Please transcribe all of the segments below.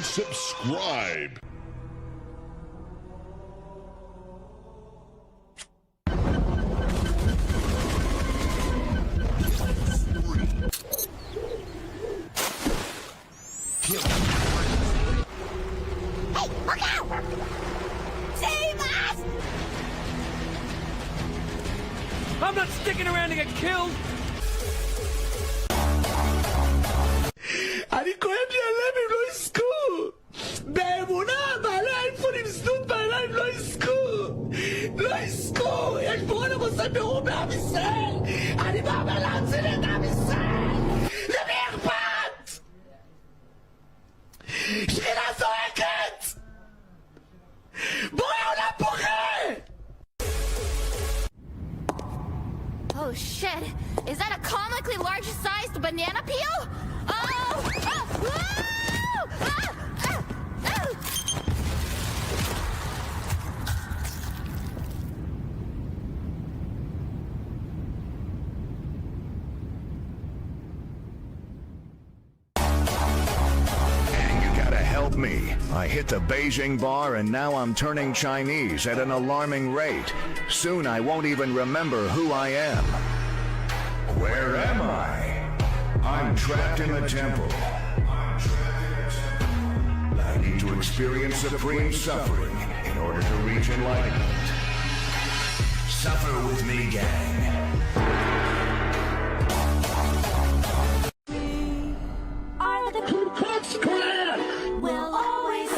and subscribe. Hey, look out! Save us! I'm not sticking around to get killed! אני כואב לי עליהם, הם לא יזכו! באמונה, בעלי האייפון עם זנות בעיניים לא יזכו! לא יזכו! יש בורא למוסד ברור בעם ישראל! אני בא להציל את עם ישראל! למי אכפת? שכינה זועקת! בורא עולם בוכה! Oh shit! Is that a comically large-sized banana peel? Oh! Oh! Woo! Ah! Ah! Ah! You gotta help me. I hit the Beijing bar and now I'm turning Chinese at an alarming rate. Soon I won't even remember who I am. Where am I? I'm trapped in the temple. I need to experience supreme suffering in order to reach enlightenment. Suffer with me, gang. Are the Ku Klux Klan! will always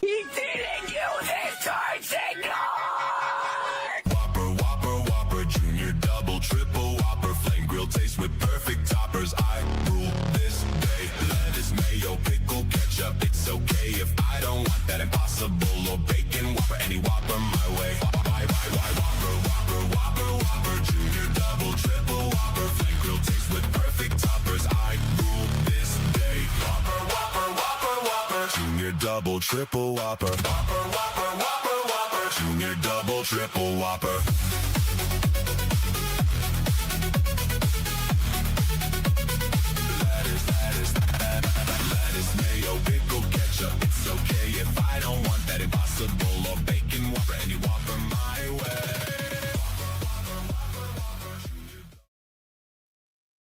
He didn't use his charging card! Whopper, Whopper, Whopper, Junior, Double, Triple Whopper, Flame Grill taste with perfect toppers. I rule this day. Lettuce, mayo, pickle, ketchup. It's okay if I don't want that Impossible or bacon Whopper. Any Whopper my way. Whopper, Whopper, Whopper, Whopper, Junior, Double, Triple Whopper, Flame Grill taste with perfect toppers. I rule this day. Whopper, Whopper, Whopper, Whopper, Junior, Double, Triple Whopper. Whopper, Whopper, Whopper, Whopper, Junior, Double, Triple Whopper. Lettuce, mayo, pickle, ketchup. It's okay if I don't want that Impossible or bacon Whopper. Any Whopper my way.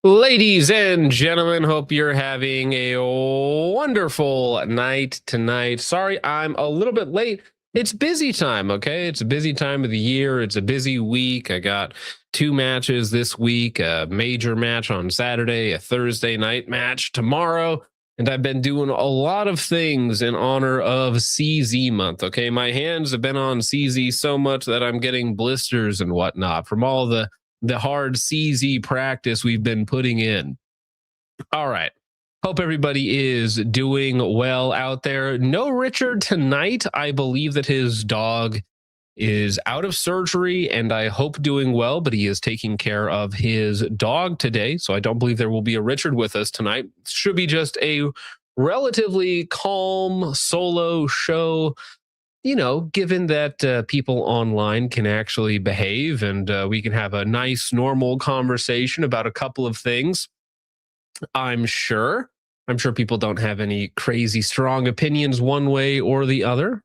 Ladies and gentlemen, hope you're having a wonderful night tonight. Sorry, I'm a little bit late. It's busy time, okay? It's a busy time of the year. It's a busy week. I got 2 matches this week, a major match on Saturday, a Thursday night match tomorrow. And I've been doing a lot of things in honor of CZ month, okay? My hands have been on CZ so much that I'm getting blisters and whatnot from all the hard CZ practice we've been putting in. All right. Hope everybody is doing well out there. No Richard tonight. I believe that his dog is out of surgery and I hope doing well, but he is taking care of his dog today. So I don't believe there will be a Richard with us tonight. Should be just a relatively calm solo show, you know, given that people online can actually behave and we can have a nice, normal conversation about a couple of things. I'm sure people don't have any crazy strong opinions one way or the other.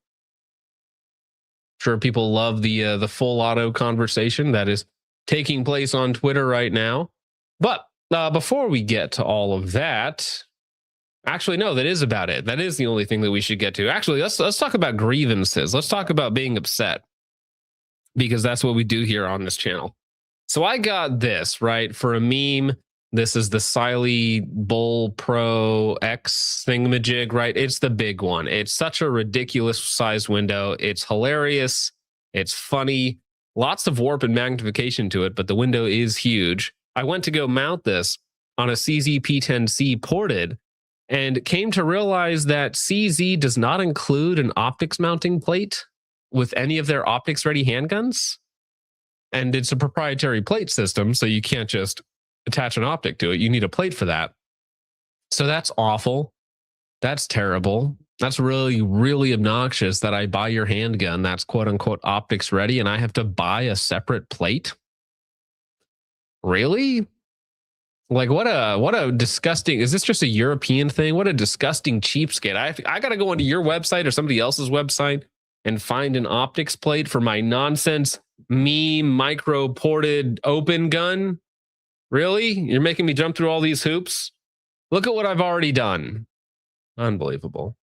Sure, people love the full auto conversation that is taking place on Twitter right now. But before we get to all of that, actually, no, that is about it. That is the only thing that we should get to. Actually, let's talk about grievances. Let's talk about being upset, because that's what we do here on this channel. So I got this, right, for a meme. This is the Siley Bull Pro X thingamajig, right? It's the big one. It's such a ridiculous sized window. It's hilarious. It's funny. Lots of warp and magnification to it, but the window is huge. I went to go mount this on a CZ P10C ported and came to realize that CZ does not include an optics mounting plate with any of their optics ready handguns. And it's a proprietary plate system, so you can't just attach an optic to it. You need a plate for that. So that's awful. That's terrible. That's really, really obnoxious that I buy your handgun that's quote unquote optics ready and I have to buy a separate plate. Really? Like what a disgusting, is this just a European thing? What a disgusting cheapskate. I got to go onto your website or somebody else's website and find an optics plate for my nonsense me micro ported open gun. Really? You're making me jump through all these hoops? Look at what I've already done. Unbelievable.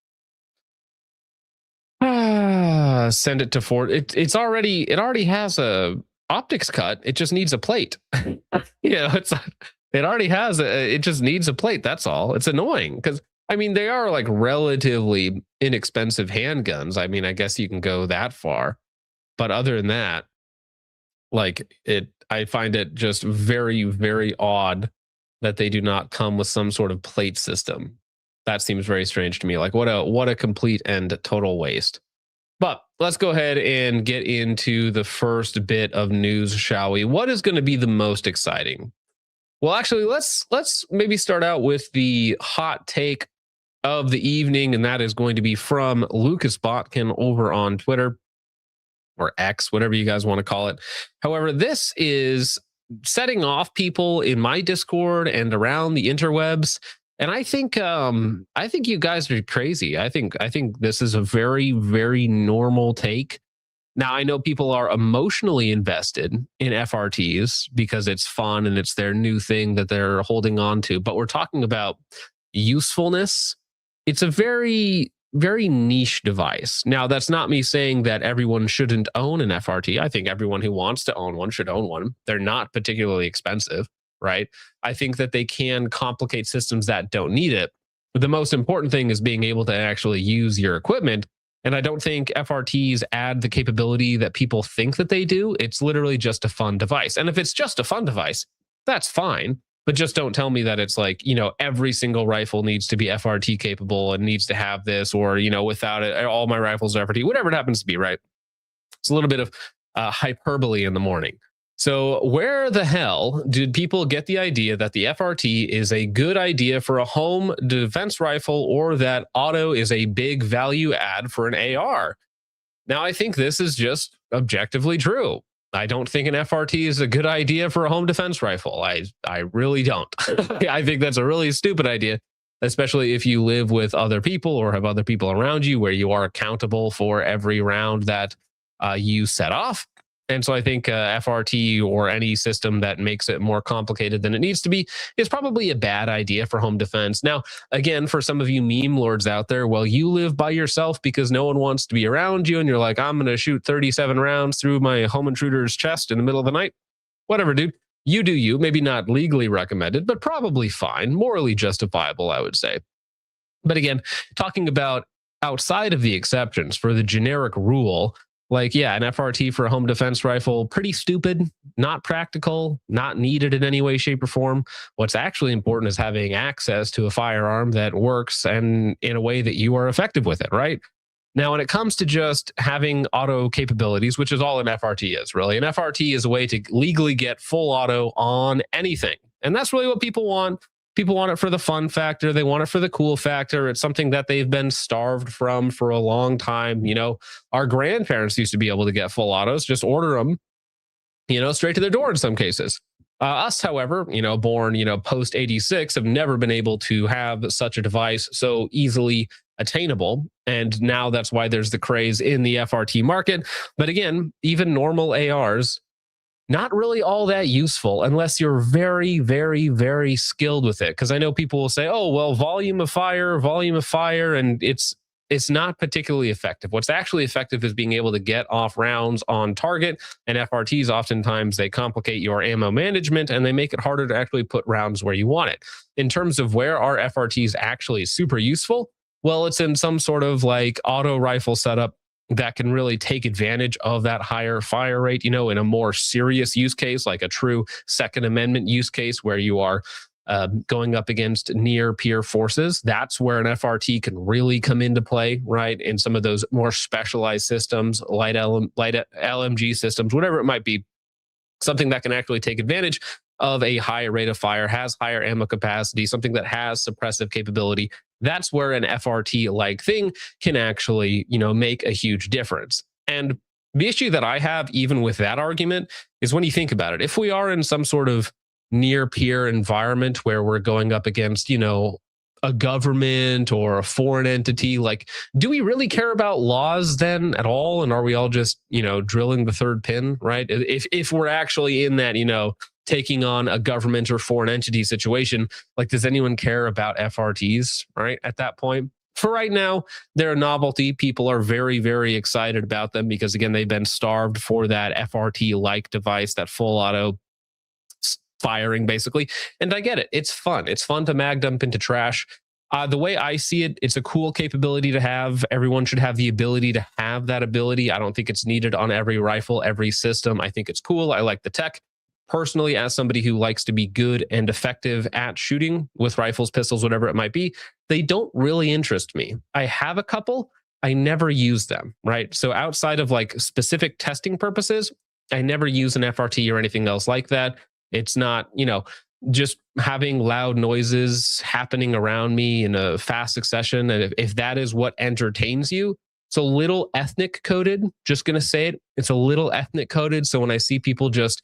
Send it to Ford. It already has a optics cut. It just needs a plate. It already has it just needs a plate. That's all. It's annoying because I mean they are like relatively inexpensive handguns. I mean, I guess you can go that far. But other than that, I find it just very, very odd that they do not come with some sort of plate system. That seems very strange to me. Like what a complete and total waste. But let's go ahead and get into the first bit of news, shall we? What is going to be the most exciting? Well, actually, let's maybe start out with the hot take of the evening, and that is going to be from Lucas Botkin over on Twitter or X, whatever you guys want to call it. However, this is setting off people in my Discord and around the interwebs. And I think you guys are crazy. I think this is a very, very normal take. Now, I know people are emotionally invested in FRTs because it's fun and it's their new thing that they're holding on to. But we're talking about usefulness. It's a very, very niche device. Now, that's not me saying that everyone shouldn't own an FRT. I think everyone who wants to own one should own one. They're not particularly expensive, right? I think that they can complicate systems that don't need it. But the most important thing is being able to actually use your equipment. And I don't think FRTs add the capability that people think that they do. It's literally just a fun device. And if it's just a fun device, that's fine. But just don't tell me that it's like, every single rifle needs to be FRT capable and needs to have this, or, without it, all my rifles are FRT, whatever it happens to be, right? It's a little bit of hyperbole in the morning. So where the hell did people get the idea that the FRT is a good idea for a home defense rifle, or that auto is a big value add for an AR? Now, I think this is just objectively true. I don't think an FRT is a good idea for a home defense rifle. I really don't. I think that's a really stupid idea, especially if you live with other people or have other people around you where you are accountable for every round that you set off. And so I think FRT or any system that makes it more complicated than it needs to be is probably a bad idea for home defense. Now, again, for some of you meme lords out there, well, you live by yourself because no one wants to be around you, and you're like, I'm going to shoot 37 rounds through my home intruder's chest in the middle of the night. Whatever, dude. You do you. Maybe not legally recommended, but probably fine. Morally justifiable, I would say. But again, talking about outside of the exceptions for the generic rule, like, yeah, an FRT for a home defense rifle, pretty stupid, not practical, not needed in any way, shape, or form. What's actually important is having access to a firearm that works and in a way that you are effective with it, right? Now, when it comes to just having auto capabilities, which is all an FRT is, really, an FRT is a way to legally get full auto on anything. And that's really what people want. People want it for the fun factor. They want it for the cool factor. It's something that they've been starved from for a long time. Our grandparents used to be able to get full autos, just order them, straight to their door in some cases. Us, however, born, post 86, have never been able to have such a device so easily attainable. And now that's why there's the craze in the FRT market. But again, even normal ARs, not really all that useful unless you're very, very, very skilled with it. Because I know people will say, oh, well, volume of fire, and it's not particularly effective. What's actually effective is being able to get off rounds on target. And FRTs, oftentimes, they complicate your ammo management and they make it harder to actually put rounds where you want it. In terms of where are FRTs actually super useful? Well, it's in some sort of like auto rifle setup that can really take advantage of that higher fire rate, in a more serious use case, like a true Second Amendment use case where you are going up against near peer forces. That's where an FRT can really come into play, right? In some of those more specialized systems, light LMG systems, whatever it might be, something that can actually take advantage of a higher rate of fire, has higher ammo capacity, something that has suppressive capability. That's where an FRT-like thing can actually, make a huge difference. And the issue that I have even with that argument is when you think about it, if we are in some sort of near peer environment where we're going up against, a government or a foreign entity, like, do we really care about laws then at all? And are we all just, drilling the third pin, right? If we're actually in that, taking on a government or foreign entity situation, like, does anyone care about FRTs, right? At that point, for right now, they're a novelty. People are very, very excited about them because, again, they've been starved for that FRT-like device, that full auto firing, basically. And I get it. It's fun. It's fun to mag dump into trash. The way I see it, it's a cool capability to have. Everyone should have the ability to have that ability. I don't think it's needed on every rifle, every system. I think it's cool. I like the tech. Personally, as somebody who likes to be good and effective at shooting with rifles, pistols, whatever it might be, they don't really interest me. I have a couple. I never use them, right? So outside of like specific testing purposes, I never use an FRT or anything else like that. It's not, just having loud noises happening around me in a fast succession. And if that is what entertains you, it's a little ethnic coded. Just going to say it. It's a little ethnic coded. So when I see people just,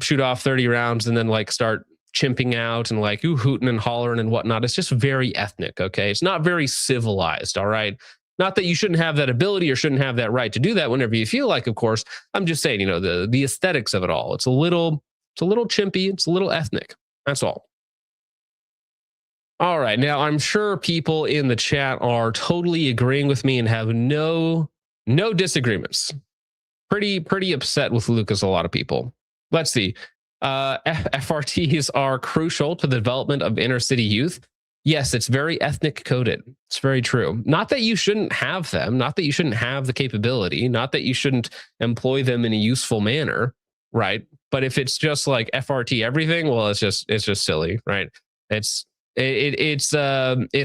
shoot off 30 rounds and then like start chimping out and like hooting and hollering and whatnot, it's just very ethnic. Okay. It's not very civilized. All right. Not that you shouldn't have that ability or shouldn't have that right to do that whenever you feel like, of course. I'm just saying, the aesthetics of it all. It's a little chimpy. It's a little ethnic. That's all. All right. Now, I'm sure people in the chat are totally agreeing with me and have no disagreements. Pretty upset with Lucas, a lot of people. Let's see. FRTs are crucial to the development of inner city youth. Yes, it's very ethnic coded. It's very true. Not that you shouldn't have them, not that you shouldn't have the capability, not that you shouldn't employ them in a useful manner, right? But if it's just like FRT everything, well, it's just silly, right? It's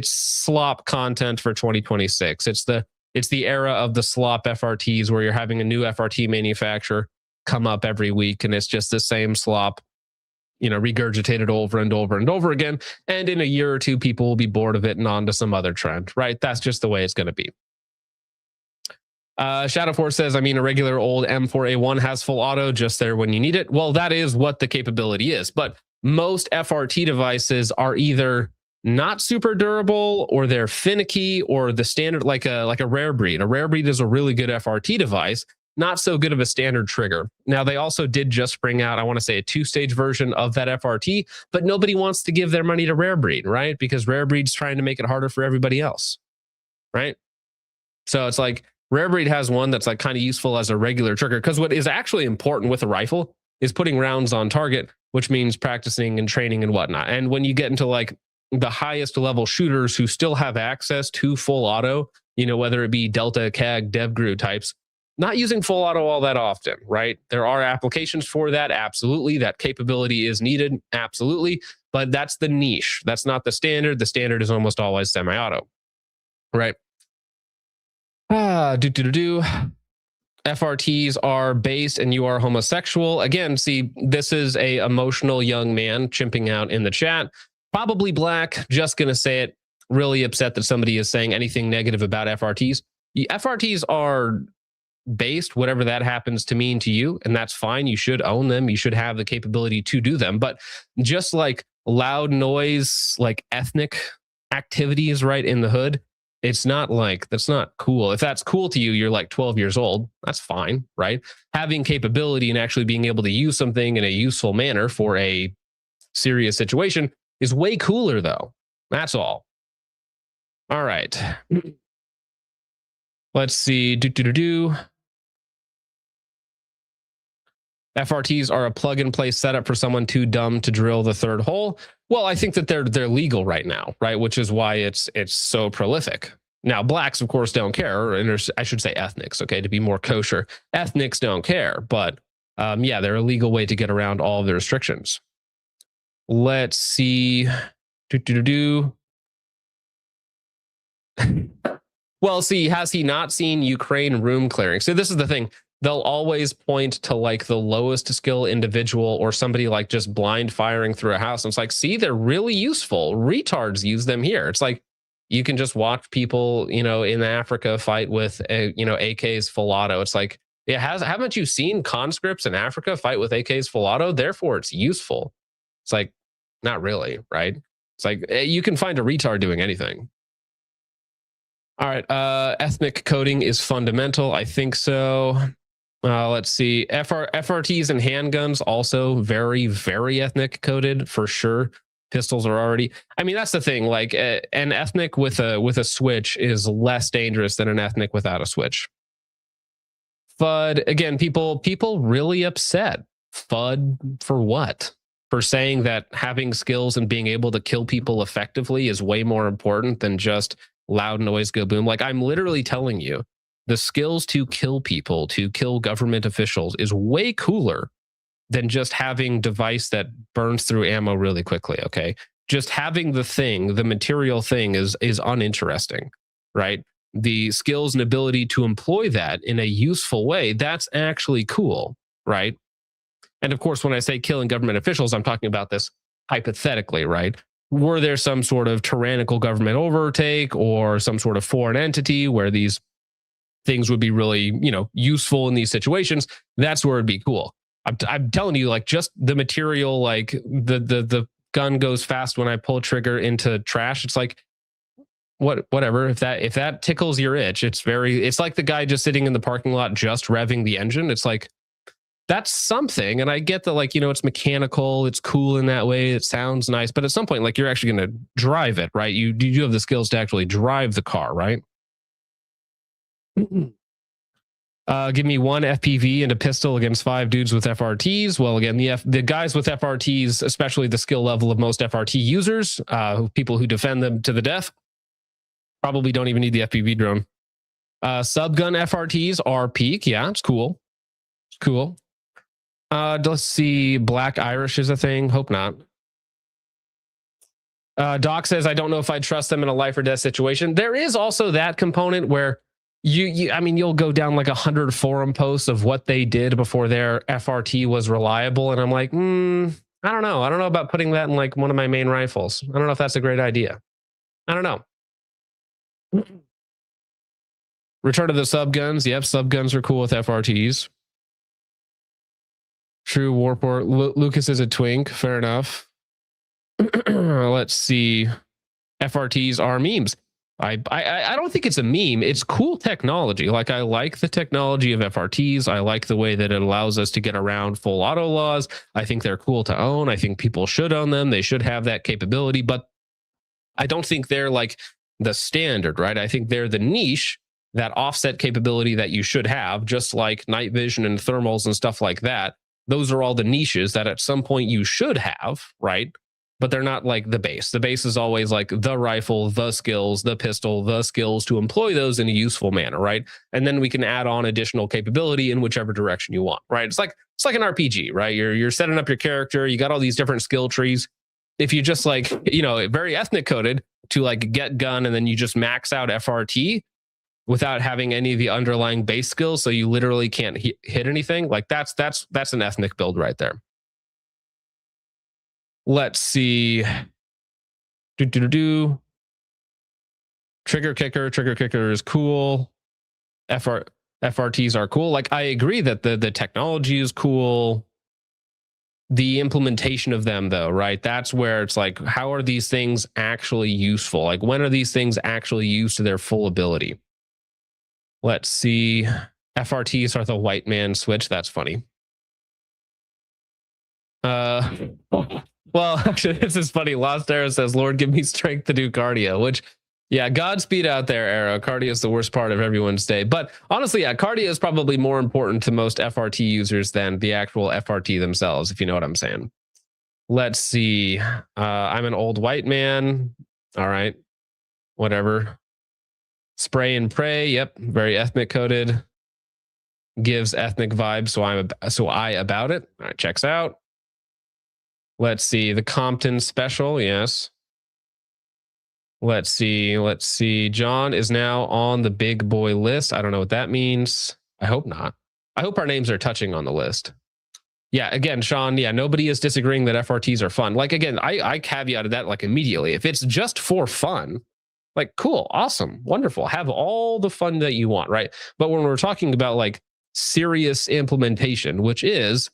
slop content for 2026. It's the era of the slop FRTs where you're having a new FRT manufacturer come up every week and it's just the same slop, regurgitated over and over and over again. And in a year or two, people will be bored of it and on to some other trend, right? That's just the way it's going to be. Shadow Force says, a regular old M4A1 has full auto just there when you need it. Well, that is what the capability is. But most FRT devices are either not super durable or they're finicky or the standard, like a rare breed. A rare breed is a really good FRT device, not so good of a standard trigger. Now, they also did just bring out, I want to say, a 2-stage version of that FRT, but nobody wants to give their money to rare breed, right? Because rare breed's trying to make it harder for everybody else, right? So it's like rare breed has one that's like kind of useful as a regular trigger, because what is actually important with a rifle is putting rounds on target, which means practicing and training and whatnot. And when you get into like the highest level shooters who still have access to full auto, whether it be Delta, CAG, DevGru types, not using full auto all that often, right? There are applications for that. Absolutely. That capability is needed. Absolutely. But that's the niche. That's not the standard. The standard is almost always semi-auto, right? FRTs are base and you are homosexual. Again, see, this is a emotional young man chimping out in the chat. Probably black, just going to say it, really upset that somebody is saying anything negative about FRTs. The FRTs are based, whatever that happens to mean to you, and that's fine. You should own them. You should have the capability to do them. But just like loud noise, like ethnic activities right in the hood, it's not like, that's not cool. If that's cool to you, you're like 12 years old. That's fine, right? Having capability and actually being able to use something in a useful manner for a serious situation is way cooler, though. That's all. All right. Let's see. FRTs are a plug-and-play setup for someone too dumb to drill the third hole. Well, I think that they're legal right now, right? Which is why it's so prolific. Now, blacks, of course, don't care, and I should say ethnics, okay, to be more kosher. Ethnics don't care, but yeah, they're a legal way to get around all of the restrictions. Let's see. Well, see, has he not seen Ukraine room clearing? So this is the thing. They'll always point to like the lowest skill individual or somebody like just blind firing through a house. And it's like, see, they're really useful. Retards use them here. It's like you can just watch people, in Africa fight with, AKs full auto. It's like Haven't you seen conscripts in Africa fight with AKs full auto? Therefore, it's useful. It's like, not really, right? It's like you can find a retard doing anything. All right, ethnic coding is fundamental. I think so. Let's see. FRTs and handguns also very, very ethnic coded for sure. Pistols are already. I mean, that's the thing. Like an ethnic with a switch is less dangerous than an ethnic without a switch. FUD again. People really upset. FUD for what? For saying that having skills and being able to kill people effectively is way more important than just loud noise go boom. Like I'm literally telling you, the skills to kill people, to kill government officials is way cooler than just having device that burns through ammo really quickly. Okay. Just having the thing, the material thing is uninteresting, right? The skills and ability to employ that in a useful way, that's actually cool, right? And of course, when I say killing government officials, I'm talking about this hypothetically, right? Were there some sort of tyrannical government overtake or some sort of foreign entity where these things would be really, useful in these situations? That's where it'd be cool. I'm telling you, like just the material, like the gun goes fast when I pull trigger into trash. It's like, whatever. If that tickles your itch, it's like the guy just sitting in the parking lot just revving the engine. It's like, that's something. And I get that, like, it's mechanical, it's cool in that way, it sounds nice, but at some point, like, you're actually going to drive it, right? You do have the skills to actually drive the car, right? Give me one FPV and a pistol against 5 dudes with FRTs. Well, again, the guys with FRTs, especially the skill level of most FRT users, people who defend them to the death, probably don't even need the FPV drone. Subgun FRTs are peak. Yeah, it's cool. It's cool. Let's see. Black Irish is a thing. Hope not. Doc says, I don't know if I trust them in a life or death situation. There is also that component where you'll go down like 100 forum posts of what they did before their FRT was reliable. And I'm like, I don't know. I don't know about putting that in like one of my main rifles. I don't know if that's a great idea. I don't know. Return to the subguns. Yep, subguns are cool with FRTs. True Warport. Lucas is a twink. Fair enough. Let's see. FRTs are memes. I don't think it's a meme. It's cool technology. Like, I like the technology of FRTs. I like the way that it allows us to get around full auto laws. I think they're cool to own. I think people should own them. They should have that capability, but I don't think they're like the standard, right? I think they're the niche, that offset capability that you should have, just like night vision and thermals and stuff like that. Those are all the niches that at some point you should have, right? But they're not like the base. The base is always like the rifle, the skills, the pistol, the skills to employ those in a useful manner, right? And then we can add on additional capability in whichever direction you want, right? It's like an RPG, right? You're setting up your character. You got all these different skill trees. If you just like, very ethnic coded to like get gun and then you just max out FRT without having any of the underlying base skills, so you literally can't hit anything, like that's an ethnic build right there. Let's see. Trigger kicker is cool. FRTs are cool. Like, I agree that the technology is cool. The implementation of them, though, right? That's where it's like, how are these things actually useful? Like, when are these things actually used to their full ability? Let's see. FRTs are the white man switch. That's funny. Well, actually, this is funny. Lost Arrow says, Lord, give me strength to do cardio, which, yeah, Godspeed out there, Arrow. Cardio is the worst part of everyone's day. But honestly, yeah, cardio is probably more important to most FRT users than the actual FRT themselves, if you know what I'm saying. Let's see. I'm an old white man. All right. Whatever. Spray and pray. Yep. Very ethnic coded. Gives ethnic vibes. So I about it. All right. Checks out. Let's see. The Compton special. Yes. Let's see. John is now on the big boy list. I don't know what that means. I hope not. I hope our names are touching on the list. Yeah, again, Sean, yeah, nobody is disagreeing that FRTs are fun. Like, again, I caveated that like immediately. If it's just for fun, like, cool, awesome, wonderful. Have all the fun that you want, right? But when we're talking about like serious implementation, which is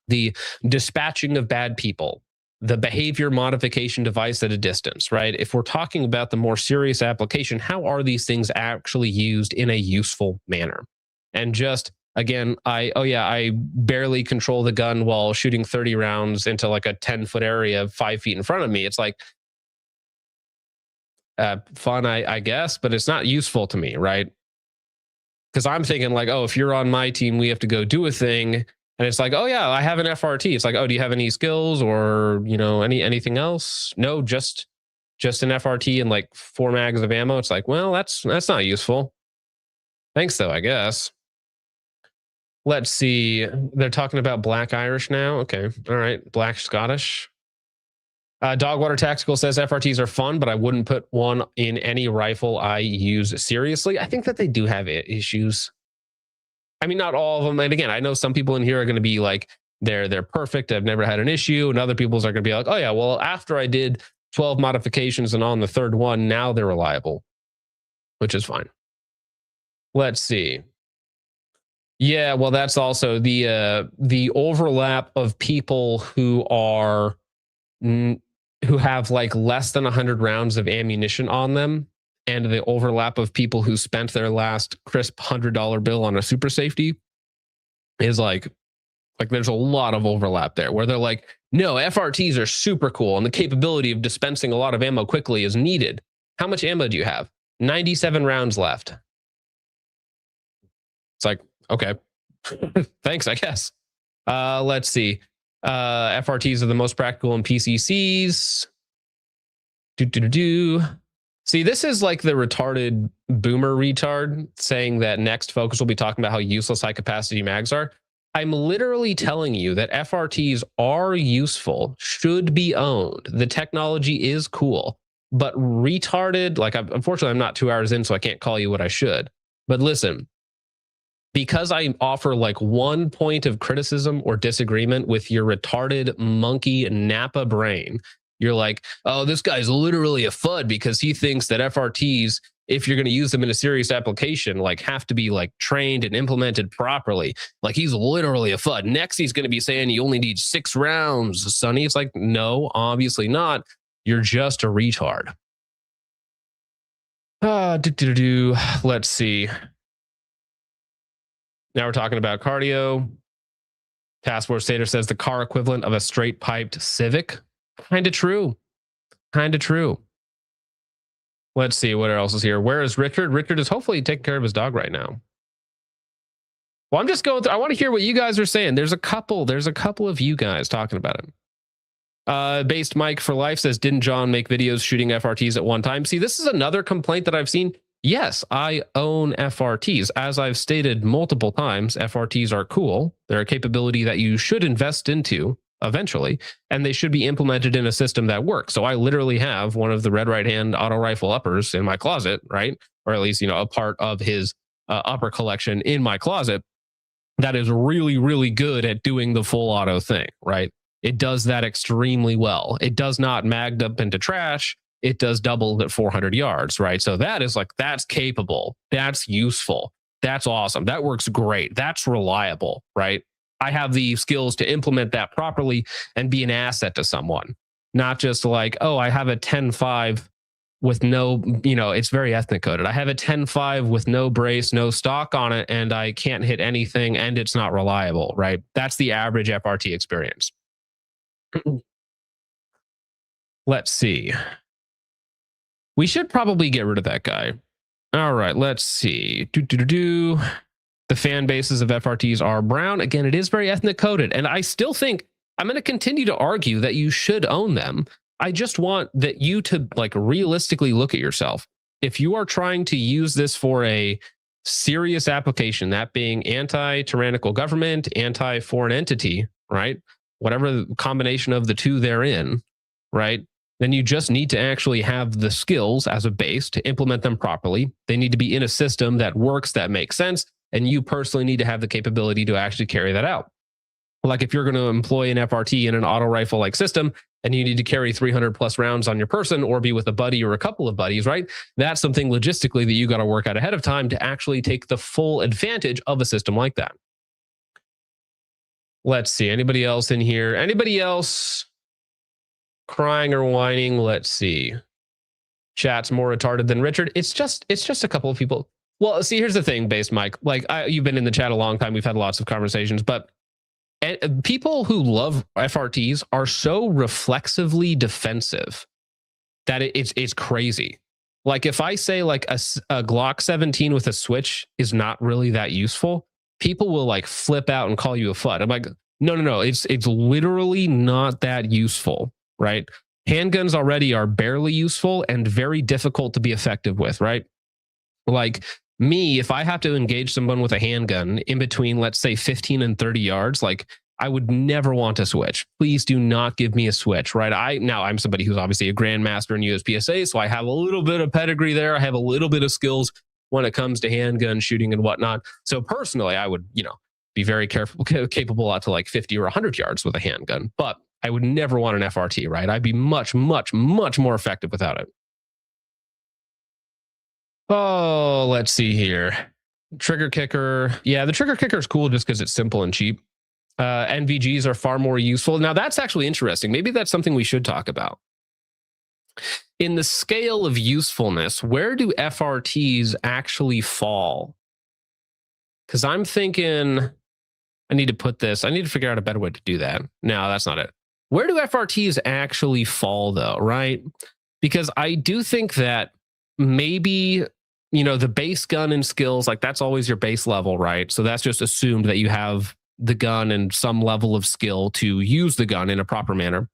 the dispatching of bad people, the behavior modification device at a distance, right? If we're talking about the more serious application, how are these things actually used in a useful manner? And just again, I barely control the gun while shooting 30 rounds into like a 10-foot area 5 feet in front of me. It's like fun, I guess, but it's not useful to me, right? Because I'm thinking like, oh, if you're on my team, we have to go do a thing. And it's like, oh yeah, I have an FRT. It's like, oh, do you have any skills or, you know, anything else? No, just an FRT and like 4 mags of ammo. It's like, well, that's not useful. Thanks though, I guess. Let's see. They're talking about Black Irish now. Okay. All right. Black Scottish. Dogwater Tactical says FRTs are fun, but I wouldn't put one in any rifle I use seriously. I think that they do have issues. I mean, not all of them. And again, I know some people in here are going to be like, they're perfect. I've never had an issue. And other people's are going to be like, oh yeah, well, after I did 12 modifications and on the third one, now they're reliable, which is fine. Let's see. Yeah, well, that's also the overlap of people who have like less than 100 rounds of ammunition on them, and the overlap of people who spent their last crisp $100 bill on a super safety is like there's a lot of overlap there where they're like, no, FRTs are super cool and the capability of dispensing a lot of ammo quickly is needed. How much ammo do you have? 97 rounds left. It's like, okay, thanks, I guess. Let's see. FRTs are the most practical in PCCs. See, this is like the retarded boomer retard saying that next Focus will be talking about how useless high capacity mags are. I'm literally telling you that FRTs are useful, should be owned. The technology is cool, but retarded, like unfortunately I'm not 2 hours in, so I can't call you what I should. But listen, because I offer like 1 point of criticism or disagreement with your retarded monkey Napa brain, you're like, oh, this guy's literally a FUD because he thinks that FRTs, if you're going to use them in a serious application, like have to be like trained and implemented properly. Like he's literally a FUD. Next, he's going to be saying you only need 6 rounds, Sonny. It's like, no, obviously not. You're just a retard. Let's see. Now we're talking about cardio. Task Force Stater says the car equivalent of a straight piped Civic. Kind of true. Kind of true. Let's see what else is here. Where is Richard? Richard is hopefully taking care of his dog right now. Well, I'm just going through. I want to hear what you guys are saying. There's a couple of you guys talking about it. Based Mike for Life says, didn't John make videos shooting FRTs at one time? See, this is another complaint that I've seen. Yes, I own FRTs. As I've stated multiple times, FRTs are cool. They're a capability that you should invest into eventually, and they should be implemented in a system that works. So I literally have one of the Red Right Hand auto rifle uppers in my closet, right? Or at least, you know, a part of his upper collection in my closet that is really, really good at doing the full auto thing, right? It does that extremely well. It does not mag dump into trash. It does double at 400 yards, right? So that is like, that's capable. That's useful. That's awesome. That works great. That's reliable, right? I have the skills to implement that properly and be an asset to someone. Not just like, oh, I have a 10.5 with no, you know, it's very ethnic coded. I have a 10.5 with no brace, no stock on it, and I can't hit anything and it's not reliable, right? That's the average FRT experience. Let's see. We should probably get rid of that guy. All right, let's see. The fan bases of FRTs are brown. Again, it is very ethnic coded. And I still think I'm going to continue to argue that you should own them. I just want that you to like realistically look at yourself. If you are trying to use this for a serious application, that being anti-tyrannical government, anti-foreign entity, right? Whatever the combination of the two they're in, right? Then you just need to actually have the skills as a base to implement them properly. They need to be in a system that works, that makes sense. And you personally need to have the capability to actually carry that out. Like if you're going to employ an FRT in an auto rifle like system, and you need to carry 300 plus rounds on your person or be with a buddy or a couple of buddies, right? That's something logistically that you got to work out ahead of time to actually take the full advantage of a system like that. Let's see. Anybody else in here? Anybody else crying or whining? Let's see. Chat's more retarded than Richard. It's just a couple of people. Well, see, here's the thing, Base Mike. Like, you've been in the chat a long time. We've had lots of conversations, but people who love FRTs are so reflexively defensive that it's crazy. Like, if I say like a Glock 17 with a switch is not really that useful, people will like flip out and call you a FUD. I'm like, no. It's literally not that useful, right? Handguns already are barely useful and very difficult to be effective with, right? Like me, if I have to engage someone with a handgun in between, let's say 15 and 30 yards, like I would never want to switch. Please do not give me a switch, right? I'm somebody who's obviously a grandmaster in USPSA, so I have a little bit of pedigree there. I have a little bit of skills when it comes to handgun shooting and whatnot. So personally, I would, be very capable out to like 50 or 100 yards with a handgun, but I would never want an FRT, right? I'd be much, much, much more effective without it. Oh, let's see here. Trigger kicker. Yeah, the trigger kicker is cool just because it's simple and cheap. NVGs are far more useful. Now, that's actually interesting. Maybe that's something we should talk about. In the scale of usefulness, where do FRTs actually fall? Because I'm thinking I need to figure out a better way to do that. No, that's not it. Where do FRTs actually fall, though, right? Because I do think that maybe, the base gun and skills, like that's always your base level, right? So that's just assumed that you have the gun and some level of skill to use the gun in a proper manner.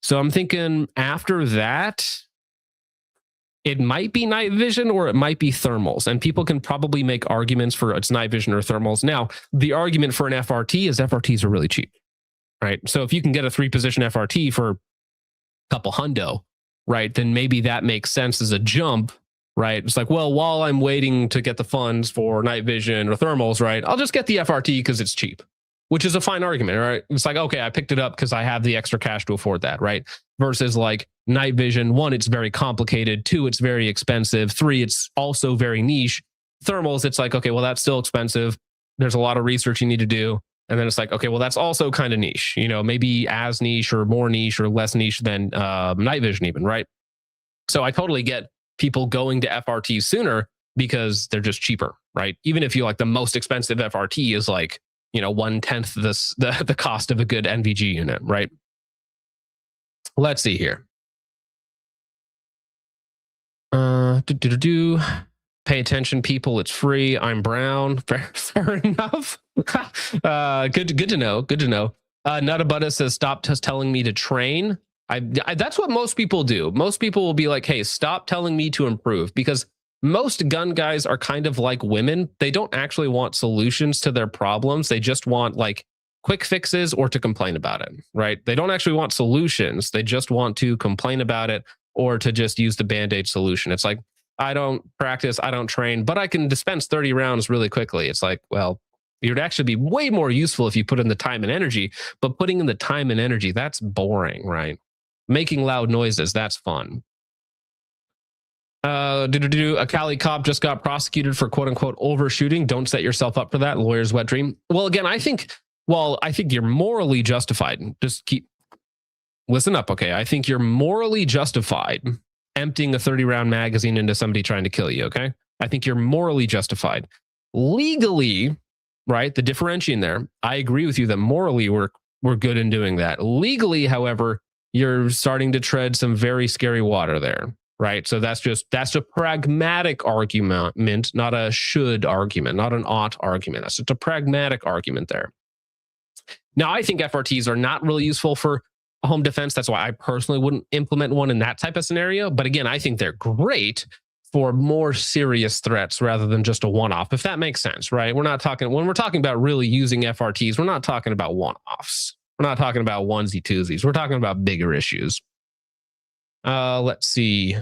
So I'm thinking after that, it might be night vision or it might be thermals. And people can probably make arguments for it's night vision or thermals. Now, the argument for an FRT is FRTs are really cheap, right? So if you can get a 3-position FRT for a couple hundo, right, then maybe that makes sense as a jump, right? It's like, well, while I'm waiting to get the funds for night vision or thermals, right, I'll just get the FRT because it's cheap, which is a fine argument, right? It's like, okay, I picked it up because I have the extra cash to afford that, right? Versus like night vision, 1, it's very complicated. 2, it's very expensive. 3, it's also very niche. Thermals, it's like, okay, well, that's still expensive. There's a lot of research you need to do. And then it's like, okay, well, that's also kind of niche, maybe as niche or more niche or less niche than night vision even, right? So I totally get people going to FRTs sooner because they're just cheaper, right? Even if you like the most expensive FRT is like, 1/10 the cost of a good NVG unit, right? Let's see here. Pay attention, people. It's free. I'm brown. Fair enough. Good to know. Good to know. Nutabutta says, stop just telling me to train. I that's what most people do. Most people will be like, hey, stop telling me to improve, because most gun guys are kind of like women. They don't actually want solutions to their problems. They just want like quick fixes or to complain about it, right? They don't actually want solutions. They just want to complain about it or to just use the Band-Aid solution. It's like, I don't practice, I don't train, but I can dispense 30 rounds really quickly. It's like, well, you'd actually be way more useful if you put in the time and energy, but putting in the time and energy, that's boring, right? Making loud noises, that's fun. A Cali cop just got prosecuted for quote unquote overshooting. Don't set yourself up for that. Lawyer's wet dream. Well, again, I think you're morally justified. Just listen up. Okay. I think you're morally justified emptying a 30-round magazine into somebody trying to kill you. Okay. I think you're morally justified. Legally, right? The differentiating there. I agree with you that morally we're good in doing that. Legally, however, you're starting to tread some very scary water there. Right. So that's a pragmatic argument, not a should argument, not an ought argument. That's just a pragmatic argument there. Now, I think FRTs are not really useful for home defense. That's why I personally wouldn't implement one in that type of scenario. But again, I think they're great for more serious threats rather than just a one-off, if that makes sense, right? When we're talking about really using FRTs, we're not talking about one-offs. We're not talking about onesie twosies. We're talking about bigger issues. Let's see.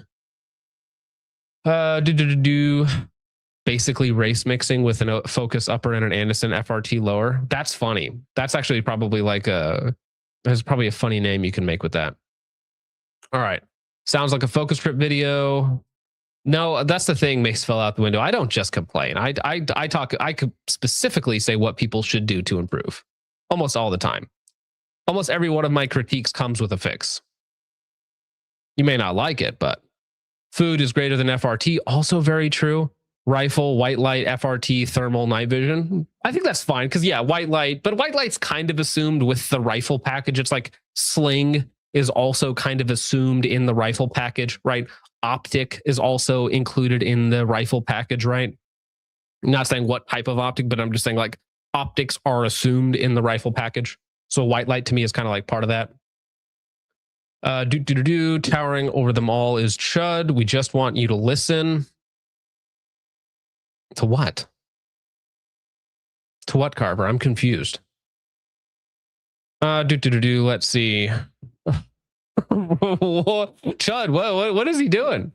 Basically race mixing with a focus upper and an Anderson FRT lower. That's funny. That's actually probably there's probably a funny name you can make with that. All right. Sounds like a focus trip video. No, that's the thing. Mace fell out the window. I don't just complain. I talk. I could specifically say what people should do to improve. Almost all the time. Almost every one of my critiques comes with a fix. You may not like it, but food is greater than FRT. Also very true. Rifle, white light, FRT, thermal, night vision. I think that's fine because yeah, white light. But white light's kind of assumed with the rifle package. It's like sling is also kind of assumed in the rifle package, right? Optic is also included in the rifle package, right? I'm not saying what type of optic, but I'm just saying like optics are assumed in the rifle package. So white light to me is kind of like part of that. Towering over them all is chud. We just want you to listen. To what? To what, Carver? I'm confused. Let's see. Chud, what is he doing?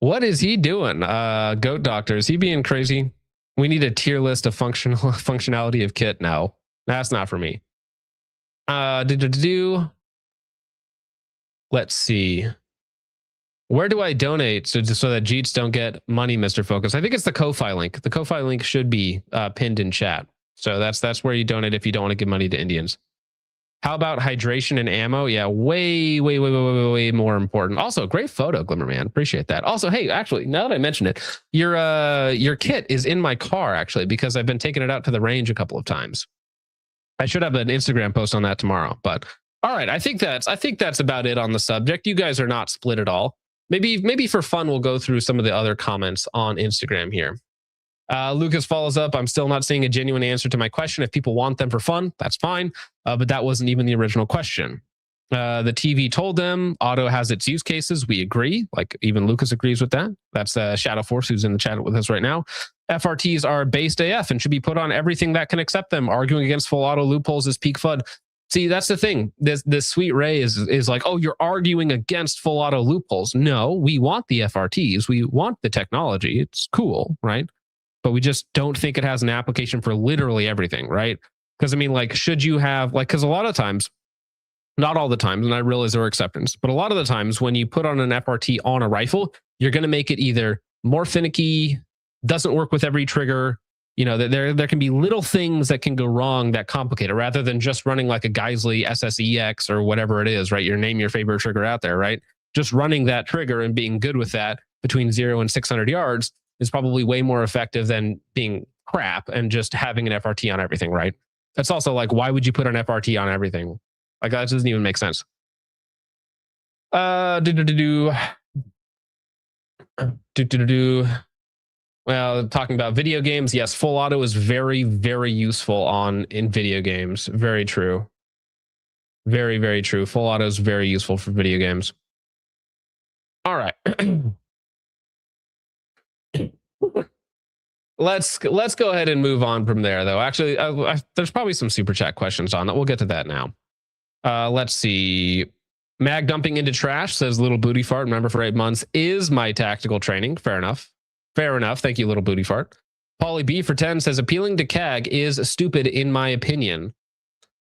What is he doing? Goat Doctor, is he being crazy? We need a tier list of functionality of kit. No, that's not for me. Let's see. Where do I donate so that Jeets don't get money, Mr. Focus? I think it's the Ko-Fi link. The Ko-Fi link should be pinned in chat. So that's where you donate if you don't want to give money to Indians. How about hydration and ammo? Yeah, way more important. Also, great photo, Glimmerman. Appreciate that. Also, hey, actually, now that I mentioned it, your kit is in my car actually because I've been taking it out to the range a couple of times. I should have an Instagram post on that tomorrow. But all right, I think that's about it on the subject. You guys are not split at all. Maybe for fun, we'll go through some of the other comments on Instagram here. Lucas follows up. I'm still not seeing a genuine answer to my question. If people want them for fun, that's fine. But that wasn't even the original question. The TV told them auto has its use cases. We agree. Like even Lucas agrees with that. That's Shadow Force, who's in the chat with us right now. FRTs are based AF and should be put on everything that can accept them. Arguing against full auto loopholes is peak FUD. See, that's the thing. This Sweet Ray is like, oh, you're arguing against full auto loopholes. No, we want the FRTs. We want the technology. It's cool, right? But we just don't think it has an application for literally everything, right? Because I mean, like, should you have like, because a lot of times, not all the times, and I realize there are exceptions, but a lot of the times when you put on an FRT on a rifle, you're going to make it either more finicky, doesn't work with every trigger. You know, there can be little things that can go wrong that complicate it rather than just running like a Geisley SSEX or whatever it is, right? Name your favorite trigger out there, right? Just running that trigger and being good with that between 0 and 600 yards is probably way more effective than being crap and just having an FRT on everything, right? That's also like, why would you put an FRT on everything? Like that doesn't even make sense. Well, talking about video games, yes, full auto is very, very useful in video games. Very true. Very, very true. Full auto is very useful for video games. All right. Let's go ahead and move on from there, though. Actually, there's probably some super chat questions on that. We'll get to that now. Let's see. Mag dumping into trash, says Little Booty Fart. Remember, for 8 months is my tactical training. Fair enough. Fair enough. Thank you, Little Booty Fart. Polly B for 10 says appealing to CAG is stupid in my opinion.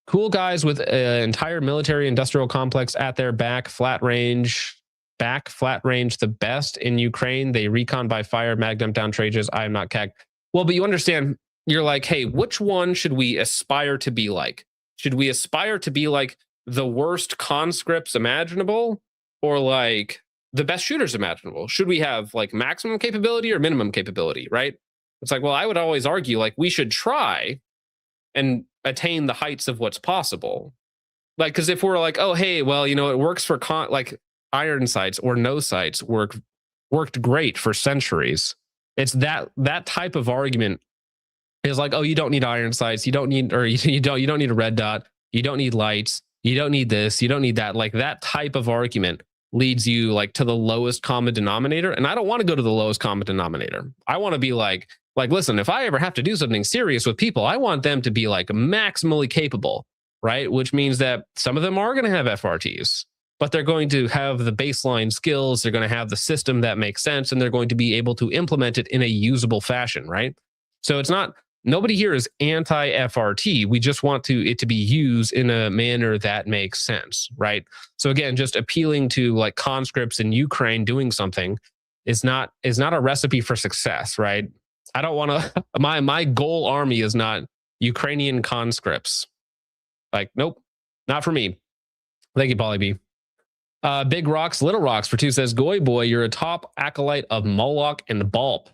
Cool guys with an entire military industrial complex at their back, flat range, the best in Ukraine. They recon by fire, mag dump down trages. I am not CAG. Well, but you understand, you're like, hey, which one should we aspire to be like? Should we aspire to be like the worst conscripts imaginable or like the best shooters imaginable? Should we have like maximum capability or minimum capability, right? It's like, well, I would always argue like we should try and attain the heights of what's possible. Like, because if we're like, oh, hey, well, you know, it works for like iron sights or no sights worked great for centuries. It's that type of argument is like, oh, you don't need iron sights, you don't need, or you don't need a red dot, you don't need lights, you don't need this, you don't need that. Like that type of argument leads you like to the lowest common denominator. And I don't want to go to the lowest common denominator. I want to be like, listen, if I ever have to do something serious with people, I want them to be like maximally capable, right? Which means that some of them are going to have FRTs, but they're going to have the baseline skills. They're going to have the system that makes sense, and they're going to be able to implement it in a usable fashion, right? So it's not Nobody here is anti-FRT. We just want it to be used in a manner that makes sense, right? So again, just appealing to like conscripts in Ukraine doing something is not a recipe for success, right? I don't want to. My goal army is not Ukrainian conscripts. Like, nope, not for me. Thank you, Polly B. Big Rocks, Little Rocks for 2 says, Goy boy, you're a top acolyte of Moloch and the Bulb.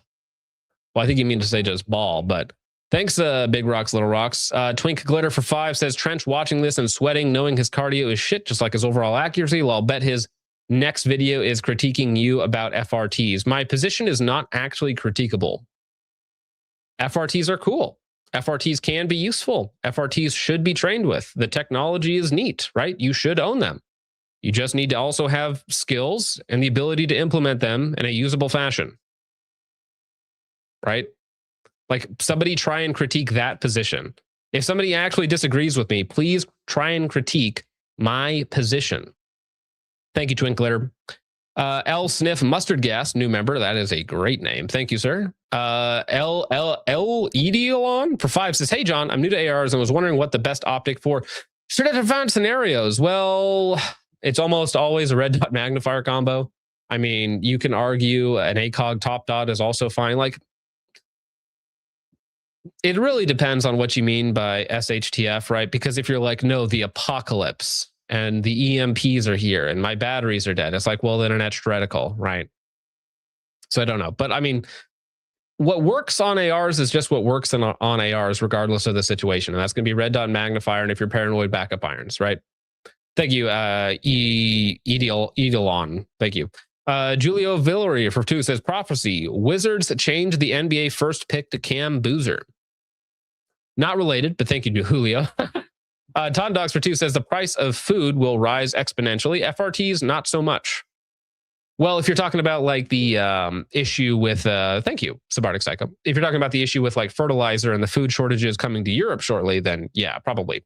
Well, I think you mean to say just ball, but thanks, Big Rocks, Little Rocks. Twink Glitter for 5 says, Trench watching this and sweating, knowing his cardio is shit, just like his overall accuracy. Well, I'll bet his next video is critiquing you about FRTs. My position is not actually critiquable. FRTs are cool. FRTs can be useful. FRTs should be trained with. The technology is neat, right? You should own them. You just need to also have skills and the ability to implement them in a usable fashion, right? Like, somebody try and critique that position. If somebody actually disagrees with me, please try and critique my position. Thank you, Twinkler. L Sniff Mustard Gas, new member. That is a great name. Thank you, sir. L Ediolon for 5 says, hey, John, I'm new to ARs and was wondering what the best optic for strategic found scenarios. Well, it's almost always a red dot magnifier combo. I mean, you can argue an ACOG top dot is also fine. Like, it really depends on what you mean by SHTF, right? Because if you're like, no, the apocalypse and the EMPs are here and my batteries are dead, it's like, well, the internet's heretical, right? So I don't know. But I mean, what works on ARs is just what works on ARs, regardless of the situation. And that's going to be red dot magnifier and if you're paranoid, backup irons, right? Thank you, Edelon. Thank you. Julio Villery for 2 says, Prophecy, Wizards changed the NBA first pick to Cam Boozer. Not related, but thank you to Julio. Todd Dogs for 2 says, the price of food will rise exponentially. FRTs, not so much. Well, if you're talking about like the issue with, thank you, Subartic Psycho. If you're talking about the issue with like fertilizer and the food shortages coming to Europe shortly, then yeah, probably.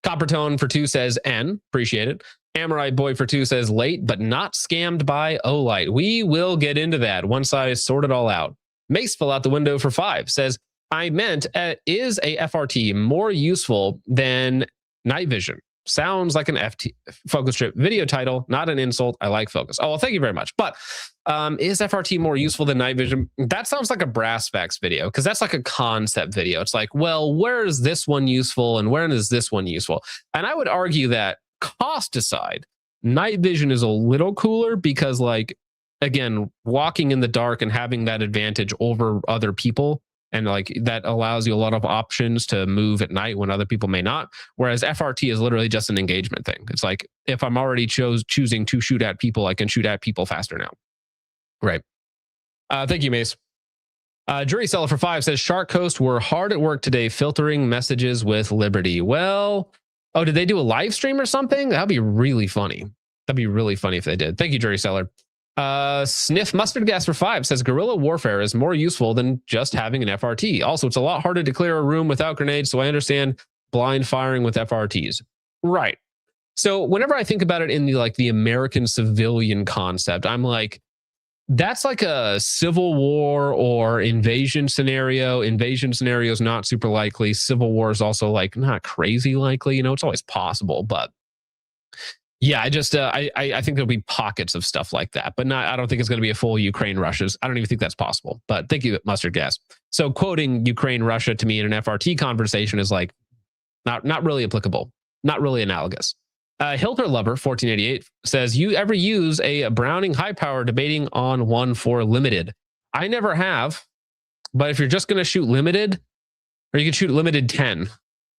Coppertone for 2 says N, appreciate it. Amorite Boy for 2 says late, but not scammed by Olight. We will get into that once I sort it all out. Mace fell out the window for 5 says, I meant, is a FRT more useful than night vision? Sounds like an focus strip video title, not an insult. I like focus. Oh, well, thank you very much. But is FRT more useful than night vision? That sounds like a brass facts video because that's like a concept video. It's like, well, where is this one useful and where is this one useful? And I would argue that cost aside, night vision is a little cooler because, like, again, walking in the dark and having that advantage over other people, and like that allows you a lot of options to move at night when other people may not. Whereas FRT is literally just an engagement thing. It's like, if I'm already choosing to shoot at people, I can shoot at people faster now. Right. Thank you, Mace. Jury Seller for 5 says, Shark Coast were hard at work today filtering messages with Liberty. Well, oh, did they do a live stream or something? That'd be really funny. That'd be really funny if they did. Thank you, Jury Seller. Sniff Mustard Gas for 5 says, guerrilla warfare is more useful than just having an FRT. Also, it's a lot harder to clear a room without grenades, so I understand blind firing with FRTs. Right. So whenever I think about it in the American civilian concept, I'm like, that's like a civil war or invasion scenario. Invasion scenario is not super likely. Civil war is also like not crazy likely. You know, it's always possible, but yeah, I just I think there'll be pockets of stuff like that, but not. I don't think it's going to be a full Ukraine Russia. I don't even think that's possible. But thank you, Mustard Gas. So quoting Ukraine Russia to me in an FRT conversation is like not really applicable, not really analogous. Hilter Lover 1488 says, you ever use a Browning high power debating on one for limited? I never have, but if you're just going to shoot limited, or you can shoot limited 10,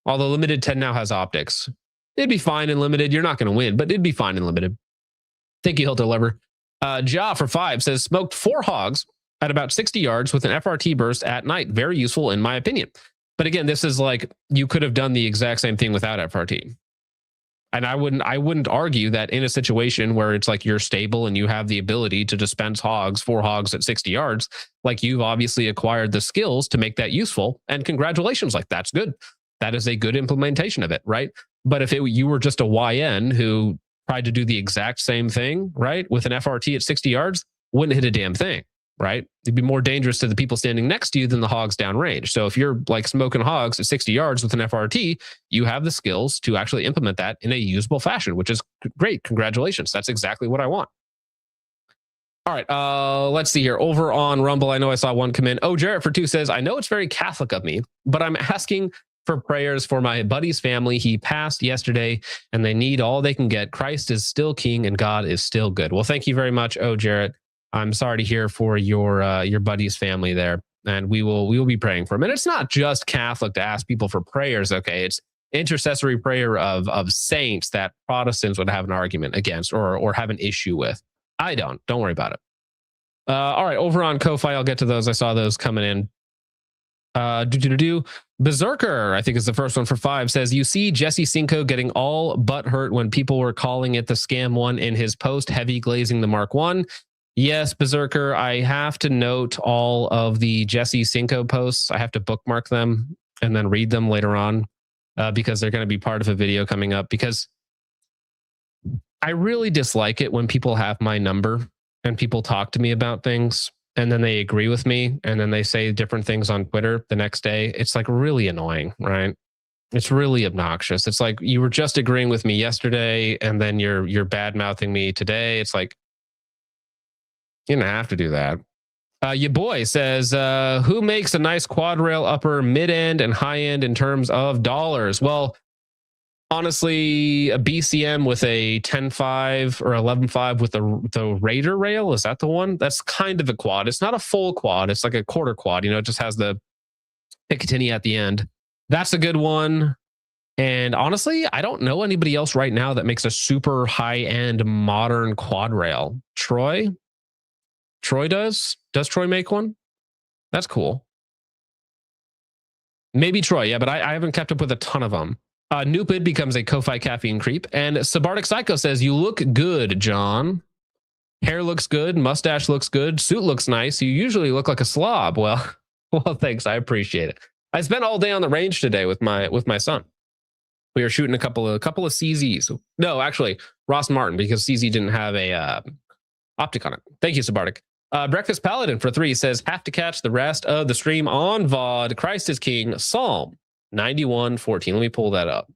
although limited 10 now has optics. It'd be fine in limited. You're not going to win, but it'd be fine in limited. Thank you, Hilter Lover. Ja for 5 says, smoked 4 hogs at about 60 yards with an FRT burst at night. Very useful in my opinion. But again, this is like, you could have done the exact same thing without FRT. And I wouldn't argue that in a situation where it's like you're stable and you have the ability to dispense 4 hogs at 60 yards, like you've obviously acquired the skills to make that useful. And congratulations, like that's good. That is a good implementation of it, right? But if you were just a YN who tried to do the exact same thing, right, with an FRT at 60 yards, wouldn't hit a damn thing. right? It'd be more dangerous to the people standing next to you than the hogs downrange. So if you're like smoking hogs at 60 yards with an FRT, you have the skills to actually implement that in a usable fashion, which is great. Congratulations. That's exactly what I want. All right, let's see here. Over on Rumble, I know I saw one come in. Oh, Jarrett for 2 says, I know it's very Catholic of me, but I'm asking for prayers for my buddy's family. He passed yesterday and they need all they can get. Christ is still king and God is still good. Well, thank you very much. Oh, Jarrett, I'm sorry to hear for your buddy's family there. And we will be praying for him. And it's not just Catholic to ask people for prayers. Okay. It's intercessory prayer of saints that Protestants would have an argument against or have an issue with. I don't worry about it. All right. Over on Ko-Fi, I'll get to those. I saw those coming in. Berserker, I think is the first one for 5, says, you see Jesse Cinco getting all butt hurt when people were calling it the scam one in his post, heavy glazing the Mark 1. Yes, Berserker, I have to note all of the Jesse Cinco posts. I have to bookmark them and then read them later on because they're going to be part of a video coming up, because I really dislike it when people have my number and people talk to me about things and then they agree with me and then they say different things on Twitter the next day. It's like really annoying, right? It's really obnoxious. It's like you were just agreeing with me yesterday and then you're bad mouthing me today. It's like, you don't have to do that. Your boy says, who makes a nice quad rail upper, mid end and high end in terms of dollars? Well, honestly, a BCM with a 10.5 or 11.5 with the Raider rail, is that the one? That's kind of a quad. It's not a full quad. It's like a quarter quad. You know, it just has the Picatinny at the end. That's a good one. And honestly, I don't know anybody else right now that makes a super high-end modern quad rail. Troy does? Does Troy make one? That's cool. Maybe Troy, yeah, but I haven't kept up with a ton of them. Nupid becomes a Ko-Fi caffeine creep. And Sabardic Psycho says, you look good, John. Hair looks good. Mustache looks good. Suit looks nice. You usually look like a slob. Well, thanks. I appreciate it. I spent all day on the range today with my son. We were shooting a couple of CZs. No, actually, Ross Martin, because CZ didn't have a optic on it. Thank you, Sabardic. Breakfast Paladin for 3 says, have to catch the rest of the stream on VOD. Christ is King, Psalm 91:14. Let me pull that up.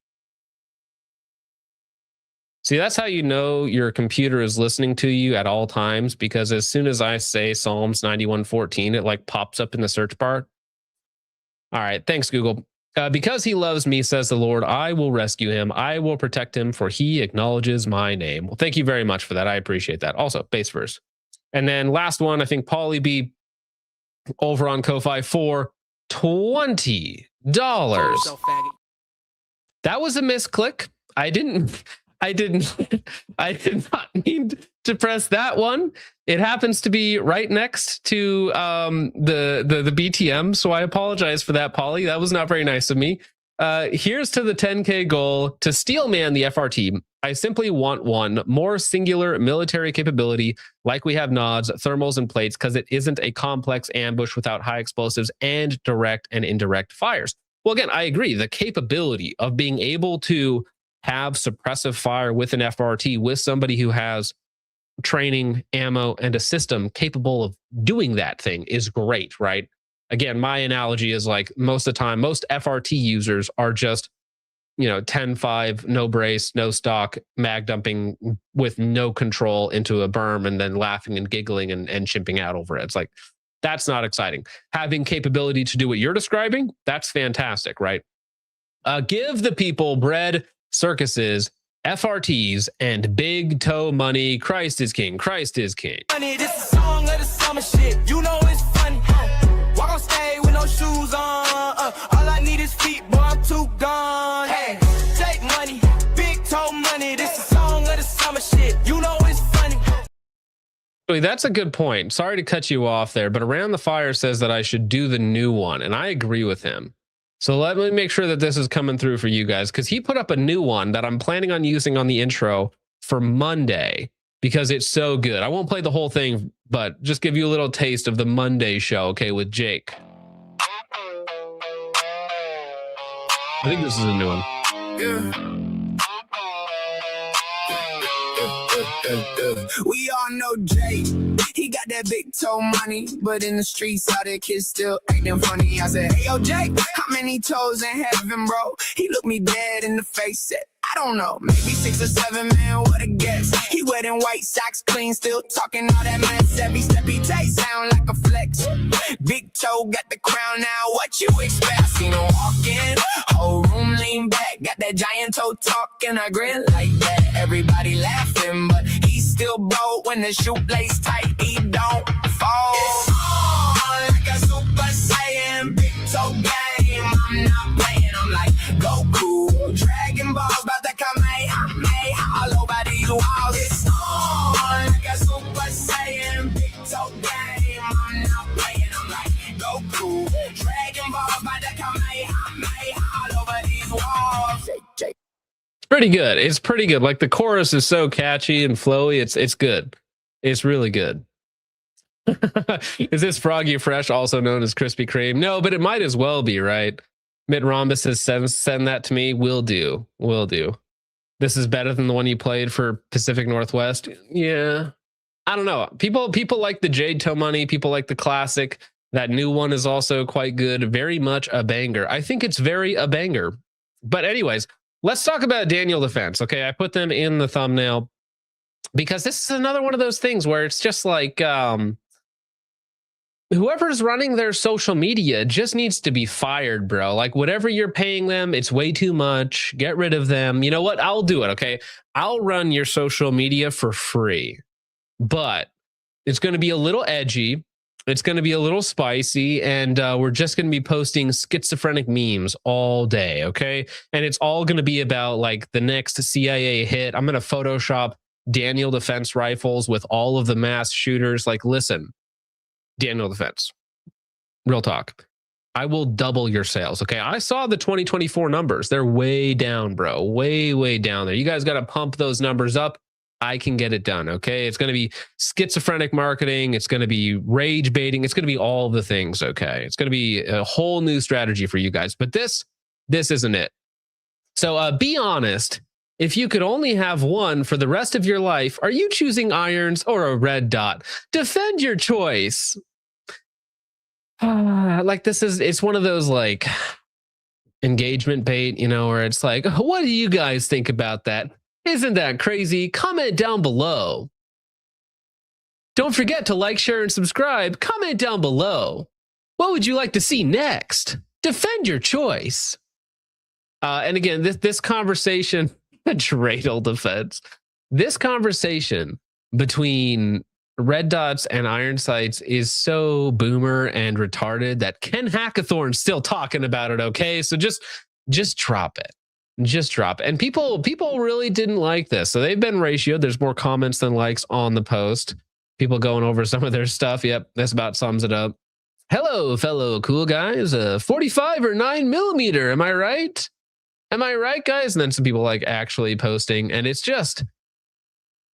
See, that's how you know your computer is listening to you at all times, because as soon as I say Psalms 91:14, it like pops up in the search bar. All right, thanks, Google. Because he loves me, says the Lord, I will rescue him. I will protect him, for he acknowledges my name. Well, thank you very much for that. I appreciate that. Also, base verse. And then last one, I think Pauly B over on Ko-Fi for $20. That was a misclick. I did not mean to press that one. It happens to be right next to the BTM, so I apologize for that, Pauly. That was not very nice of me. Here's to the 10K goal to steelman the FRT. I simply want one more singular military capability, like we have nods, thermals, and plates, because it isn't a complex ambush without high explosives and direct and indirect fires. Well, again, I agree. The capability of being able to have suppressive fire with an FRT with somebody who has training, ammo, and a system capable of doing that thing is great, right? Again, my analogy is like most of the time, most FRT users are just, 10.5, no brace, no stock, mag dumping with no control into a berm and then laughing and giggling and chimping out over it. It's like, that's not exciting. Having capability to do what you're describing, that's fantastic, right? Give the people bread, circuses, FRTs, and big toe money. Christ is king. Christ is king. Money, this is a song of the summer shit. You know it's funny. Walk on stage with no shoes on. All I need is feet, boy, I'm too gone. Hey, take money, big toe money. This is a song of the summer shit. You know it's funny. That's a good point. Sorry to cut you off there, but Around the Fire says that I should do the new one, and I agree with him. So let me make sure that this is coming through for you guys, because he put up a new one that I'm planning on using on the intro for Monday because it's so good. I won't play the whole thing, but just give you a little taste of the Monday show, okay, with Jake. I think this is a new one. Yeah. We all know Jay. He got that big toe money, but in the streets, all the kids still acting funny. I said, hey, yo, Jay, how many toes in heaven, bro? He looked me dead in the face, said, I don't know, maybe 6 or 7, man, what a guess. He wearing white socks, clean, still talking all that mess. Every step he takes sound like a flex. Big toe got the crown now, what you expect? I seen him walk in, whole room lean back, got that giant toe talking, I grin like that. Everybody laughing, but he's still bold when the shoe lace tight, he don't fall. It's on like a super saiyan, big toe game, I'm not playing, I'm like Goku, Dragon Ball, about to come all over these walls. It's on like a super saiyan, big toe game, I'm not playing, I'm like Goku, Dragon Ball, about to come all over these walls. Pretty good. It's pretty good. Like the chorus is so catchy and flowy. It's good. It's really good. Is this Froggy Fresh, also known as Krispy Kreme? No, but it might as well be, right? Mitt Rhombus says send that to me. Will do. Will do. This is better than the one you played for Pacific Northwest. Yeah. I don't know. People like the Jade Toe Money. People like the classic. That new one is also quite good. Very much a banger. I think it's very a banger. But anyways, let's talk about Daniel Defense. Okay, I put them in the thumbnail because this is another one of those things where it's just like whoever's running their social media just needs to be fired, bro. Like whatever you're paying them, it's way too much. Get rid of them. You know what? I'll do it, okay? I'll run your social media for free, but it's going to be a little edgy. It's going to be a little spicy, and we're just going to be posting schizophrenic memes all day, okay? And it's all going to be about like the next CIA hit. I'm going to Photoshop Daniel Defense rifles with all of the mass shooters. Like, listen, Daniel Defense, real talk. I will double your sales, okay? I saw the 2024 numbers. They're way down, bro. Way, way down there. You guys got to pump those numbers up. I can get it done, okay? It's going to be schizophrenic marketing. It's going to be rage baiting. It's going to be all the things, okay? It's going to be a whole new strategy for you guys. But this isn't it. So be honest. If you could only have one for the rest of your life, are you choosing irons or a red dot? Defend your choice. Like it's one of those like engagement bait, you know, where it's like, what do you guys think about that? Isn't that crazy? Comment down below. Don't forget to like, share, and subscribe. Comment down below. What would you like to see next? Defend your choice. And again, this conversation, dreidel defense, this conversation between red dots and iron sights is so boomer and retarded that Ken Hackathorn's still talking about it, okay? So just drop it. Just drop it. And people really didn't like this. So they've been ratioed. There's more comments than likes on the post. People going over some of their stuff. Yep, that's about sums it up. Hello, fellow cool guys. 45 or 9mm. Am I right? Am I right, guys? And then some people like actually posting. And it's just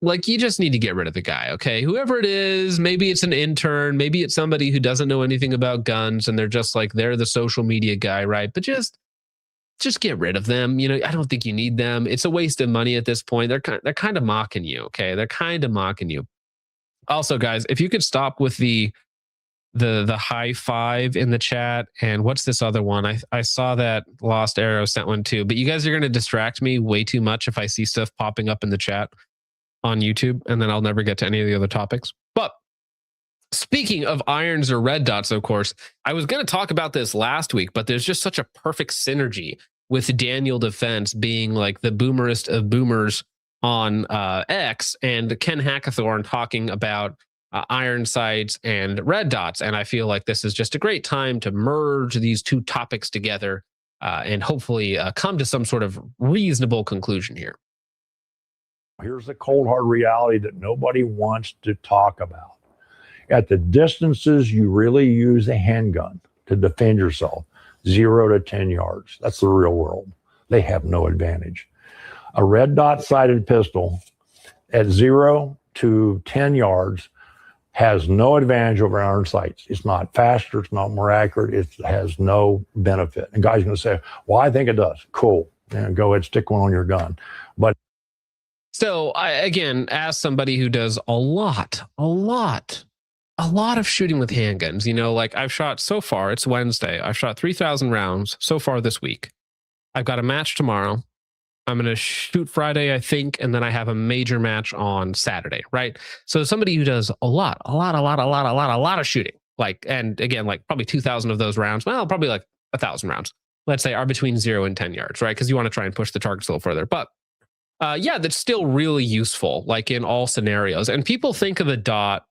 like, you just need to get rid of the guy, okay? Whoever it is, maybe it's an intern. Maybe it's somebody who doesn't know anything about guns. And they're just like, they're the social media guy, right? But just get rid of them. You know, I don't think you need them. It's a waste of money at this point. They're kind of mocking you, okay? They're kind of mocking you. Also, guys, if you could stop with the high five in the chat, and what's this other one? I saw that Lost Arrow sent one too, but you guys are going to distract me way too much if I see stuff popping up in the chat on YouTube, and then I'll never get to any of the other topics. But speaking of irons or red dots, of course, I was going to talk about this last week, but there's just such a perfect synergy with Daniel Defense being like the boomerist of boomers on X, and Ken Hackathorn talking about iron sights and red dots. And I feel like this is just a great time to merge these two topics together and hopefully come to some sort of reasonable conclusion here. Here's the cold hard reality that nobody wants to talk about. At the distances you really use a handgun to defend yourself, 0 to 10 yards, that's the real world. They have no advantage. A red dot sighted pistol at 0 to 10 yards has no advantage over iron sights. It's not faster, it's not more accurate, it has no benefit. And guys are going to say, well, I think it does. Cool. And go ahead, stick one on your gun. But So I, again, as somebody who does a lot of shooting with handguns, you know, like I've shot so far, it's Wednesday. I've shot 3,000 rounds so far this week. I've got a match tomorrow. I'm going to shoot Friday, I think, and then I have a major match on Saturday, right? So somebody who does a lot of shooting, like, and again, like probably 2,000 of those rounds, well, probably like 1,000 rounds, let's say, are between 0 and 10 yards, right? Because you want to try and push the targets a little further. But yeah, that's still really useful, like in all scenarios. And people think of the dot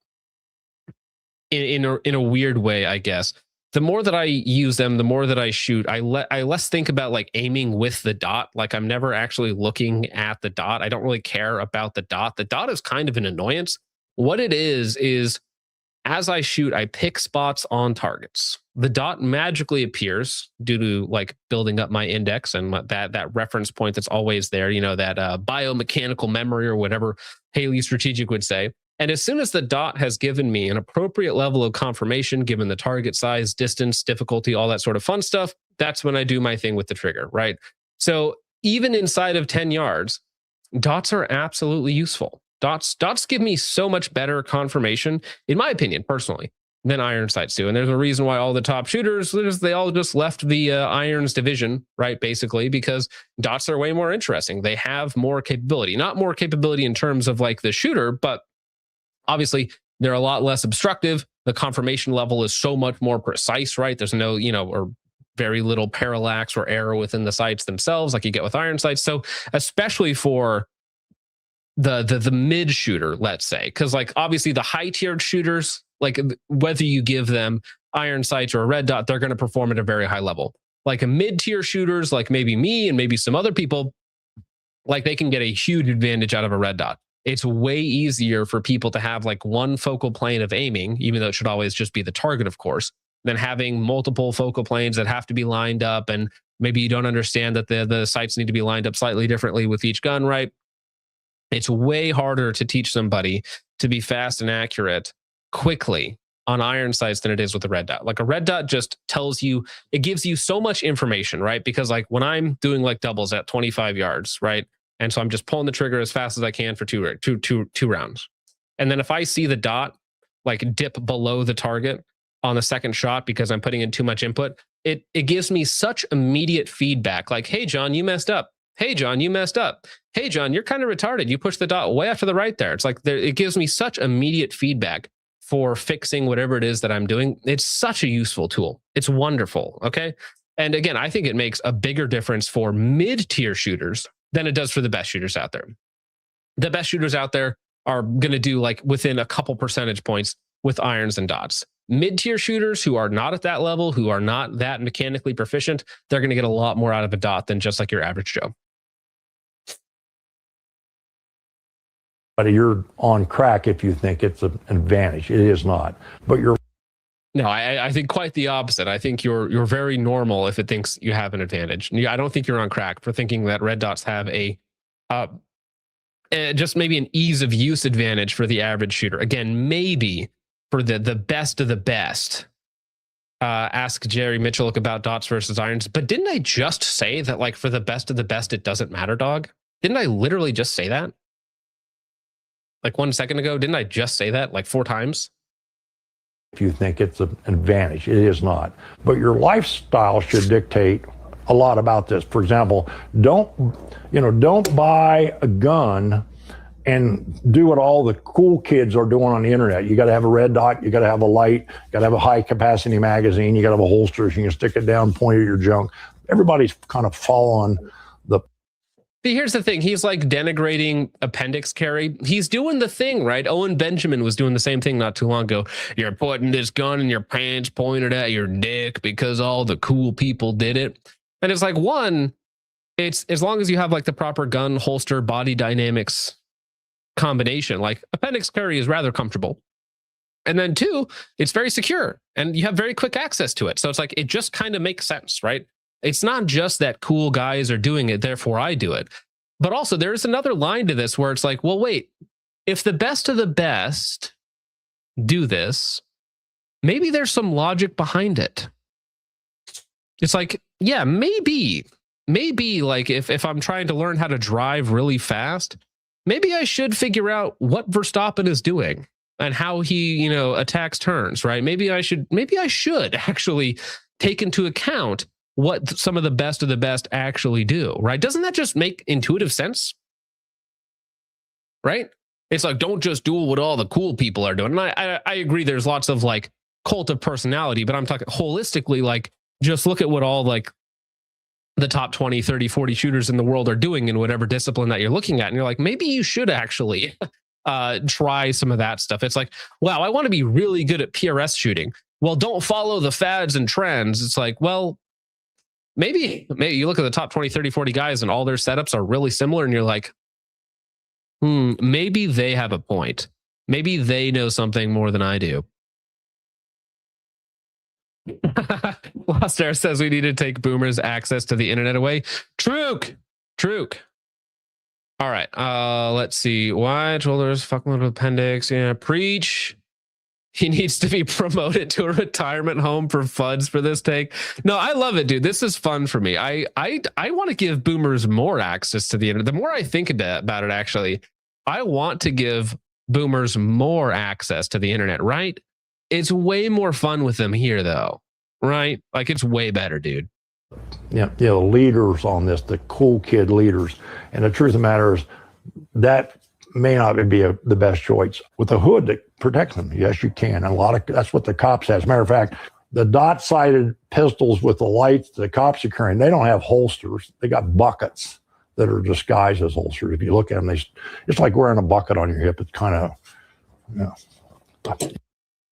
in a weird way, I guess. The more that I use them, the more that I shoot, I less think about like aiming with the dot. Like I'm never actually looking at the dot. I don't really care about the dot. The dot is kind of an annoyance. What it is as I shoot, I pick spots on targets. The dot magically appears due to like building up my index and that reference point that's always there, you know, that biomechanical memory or whatever Haley Strategic would say. And as soon as the dot has given me an appropriate level of confirmation, given the target size, distance, difficulty, all that sort of fun stuff, that's when I do my thing with the trigger, right? So even inside of 10 yards, dots are absolutely useful. Dots give me so much better confirmation, in my opinion, personally, than iron sights do. And there's a reason why all the top shooters, they all just left the irons division, right? Basically, because dots are way more interesting. They have more capability, not more capability in terms of like the shooter, but obviously, they're a lot less obstructive. The confirmation level is so much more precise, right? There's no, you know, or very little parallax or error within the sights themselves, like you get with iron sights. So especially for the mid shooter, let's say, because like obviously the high tiered shooters, like whether you give them iron sights or a red dot, they're going to perform at a very high level. Like a mid tier shooters, like maybe me and maybe some other people, like they can get a huge advantage out of a red dot. It's way easier for people to have like one focal plane of aiming, even though it should always just be the target, of course, than having multiple focal planes that have to be lined up. And maybe you don't understand that the sights need to be lined up slightly differently with each gun, right? It's way harder to teach somebody to be fast and accurate quickly on iron sights than it is with a red dot. Like a red dot just tells you, it gives you so much information, right? Because like when I'm doing like doubles at 25 yards, right? And so I'm just pulling the trigger as fast as I can for two rounds. And then if I see the dot like dip below the target on the second shot because I'm putting in too much input, it gives me such immediate feedback. Like, hey, John, you messed up. Hey, John, you messed up. Hey, John, you're kind of retarded. You pushed the dot way off to the right there. It's like it gives me such immediate feedback for fixing whatever it is that I'm doing. It's such a useful tool. It's wonderful. Okay. And again, I think it makes a bigger difference for mid-tier shooters than it does for the best shooters out there. The best shooters out there are going to do like within a couple percentage points with irons and dots. Mid-tier shooters who are not at that level, who are not that mechanically proficient, they're going to get a lot more out of a dot than just like your average Joe. But you're on crack if you think it's an advantage. It is not. But you're No, I think quite the opposite. I think you're very normal if it thinks you have an advantage. I don't think you're on crack for thinking that red dots have a just maybe an ease of use advantage for the average shooter. Again, maybe for the best of the best. Ask Jerry Mitchell about dots versus irons. But didn't I just say that like for the best of the best, it doesn't matter, dog? Didn't I literally just say that? Like 1 second ago, didn't I just say that like 4 times? if you think it's an advantage. It is not. But your lifestyle should dictate a lot about this. For example, don't buy a gun and do what all the cool kids are doing on the internet. You got to have a red dot, you got to have a light, you got to have a high capacity magazine, you got to have a holster so you can stick it down, point at your junk. Everybody's kind of following the. See, here's the thing. He's like denigrating appendix carry. He's doing the thing, right? Owen Benjamin was doing the same thing not too long ago. You're putting this gun in your pants pointed at your dick because all the cool people did it. And it's like, one, it's as long as you have like the proper gun holster body dynamics combination, like appendix carry is rather comfortable. And then two, it's very secure and you have very quick access to it. So it's like, it just kind of makes sense, right? It's not just that cool guys are doing it, therefore I do it. But also there's another line to this where it's like, well, wait, if the best of the best do this, maybe there's some logic behind it. It's like, yeah, maybe like if I'm trying to learn how to drive really fast, maybe I should figure out what Verstappen is doing and how he, attacks turns, right? Maybe I should actually take into account what some of the best actually do, right? Doesn't that just make intuitive sense? Right? It's like, don't just do what all the cool people are doing. And I agree there's lots of like cult of personality, but I'm talking holistically, like just look at what all like the top 20, 30, 40 shooters in the world are doing in whatever discipline that you're looking at. And you're like, maybe you should actually try some of that stuff. It's like, wow, I want to be really good at PRS shooting. Well, don't follow the fads and trends. It's like, well, maybe you look at the top 20, 30, 40 guys and all their setups are really similar. And you're like, maybe they have a point. Maybe they know something more than I do. Lost Air says we need to take boomers' access to the internet away. Truk. All right. Let's see. Why shoulders? Fuck with appendix. Yeah. Preach. He needs to be promoted to a retirement home for FUDs for this take. No, I love it, dude. This is fun for me. I want to give boomers more access to the internet. The more I think about it, actually, I want to give boomers more access to the internet, right? It's way more fun with them here, though, right? Like, it's way better, dude. Yeah, the leaders on this, the cool kid leaders. And the truth of the matter is that may not be the best choice. With a hood that protects them, yes, you can. And that's what the cops have. As a matter of fact, the dot-sighted pistols with the lights the cops are carrying, they don't have holsters. They got buckets that are disguised as holsters. If you look at them, it's like wearing a bucket on your hip. It's kind of,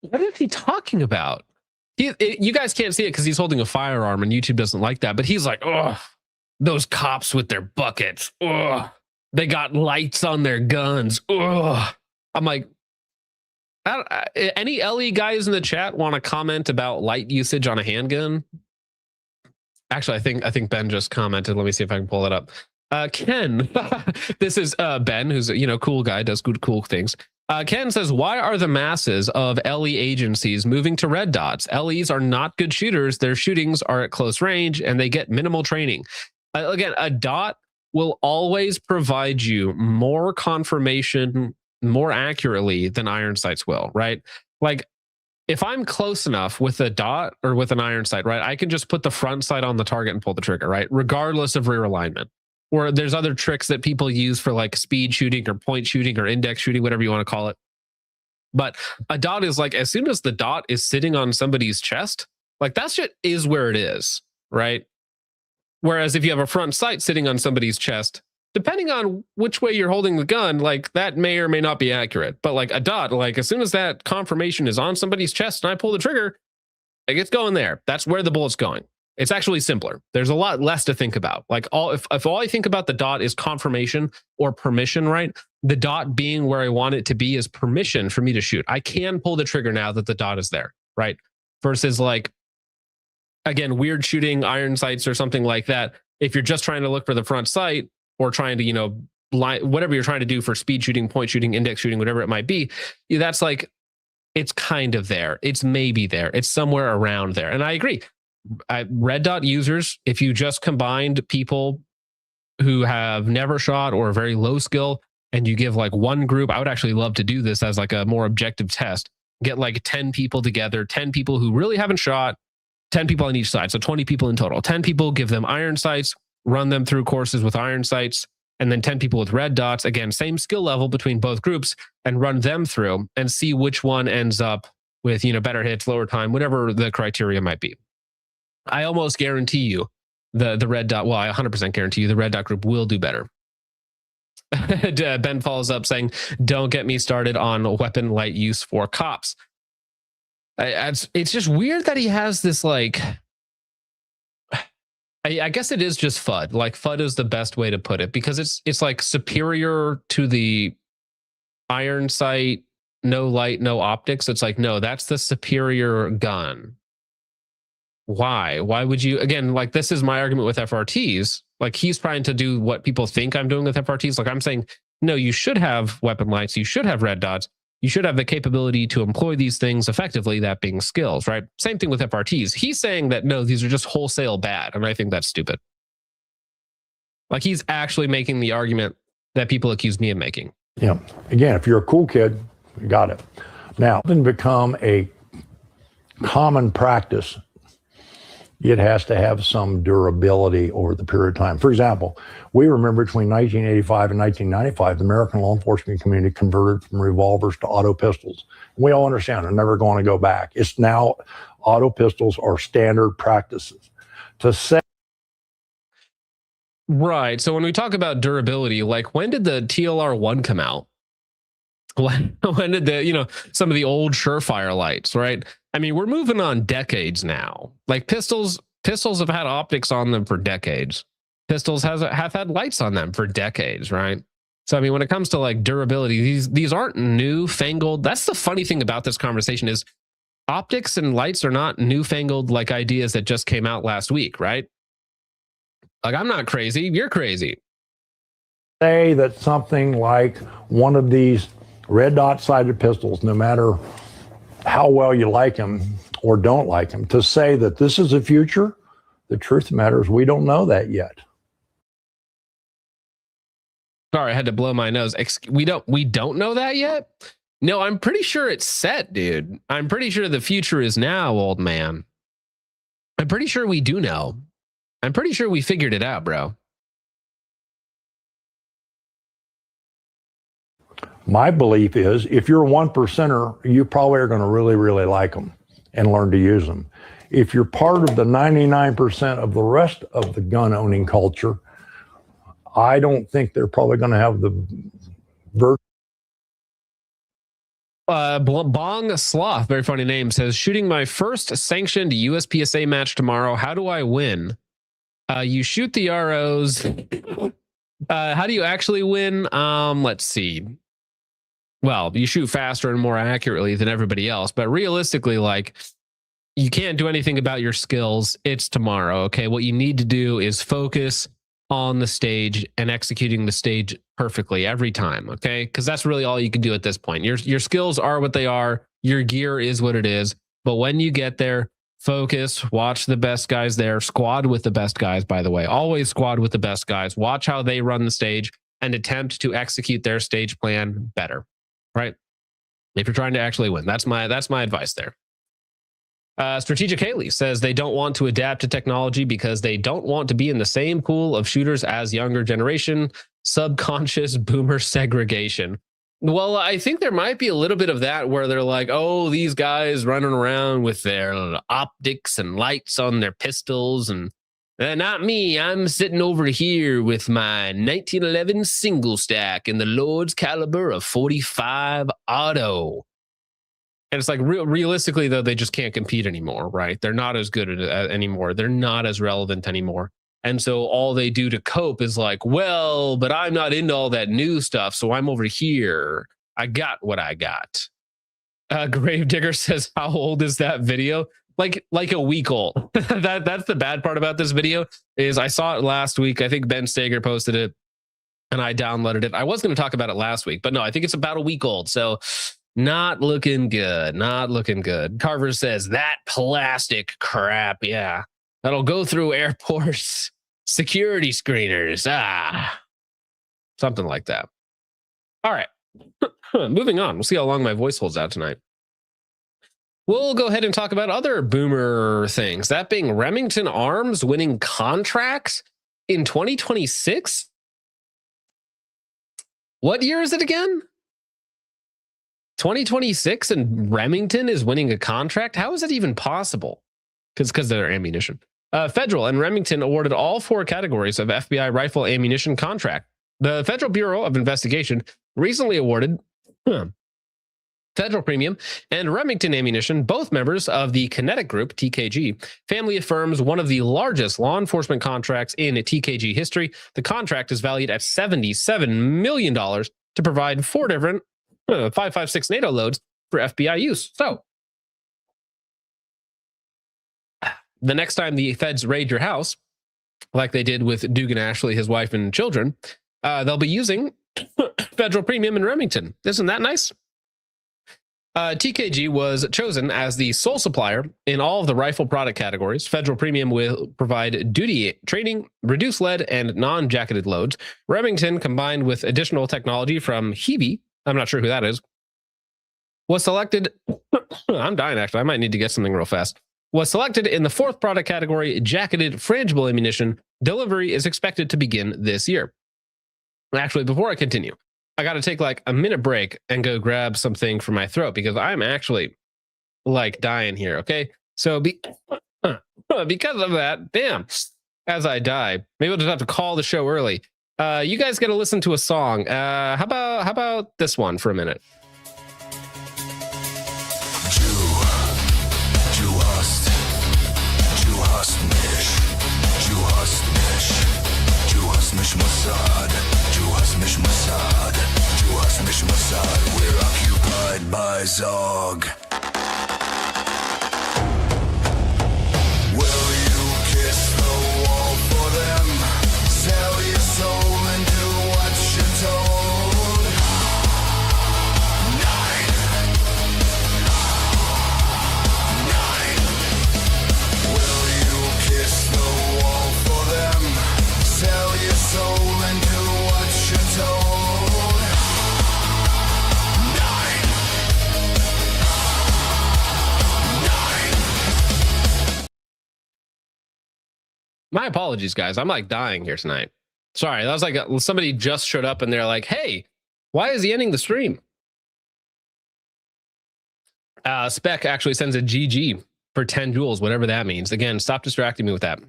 What is he talking about? You guys can't see it because he's holding a firearm and YouTube doesn't like that. But he's like, oh, those cops with their buckets. Oh, they got lights on their guns. Oh, I'm like, any LE guys in the chat want to comment about light usage on a handgun? Actually, I think Ben just commented. Let me see if I can pull it up. Ken, this is Ben, who's a cool guy, does cool things. Ken says, why are the masses of LE agencies moving to red dots? LEs are not good shooters. Their shootings are at close range and they get minimal training. Again, a dot will always provide you more confirmation more accurately than iron sights will, right? Like, if I'm close enough with a dot or with an iron sight, right, I can just put the front sight on the target and pull the trigger, right? Regardless of rear alignment. Or there's other tricks that people use for like speed shooting or point shooting or index shooting, whatever you want to call it. But a dot is like, as soon as the dot is sitting on somebody's chest, like that shit is where it is, right? Whereas if you have a front sight sitting on somebody's chest, depending on which way you're holding the gun, like that may or may not be accurate. But like a dot, like as soon as that confirmation is on somebody's chest and I pull the trigger, like it's going there. That's where the bullet's going. It's actually simpler. There's a lot less to think about. Like if all I think about the dot is confirmation or permission, right? The dot being where I want it to be is permission for me to shoot. I can pull the trigger now that the dot is there, right? Versus like, again, weird shooting, iron sights or something like that. If you're just trying to look for the front sight or trying to, whatever you're trying to do for speed shooting, point shooting, index shooting, whatever it might be, that's like, it's kind of there. It's maybe there. It's somewhere around there. And I agree. Red dot users, if you just combined people who have never shot or very low skill and you give like one group, I would actually love to do this as like a more objective test, get like 10 people together, 10 people who really haven't shot, 10 people on each side. So 20 people in total, 10 people, give them iron sights, run them through courses with iron sights, and then 10 people with red dots, again, same skill level between both groups, and run them through and see which one ends up with, better hits, lower time, whatever the criteria might be. I almost guarantee you the red dot, well, I 100% guarantee you the red dot group will do better. Ben follows up saying, don't get me started on weapon light use for cops. It's just weird that he has this like, I guess it is just FUD. Like FUD is the best way to put it because it's like superior to the iron sight, no light, no optics. It's like, no, that's the superior gun. Why would you, again, like this is my argument with FRTs. Like he's trying to do what people think I'm doing with FRTs. Like I'm saying, no, you should have weapon lights. You should have red dots. You should have the capability to employ these things effectively, that being skills, right? Same thing with FRTs. He's saying that, no, these are just wholesale bad. And I think that's stupid. Like he's actually making the argument that people accuse me of making. Yeah. Again, if you're a cool kid, you got it. Now, it didn't become a common practice. It has to have some durability over the period of time. For example, we remember between 1985 and 1995, the American law enforcement community converted from revolvers to auto pistols. We all understand they're never going to go back. It's now auto pistols are standard practices. To say Right. So when we talk about durability, like when did the TLR-1 come out? When did the, some of the old Surefire lights, right? I mean, we're moving on decades now. Like pistols have had optics on them for decades. Pistols have had lights on them for decades, right? So I mean, when it comes to like durability, these aren't newfangled. That's the funny thing about this conversation is optics and lights are not newfangled like ideas that just came out last week, right? Like I'm not crazy, you're crazy. Say that something like one of these red dot sighted pistols, no matter how well you like them or don't like them, to say that this is the future, the truth of the matter is we don't know that yet. Sorry, I had to blow my nose. We don't know that yet? No, I'm pretty sure it's set, dude. I'm pretty sure the future is now, old man. I'm pretty sure we do know. I'm pretty sure we figured it out, bro. My belief is if you're a 1%er, you probably are going to really, really like them and learn to use them. If you're part of the 99% of the rest of the gun owning culture, I don't think they're probably going to have the Bong Sloth, very funny name, says, shooting my first sanctioned USPSA match tomorrow. How do I win? You shoot the ROs. How do you actually win? Let's see. Well, you shoot faster and more accurately than everybody else, but realistically, like, you can't do anything about your skills. It's tomorrow. Okay. What you need to do is focus on the stage and executing the stage perfectly every time. Okay. Because that's really all you can do at this point. Your skills are what they are. Your gear is what it is. But when you get there, focus, watch the best guys there, squad with the best guys, by the way, always squad with the best guys, watch how they run the stage and attempt to execute their stage plan better. Right. If you're trying to actually win, that's my advice there. Strategic Haley says they don't want to adapt to technology because they don't want to be in the same pool of shooters as younger generation. Subconscious boomer segregation. Well, I think there might be a little bit of that where they're like, oh, these guys running around with their optics and lights on their pistols and not me. I'm sitting over here with my 1911 single stack and the Lord's caliber of 45 auto. And it's like realistically, though, they just can't compete anymore, right? They're not as good at anymore. They're not as relevant anymore. And so all they do to cope is like, well, but I'm not into all that new stuff. So I'm over here. I got what I got. Gravedigger says, how old is that video? Like a week old. That's the bad part about this video is I saw it last week. I think Ben Steger posted it and I downloaded it. I was going to talk about it last week, but no, I think it's about a week old. So not looking good. Not looking good. Carver says that plastic crap. Yeah. That'll go through airports, security screeners. Something like that. All right. Moving on. We'll see how long my voice holds out tonight. We'll go ahead and talk about other boomer things. That being Remington Arms winning contracts in 2026. What year is it again? 2026 and Remington is winning a contract? How is that even possible? Because of their ammunition. Federal and Remington awarded all 4 categories of FBI rifle ammunition contract. The Federal Bureau of Investigation recently awarded Federal Premium and Remington Ammunition, both members of the Kinetic Group, TKG, family of firms, one of the largest law enforcement contracts in TKG history. The contract is valued at $77 million to provide 4 different 5.56 NATO loads for FBI use. So the next time the feds raid your house, like they did with Dugan Ashley, his wife and children, they'll be using Federal Premium and Remington. Isn't that nice? TKG was chosen as the sole supplier in all of the rifle product categories. Federal Premium will provide duty training, reduced lead, and non-jacketed loads. Remington, combined with additional technology from Hebe, I'm not sure who that is, was selected. I'm dying, actually. I might need to get something real fast. Was selected in the fourth product category, jacketed frangible ammunition. Delivery is expected to begin this year. Actually, before I continue, I got to take like a minute break and go grab something for my throat because I'm actually like dying here. Okay. So because of that, damn, as I die, maybe I'll just have to call the show early. You guys got to listen to a song. How about this one for a minute? We're occupied by Zog. Will you kiss the wall for them? Sell your soul and do what you're told. 9. Will you kiss the wall for them? Sell your soul and do what you're told. My apologies, guys. I'm like dying here tonight. Sorry, that was like somebody just showed up and they're like, hey, why is he ending the stream? Spec actually sends a GG for 10 joules, whatever that means. Again, stop distracting me with that.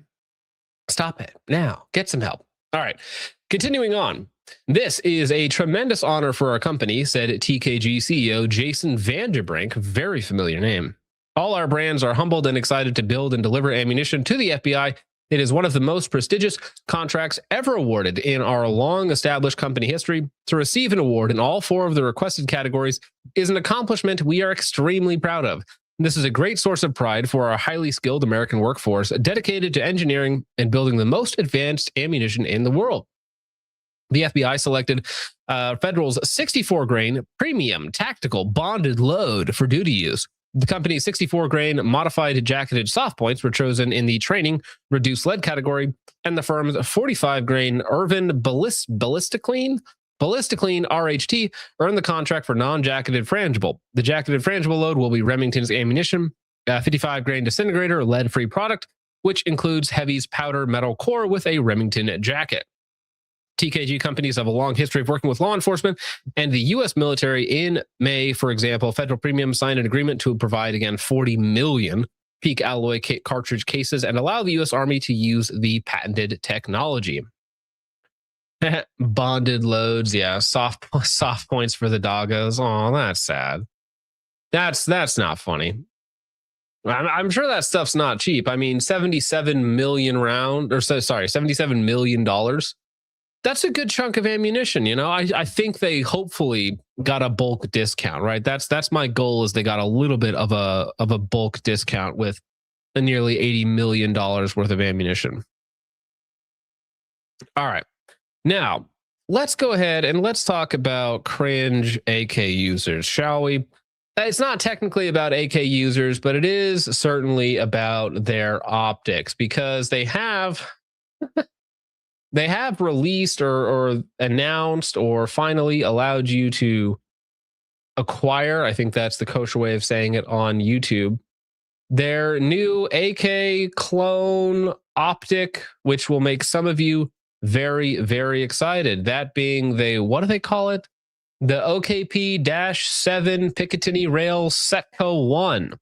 Stop it now. Get some help. All right, continuing on. This is a tremendous honor for our company, said TKG CEO Jason Vanderbrink, very familiar name. All our brands are humbled and excited to build and deliver ammunition to the FBI. It is one of the most prestigious contracts ever awarded in our long-established company history. To receive an award in all 4 of the requested categories is an accomplishment we are extremely proud of. This is a great source of pride for our highly skilled American workforce dedicated to engineering and building the most advanced ammunition in the world. The FBI selected Federal's 64-grain premium tactical bonded load for duty use. The company's 64-grain modified jacketed soft points were chosen in the training reduced lead category, and the firm's 45-grain Irvin Ballisticline RHT earned the contract for non-jacketed frangible. The jacketed frangible load will be Remington's ammunition, 55-grain disintegrator lead-free product, which includes Heavy's powder metal core with a Remington jacket. TKG companies have a long history of working with law enforcement and the U.S. military. In May, for example, Federal Premium signed an agreement to provide, again, 40 million peak alloy cartridge cases and allow the U.S. Army to use the patented technology. Bonded loads, yeah, soft points for the doggos. Oh, that's sad. That's not funny. I'm sure that stuff's not cheap. I mean, $77 million. That's a good chunk of ammunition, you know. I think they hopefully got a bulk discount, right? That's my goal, is they got a little bit of a bulk discount with a nearly $80 million worth of ammunition. All right. Now, let's go ahead and let's talk about cringe AK users, shall we? It's not technically about AK users, but it is certainly about their optics, because they have they have released or announced or finally allowed you to acquire, I think that's the kosher way of saying it on YouTube, their new AK clone optic, which will make some of you very, very excited. That being the, what do they call it? The OKP-7 Picatinny Rail Setco 1.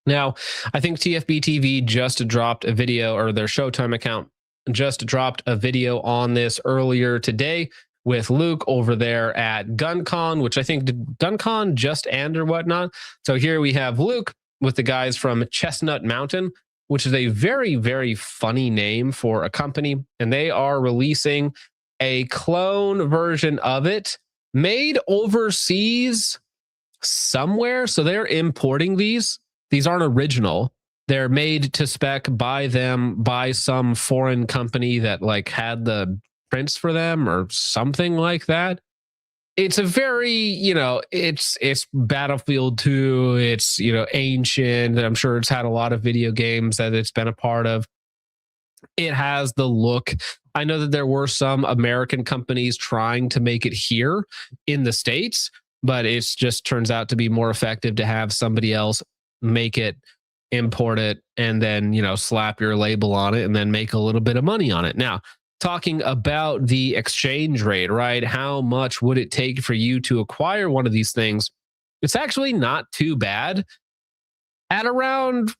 Now, I think TFB TV just dropped a video, or their Showtime account just dropped a video on this earlier today with Luke over there at GunCon, which I think did GunCon just end or whatnot. So here we have Luke with the guys from Chestnut Mountain, which is a very, very funny name for a company. And they are releasing a clone version of it made overseas somewhere. So they're importing these. These aren't original. They're made to spec by them, by some foreign company that like had the prints for them or something like that. it's a very, it's Battlefield 2. It's, ancient. I'm sure it's had a lot of video games that it's been a part of. It has the look. I know that there were some American companies trying to make it here in the States, but it's just turns out to be more effective to have somebody else make it, import it, and then, slap your label on it and then make a little bit of money on it. Now, talking about the exchange rate, right? How much would it take for you to acquire one of these things? It's actually not too bad at around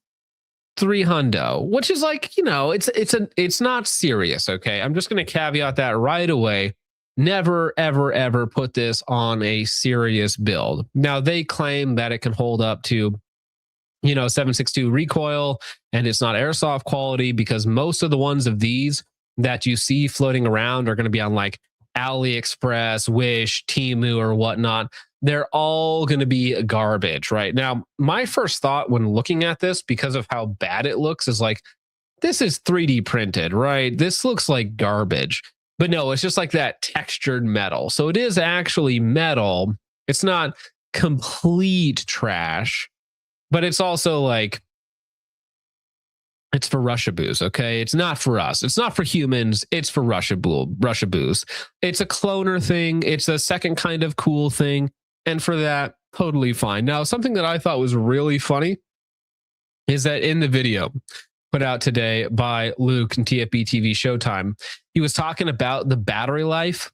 $300, which is like, it's not serious. Okay. I'm just going to caveat that right away. Never, ever, ever put this on a serious build. Now they claim that it can hold up to 7.62 recoil and it's not airsoft quality, because most of the ones of these that you see floating around are going to be on like AliExpress, Wish, Temu, or whatnot. They're all going to be garbage, right? Now, my first thought when looking at this, because of how bad it looks, is like, this is 3D printed, right? This looks like garbage. But no, it's just like that textured metal. So it is actually metal. It's not complete trash, but it's also like, it's for Rushaboos, okay? It's not for us. It's not for humans. It's for Rushaboos. It's a cloner thing. It's a second kind of cool thing. And for that, totally fine. Now, something that I thought was really funny is that in the video put out today by Luke and TFB TV Showtime, he was talking about the battery life.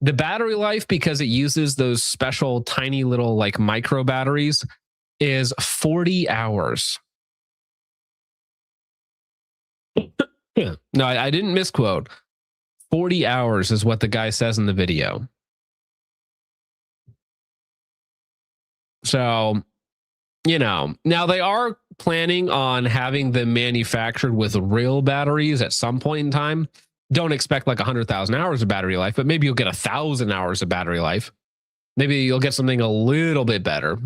The battery life, because it uses those special tiny little like micro batteries, is 40 hours. No, I didn't misquote. 40 hours is what the guy says in the video. So, now they are planning on having them manufactured with real batteries at some point in time. Don't expect like 100,000 hours of battery life, but maybe you'll get 1,000 hours of battery life. Maybe you'll get something a little bit better,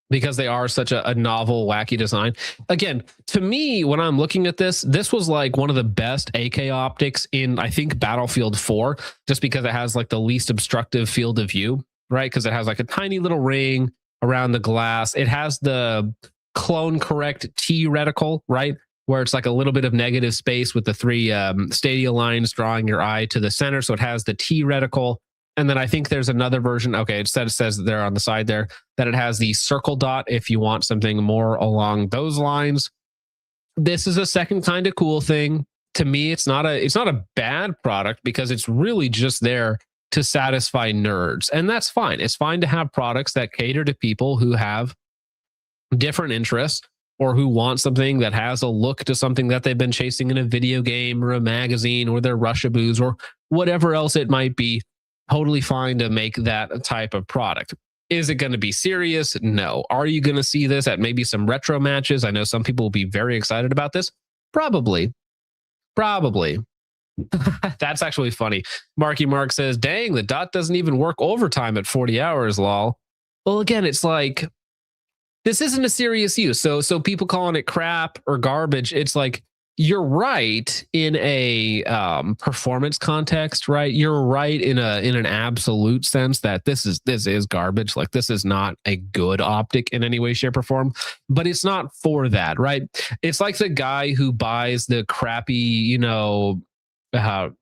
because they are such a novel, wacky design. Again, to me, when I'm looking at this was like one of the best AK optics in, I think, Battlefield 4, just because it has like the least obstructive field of view, right? Because it has like a tiny little ring around the glass. It has the clone correct T reticle, right? Where it's like a little bit of negative space with the three stadia lines drawing your eye to the center. So it has the T reticle. And then I think there's another version. Okay, it says there on the side there that it has the circle dot if you want something more along those lines. This is a second kind of cool thing. To me, it's not a bad product, because it's really just there to satisfy nerds. And that's fine. It's fine to have products that cater to people who have different interests, or who want something that has a look to something that they've been chasing in a video game or a magazine or their Rushaboos or whatever else it might be. Totally fine to make that type of product. Is it going to be serious? No. Are you going to see this at maybe some retro matches? I know some people will be very excited about this. Probably. That's actually funny. Marky Mark says, dang, the dot doesn't even work overtime at 40 hours, lol. Well, again, it's like, this isn't a serious use. So people calling it crap or garbage, it's like, you're right in a performance context, right? You're right in an absolute sense that this is garbage. Like, this is not a good optic in any way, shape, or form. But it's not for that, right? It's like the guy who buys the crappy,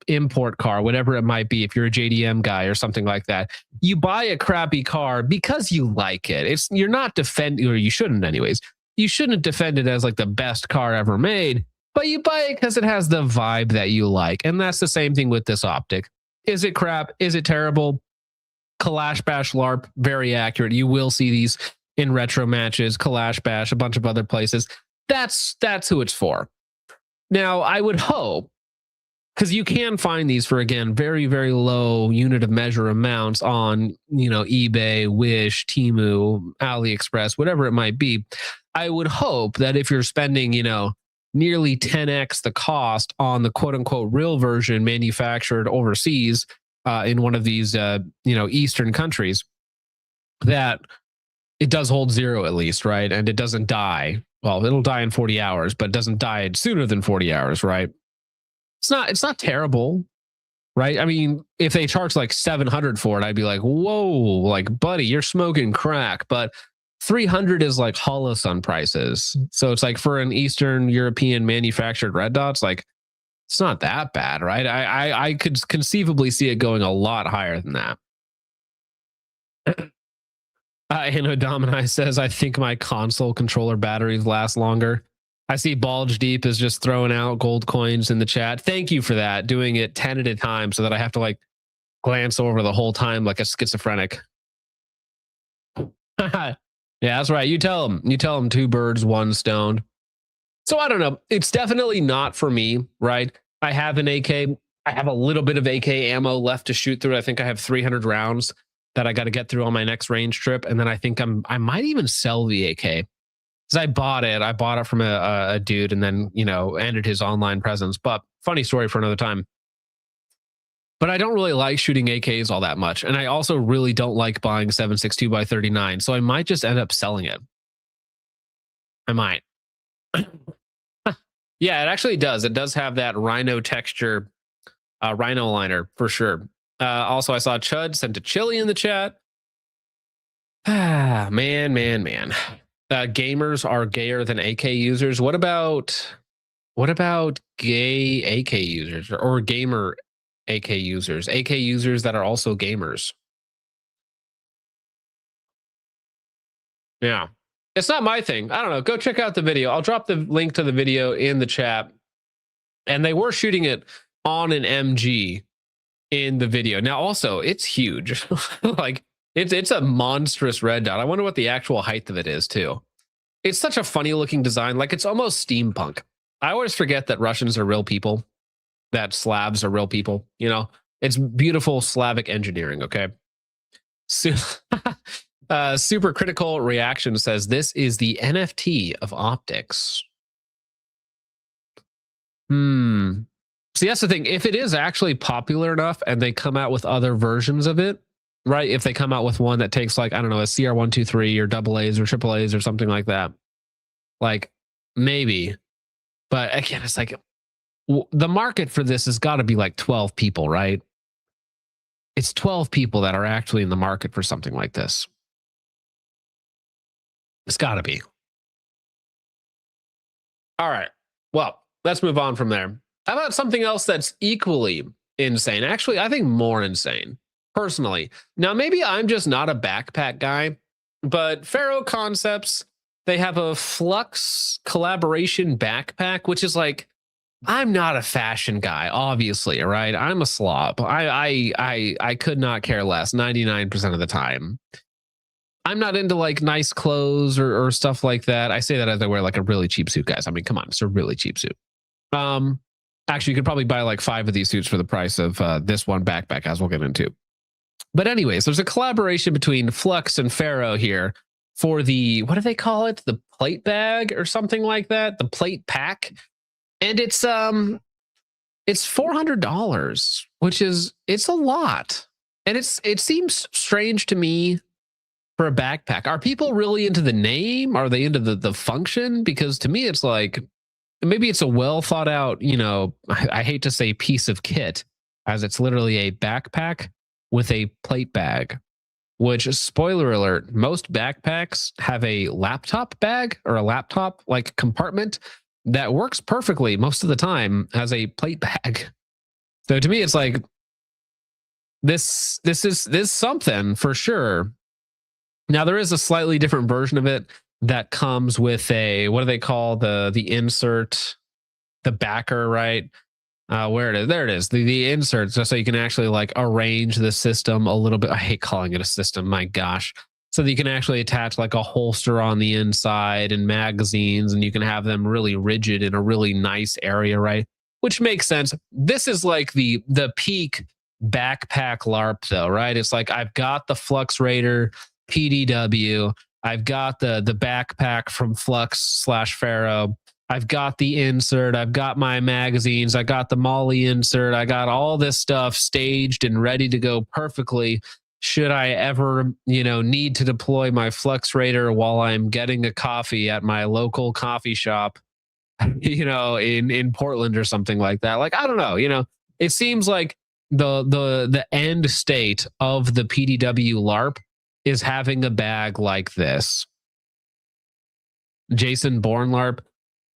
import car, whatever it might be. If you're a JDM guy or something like that, you buy a crappy car because you like it. You're not defending, or you shouldn't, anyways. You shouldn't defend it as like the best car ever made. But you buy it because it has the vibe that you like. And that's the same thing with this optic. Is it crap? Is it terrible? Kalash Bash LARP, very accurate. You will see these in retro matches, Kalash Bash, a bunch of other places. That's who it's for. Now, I would hope, because you can find these for, again, very, very low unit of measure amounts on, eBay, Wish, Temu, AliExpress, whatever it might be. I would hope that if you're spending, nearly 10x the cost on the quote unquote real version manufactured overseas in one of these, Eastern countries, that it does hold zero at least, right? And it doesn't die. Well, it'll die in 40 hours, but it doesn't die sooner than 40 hours, right? It's not terrible. right? I mean, if they charge like 700 for it, I'd be like, whoa, like, buddy, you're smoking crack. But 300 is like Holosun prices. So it's like for an Eastern European manufactured red dots, like it's not that bad, right? I could conceivably see it going a lot higher than that. Anno Domini says, I think my console controller batteries last longer. I see Bulge Deep is just throwing out gold coins in the chat. Thank you for that. Doing it 10 at a time so that I have to like glance over the whole time like a schizophrenic. Yeah, that's right. You tell them 2 birds, 1 stone. So I don't know. It's definitely not for me, right? I have an AK. I have a little bit of AK ammo left to shoot through. I think I have 300 rounds that I got to get through on my next range trip. And then I think I might even sell the AK because I bought it from a dude and then, ended his online presence. But funny story for another time. But I don't really like shooting AKs all that much. And I also really don't like buying 7.62 by 39. So I might just end up selling it. I might. Yeah, it actually does. It does have that rhino texture, rhino liner for sure. Also, I saw Chud sent a chili in the chat. Man. Gamers are gayer than AK users. What about gay AK users or gamer AK users? AK users that are also gamers. Yeah. It's not my thing. I don't know. Go check out the video. I'll drop the link to the video in the chat. And they were shooting it on an MG in the video. Now, also, it's huge. Like, it's a monstrous red dot. I wonder what the actual height of it is, too. It's such a funny looking design. Like, it's almost steampunk. I always forget that Russians are real people, that Slavs are real people. It's beautiful Slavic engineering, okay? So, Super Critical Reaction says, this is the NFT of optics. See, that's the thing. If it is actually popular enough and they come out with other versions of it, right? If they come out with one that takes like, I don't know, a CR123 or AA's or AAA's or something like that, like maybe. But again, it's like the market for this has got to be like 12 people, right? It's 12 people that are actually in the market for something like this. It's got to be. All right. Well, let's move on from there. How about something else that's equally insane? Actually, I think more insane, personally. Now, maybe I'm just not a backpack guy, but Pharaoh Concepts, they have a Flux collaboration backpack, which is like, I'm not a fashion guy, obviously, right? I'm a slob. I could not care less 99% of the time. I'm not into like nice clothes or stuff like that. I say that as I wear like a really cheap suit, guys. I mean, come on, it's a really cheap suit. Actually, you could probably buy like 5 of these suits for the price of this one backpack, as we'll get into. But anyways, there's a collaboration between Flux and Pharaoh here for the, what do they call it? The plate bag or something like that? The plate pack. And it's $400, which is, it's a lot. And it seems strange to me for a backpack. Are people really into the name? Are they into the function? Because to me, it's like, maybe it's a well thought out, I hate to say piece of kit, as it's literally a backpack with a plate bag, which, spoiler alert, most backpacks have a laptop bag or a laptop like compartment that works perfectly most of the time as a plate bag. So to me, it's like, this is something for sure. Now, there is a slightly different version of it that comes with a, what do they call the insert, the backer, right? Where it is, there it is, the insert, just so you can actually like arrange the system a little bit. I hate calling it a system, my gosh. So that you can actually attach like a holster on the inside and magazines, and you can have them really rigid in a really nice area, right? Which makes sense. This is like the peak backpack LARP though, right? It's like, I've got the Flux Raider PDW, I've got the backpack from Flux/Pharaoh, I've got the insert, I've got my magazines, I got the Molly insert, I got all this stuff staged and ready to go perfectly should I ever, need to deploy my Flux Raider while I'm getting a coffee at my local coffee shop, in Portland or something like that. Like, I don't know, it seems like the end state of the PDW LARP is having a bag like this. Jason Bourne LARP.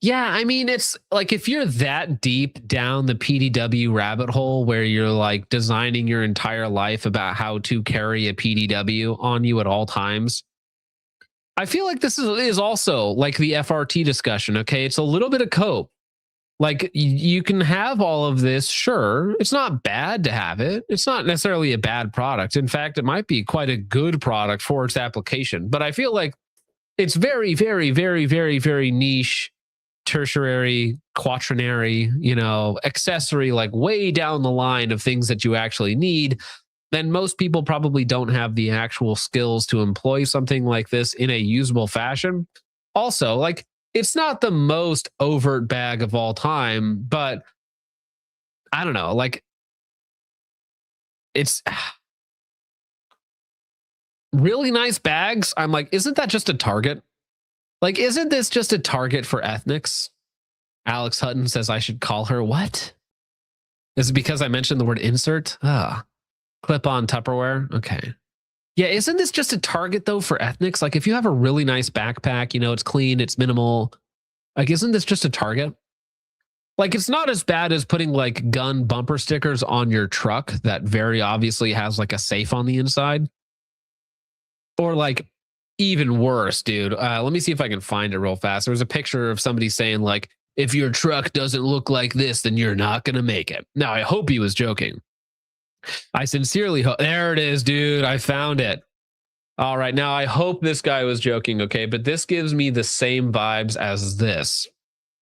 Yeah, I mean, it's like if you're that deep down the PDW rabbit hole where you're like designing your entire life about how to carry a PDW on you at all times, I feel like this is also like the FRT discussion. Okay, it's a little bit of cope. Like you can have all of this. Sure, it's not bad to have it. It's not necessarily a bad product. In fact, it might be quite a good product for its application. But I feel like it's very, very, very, very, very niche, tertiary, quaternary, accessory, like way down the line of things that you actually need. Then most people probably don't have the actual skills to employ something like this in a usable fashion. Also, like, it's not the most overt bag of all time, but I don't know, like, it's really nice bags. I'm like, isn't that just a target? Like, isn't this just a target for ethnics? Alex Hutton says I should call her what? Is it because I mentioned the word insert? Clip-on Tupperware. Okay. Yeah, isn't this just a target though for ethnics? Like if you have a really nice backpack, it's clean, it's minimal. Like, isn't this just a target? Like, it's not as bad as putting like gun bumper stickers on your truck that very obviously has like a safe on the inside. Or like even worse, dude. Let me see if I can find it real fast. There was a picture of somebody saying like, if your truck doesn't look like this, then you're not going to make it. Now, I hope he was joking. I sincerely hope. There it is, dude. I found it. All right. Now, I hope this guy was joking, okay? But this gives me the same vibes as this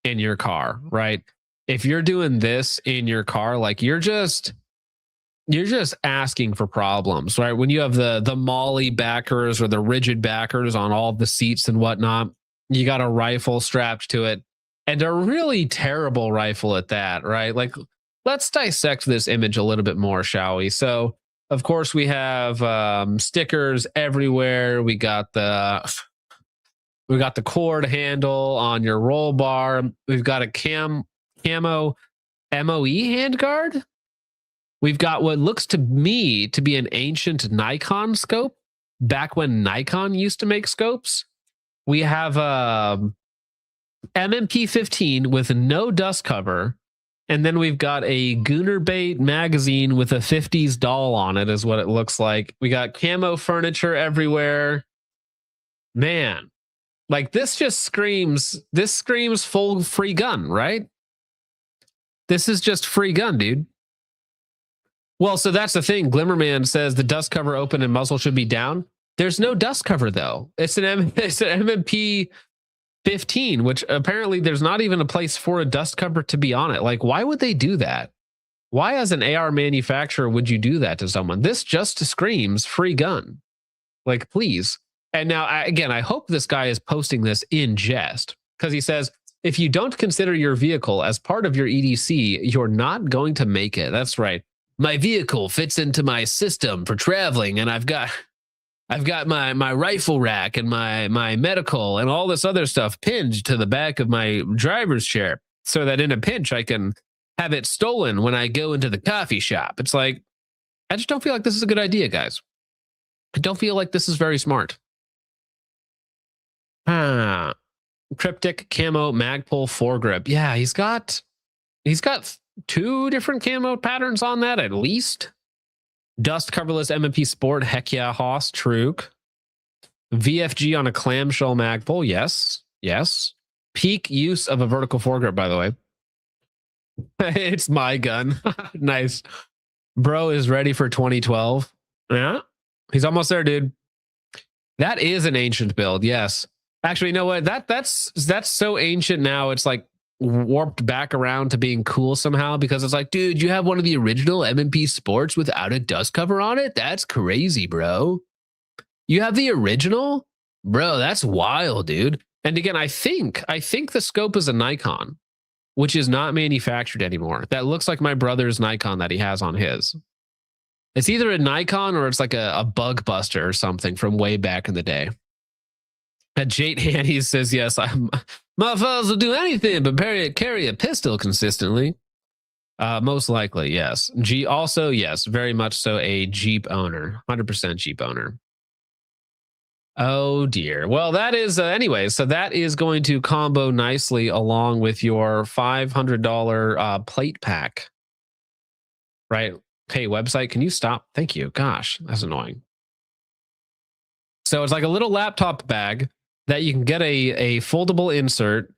in your car, right? If you're doing this in your car, like you're just asking for problems, right? When you have the Molly backers or the rigid backers on all the seats and whatnot, you got a rifle strapped to it, and a really terrible rifle at that, right? Like, let's dissect this image a little bit more, shall we? So, of course, we have stickers everywhere. We got the cord handle on your roll bar. We've got a camo MOE handguard. We've got what looks to me to be an ancient Nikon scope, back when Nikon used to make scopes. We have MMP-15 with no dust cover. And then we've got a Goonerbait magazine with a 50s doll on it is what it looks like. We got camo furniture everywhere. Man, like this screams full free gun, right? This is just free gun, dude. Well, so that's the thing. Glimmerman says the dust cover open and muzzle should be down. There's no dust cover though. It's an MMP 15, which apparently there's not even a place for a dust cover to be on it. Like, why would they do that? Why, as an AR manufacturer, would you do that to someone? This just screams free gun. Like, please. And now, I hope this guy is posting this in jest, because he says, if you don't consider your vehicle as part of your EDC, you're not going to make it. That's right. My vehicle fits into my system for traveling, and I've got my rifle rack and my medical and all this other stuff pinned to the back of my driver's chair so that in a pinch I can have it stolen when I go into the coffee shop. It's like, I just don't feel like this is a good idea, guys. I don't feel like this is very smart. Cryptic camo Magpul foregrip. Yeah, he's got 2 different camo patterns on that at least. Dust coverless MMP Sport, heck yeah, Haas, Truk. VFG on a clamshell Magpul, yes. Peak use of a vertical foregrip, by the way. It's my gun. Nice. Bro is ready for 2012. Yeah, he's almost there, dude. That is an ancient build, yes. Actually, you know what? That's so ancient now, it's like warped back around to being cool somehow, because it's like, dude, you have one of the original MMP Sports without a dust cover on it? That's crazy, bro. You have the original? Bro, that's wild, dude. And again, I think the scope is a Nikon, which is not manufactured anymore. That looks like my brother's Nikon that he has on his. It's either a Nikon or it's like a Bug Buster or something from way back in the day. Jate Handy says, yes, my files will do anything but carry a pistol consistently. Most likely, yes. G also, yes, very much so a Jeep owner, 100% Jeep owner. Oh dear. Well, that is anyway. So that is going to combo nicely along with your $500 plate pack. Right? Hey, website, can you stop? Thank you. Gosh, that's annoying. So it's like a little laptop bag that you can get a foldable insert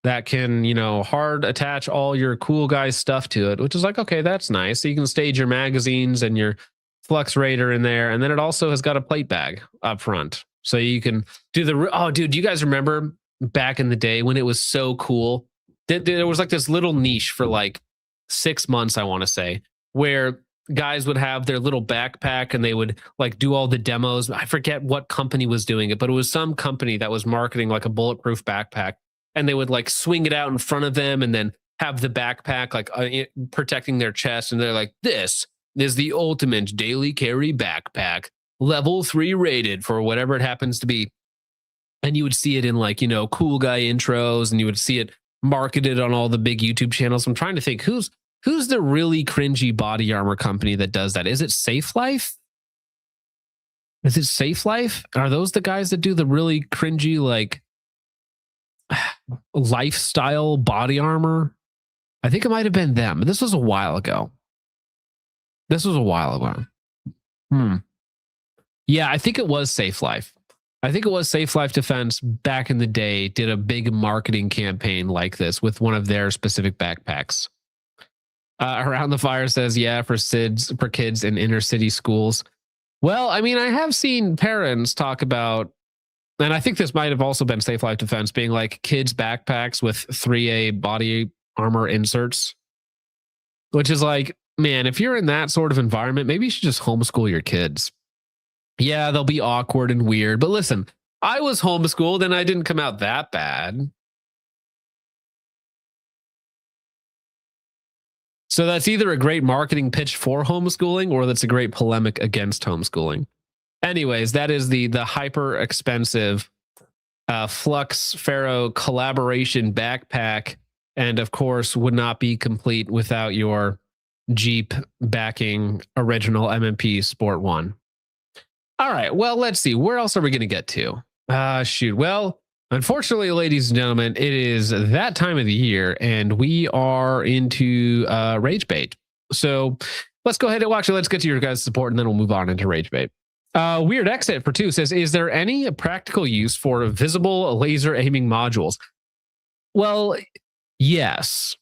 that can, you know, hard attach all your cool guy stuff to it, which is like, okay, that's nice. So you can stage your magazines and your Flux Raider in there. And then it also has got a plate bag up front. So you can do the, oh, dude, do you guys remember back in the day when it was so cool? There was like this little niche for like 6 months, I want to say, where guys would have their little backpack and they would like do all the demos. I forget what company was doing it, but it was some company that was marketing like a bulletproof backpack. And they would like swing it out in front of them and then have the backpack like protecting their chest. And they're like, this is the ultimate daily carry backpack, level 3 rated for whatever it happens to be. And you would see it in like, you know, cool guy intros, and you would see it marketed on all the big YouTube channels. I'm trying to think who's the really cringy body armor company that does that? Is it Safe Life? Is it Safe Life? Are those the guys that do the really cringy like lifestyle body armor? I think it might have been them. This was a while ago. Yeah, I think it was Safe Life. I think it was Safe Life Defense back in the day did a big marketing campaign like this with one of their specific backpacks. Around the Fire says, yeah, for kids in inner city schools. Well, I mean, I have seen parents talk about, and I think this might have also been Safe Life Defense, being like kids' backpacks with 3A body armor inserts, which is like, man, if you're in that sort of environment, maybe you should just homeschool your kids. Yeah, they'll be awkward and weird. But listen, I was homeschooled and I didn't come out that bad. So that's either a great marketing pitch for homeschooling or that's a great polemic against homeschooling. Anyways, that is the hyper expensive Flux Pharaoh collaboration backpack. And of course, would not be complete without your Jeep backing original MMP Sport 1. All right, well, let's see. Where else are we going to get to? Shoot. Well, unfortunately, ladies and gentlemen, it is that time of the year, and we are into Rage Bait. So let's go ahead and watch it. Let's get to your guys' support, and then we'll move on into Rage Bait. Weird Exit for 2 says, is there any practical use for visible laser aiming modules? Well, yes,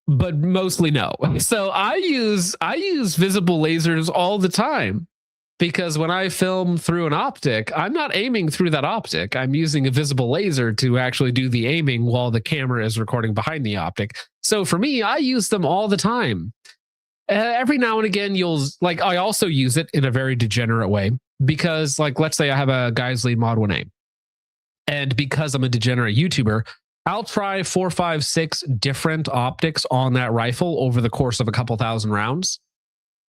but mostly no. So I use visible lasers all the time, because when I film through an optic, I'm not aiming through that optic. I'm using a visible laser to actually do the aiming while the camera is recording behind the optic. So for me, I use them all the time. Every now and again, I also use it in a very degenerate way, because like, let's say I have a Guys Lead Mod 1A, and because I'm a degenerate YouTuber, I'll try 4, 5, 6 different optics on that rifle over the course of a couple thousand rounds.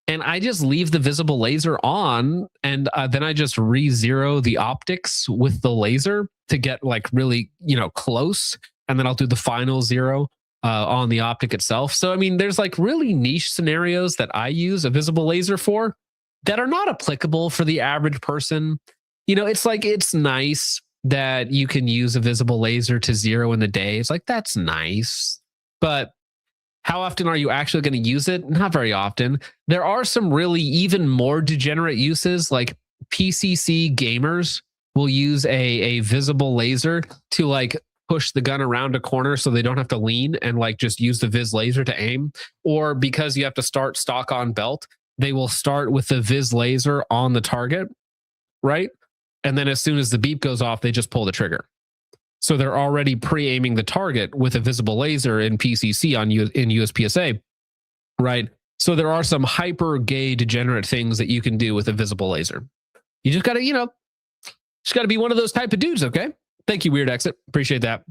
And I just leave the visible laser on, and then I just re-zero the optics with the laser to get like really, close. And then I'll do the final zero on the optic itself. So, I mean, there's like really niche scenarios that I use a visible laser for that are not applicable for the average person. It's like, it's nice that you can use a visible laser to zero in the day. It's like, that's nice. But how often are you actually going to use it? Not very often. There are some really even more degenerate uses, like PCC gamers will use a visible laser to like push the gun around a corner so they don't have to lean and like just use the vis laser to aim. Or because you have to start stock on belt, they will start with the vis laser on the target, right? And then as soon as the beep goes off, they just pull the trigger. So they're already pre-aiming the target with a visible laser in PCC in USPSA, right? So there are some hyper gay degenerate things that you can do with a visible laser. You just got to, be one of those type of dudes, okay? Thank you, Weird Exit. Appreciate that.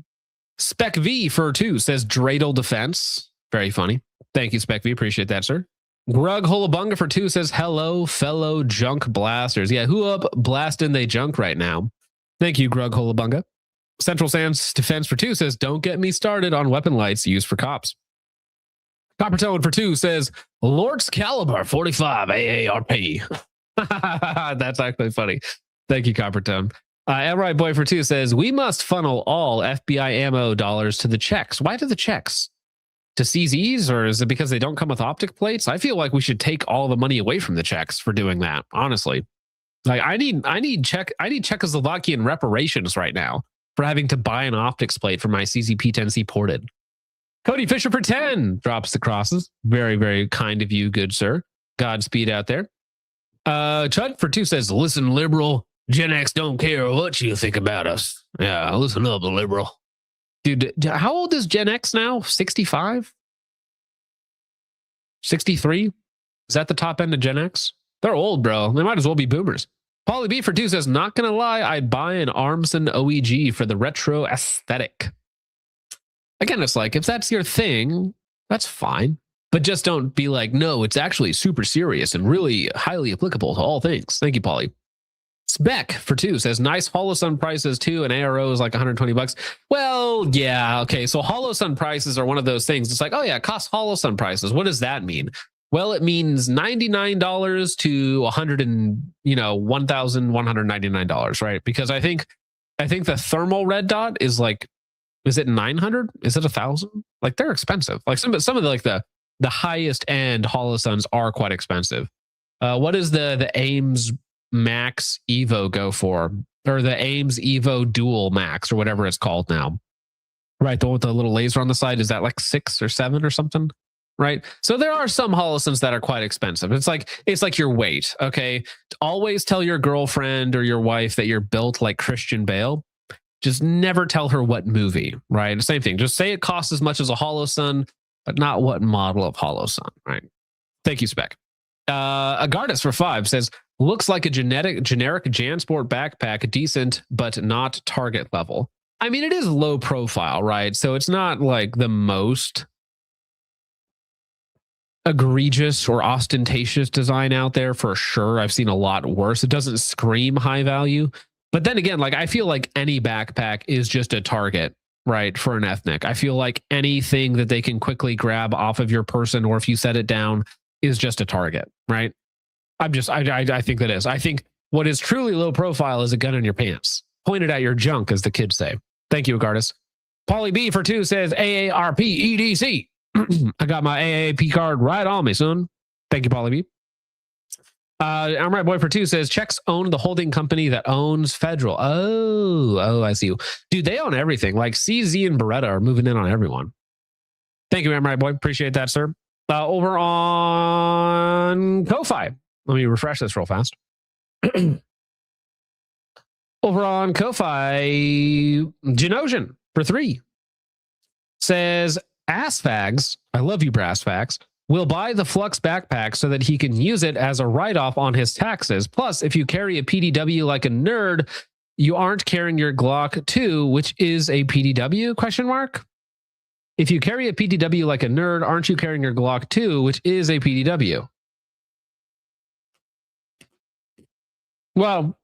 Spec V for 2 says Dreidel Defense. Very funny. Thank you, Spec V. Appreciate that, sir. Grug Holabunga for 2 says, hello, fellow junk blasters. Yeah, who up blasting they junk right now? Thank you, Grug Holabunga. Central Sands Defense for 2 says, don't get me started on weapon lights used for cops. Coppertone for 2 says, Lord's Caliber 45 AARP. That's actually funny. Thank you, Coppertone. Elroy Boy for 2 says, we must funnel all FBI ammo dollars to the checks. Why to the checks? To CZs, or is it because they don't come with optic plates? I feel like we should take all the money away from the checks for doing that, honestly. Like I need Czechoslovakian reparations right now for having to buy an optics plate for my CZP-10C ported. Cody Fisher for 10 drops the crosses. Very, very kind of you, good sir. Godspeed out there. Chud for 2 says, listen, liberal, Gen X don't care what you think about us. Yeah, listen up, liberal. Dude, how old is Gen X now? 65? 63? Is that the top end of Gen X? They're old, bro. They might as well be boomers. Paulie B for 2 says, not gonna lie, I'd buy an Armson OEG for the retro aesthetic. Again, it's like, if that's your thing, that's fine. But just don't be like, no, it's actually super serious and really highly applicable to all things. Thank you, Paulie. Spec for 2 says, nice Holosun prices too, and ARO is like $120. Well, yeah, okay. So Holosun prices are one of those things. It's like, oh yeah, it costs Holosun prices. What does that mean? Well, it means $99 to $1,199, right? Because I think the thermal red dot is like, is it 900? Is it 1,000? Like they're expensive. Like some of the like the highest end Holosuns are quite expensive. What does the Ames Max Evo go for? Or the Ames Evo Dual Max or whatever it's called now? Right, the one with the little laser on the side, is that like 6 or 7 or something? Right. So there are some Holosuns that are quite expensive. It's like your weight. Okay. Always tell your girlfriend or your wife that you're built like Christian Bale. Just never tell her what movie, right? Same thing. Just say it costs as much as a Holosun, but not what model of Holosun, right? Thank you, Spec. Agardis for 5 says, looks like a generic JanSport backpack, decent, but not target level. I mean, it is low profile, right? So it's not like the most egregious or ostentatious design out there for sure. I've seen a lot worse. It doesn't scream high value. But then again, like I feel like any backpack is just a target, right, for an ethnic. I feel like anything that they can quickly grab off of your person, or if you set it down, is just a target, right? I think that is. I think what is truly low profile is a gun in your pants, pointed at your junk, as the kids say. Thank you, Agardis. Paulie B for 2 says AARP EDC. I got my AAP card right on me, son. Thank you, Paulie B. I'm right boy for 2 says Czechs own the holding company that owns Federal. Oh, I see you. Dude, they own everything. Like CZ and Beretta are moving in on everyone. Thank you, right boy. Appreciate that, sir. Over on Ko-Fi. Let me refresh this real fast. Over on Ko-Fi, Genosian for 3 says Assfags, I love you, Brass Fags, will buy the Flux backpack so that he can use it as a write-off on his taxes. Plus, if you carry a PDW like a nerd, you aren't carrying your Glock 2, which is a PDW, question mark? If you carry a PDW like a nerd, aren't you carrying your Glock 2, which is a PDW? Well,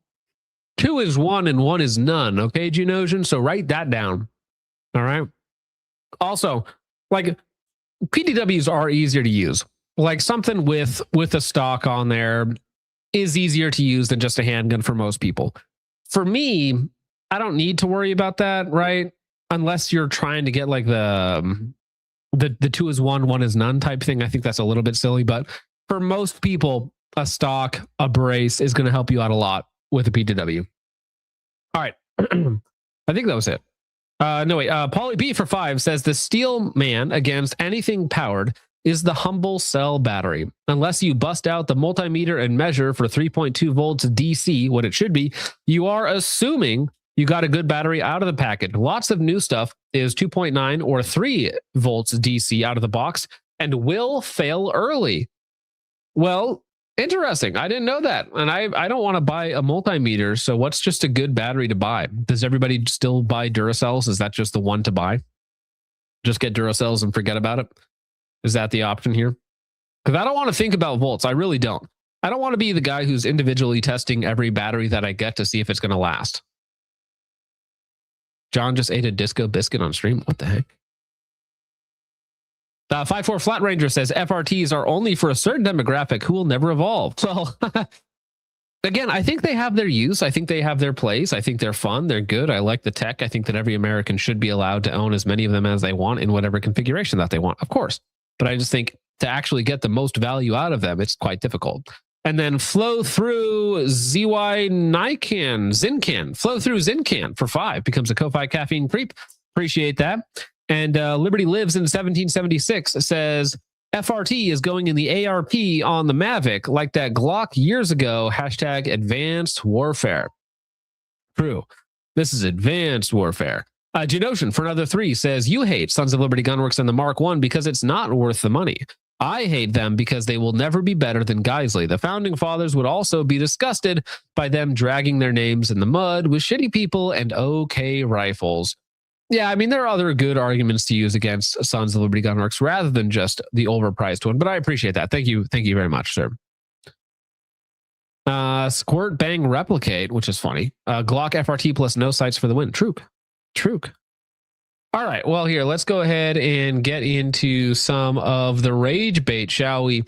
2 is 1 and 1 is none, okay, Genosian? So write that down, all right? Also, like, PDWs are easier to use. Like something with a stock on there is easier to use than just a handgun for most people. For me, I don't need to worry about that, right? Unless you're trying to get like the 2 is 1, 1 is none type thing. I think that's a little bit silly, but for most people, a stock, a brace is going to help you out a lot with a PDW. All right. I think that was it. No, wait. Paulie B for 5 says the Steel Man against anything powered is the humble cell battery. Unless you bust out the multimeter and measure for 3.2 volts DC, what it should be, you are assuming you got a good battery out of the package. Lots of new stuff is 2.9 or 3 volts DC out of the box and will fail early. Well, interesting. I didn't know that. And I don't want to buy a multimeter. So what's just a good battery to buy? Does everybody still buy Duracells? Is that just the one to buy? Just get Duracells and forget about it? Is that the option here? Because I don't want to think about volts. I really don't. I don't want to be the guy who's individually testing every battery that I get to see if it's going to last. John just ate a disco biscuit on stream. What the heck? 54 Flat Ranger says FRTs are only for a certain demographic who will never evolve. Well, again, I think they have their use. I think they have their place. I think they're fun. They're good. I like the tech. I think that every American should be allowed to own as many of them as they want in whatever configuration that they want, of course. But I just think to actually get the most value out of them, it's quite difficult. And then flow through ZY Nican, Zincan, flow through Zincan for 5 becomes a Ko-Fi caffeine creep. Appreciate that. And Liberty Lives in 1776 says FRT is going in the ARP on the Mavic like that Glock years ago. Hashtag advanced warfare. True. This is advanced warfare. Genotion for another 3 says you hate Sons of Liberty Gunworks and the Mark I because it's not worth the money. I hate them because they will never be better than Geisley. The founding fathers would also be disgusted by them dragging their names in the mud with shitty people and OK rifles. Yeah, I mean, there are other good arguments to use against Sons of Liberty Gunworks rather than just the overpriced one, but I appreciate that. Thank you. Thank you very much, sir. Squirt Bang Replicate, which is funny. Glock FRT plus no sights for the win. Trook. All right, well, here, let's go ahead and get into some of the rage bait, shall we?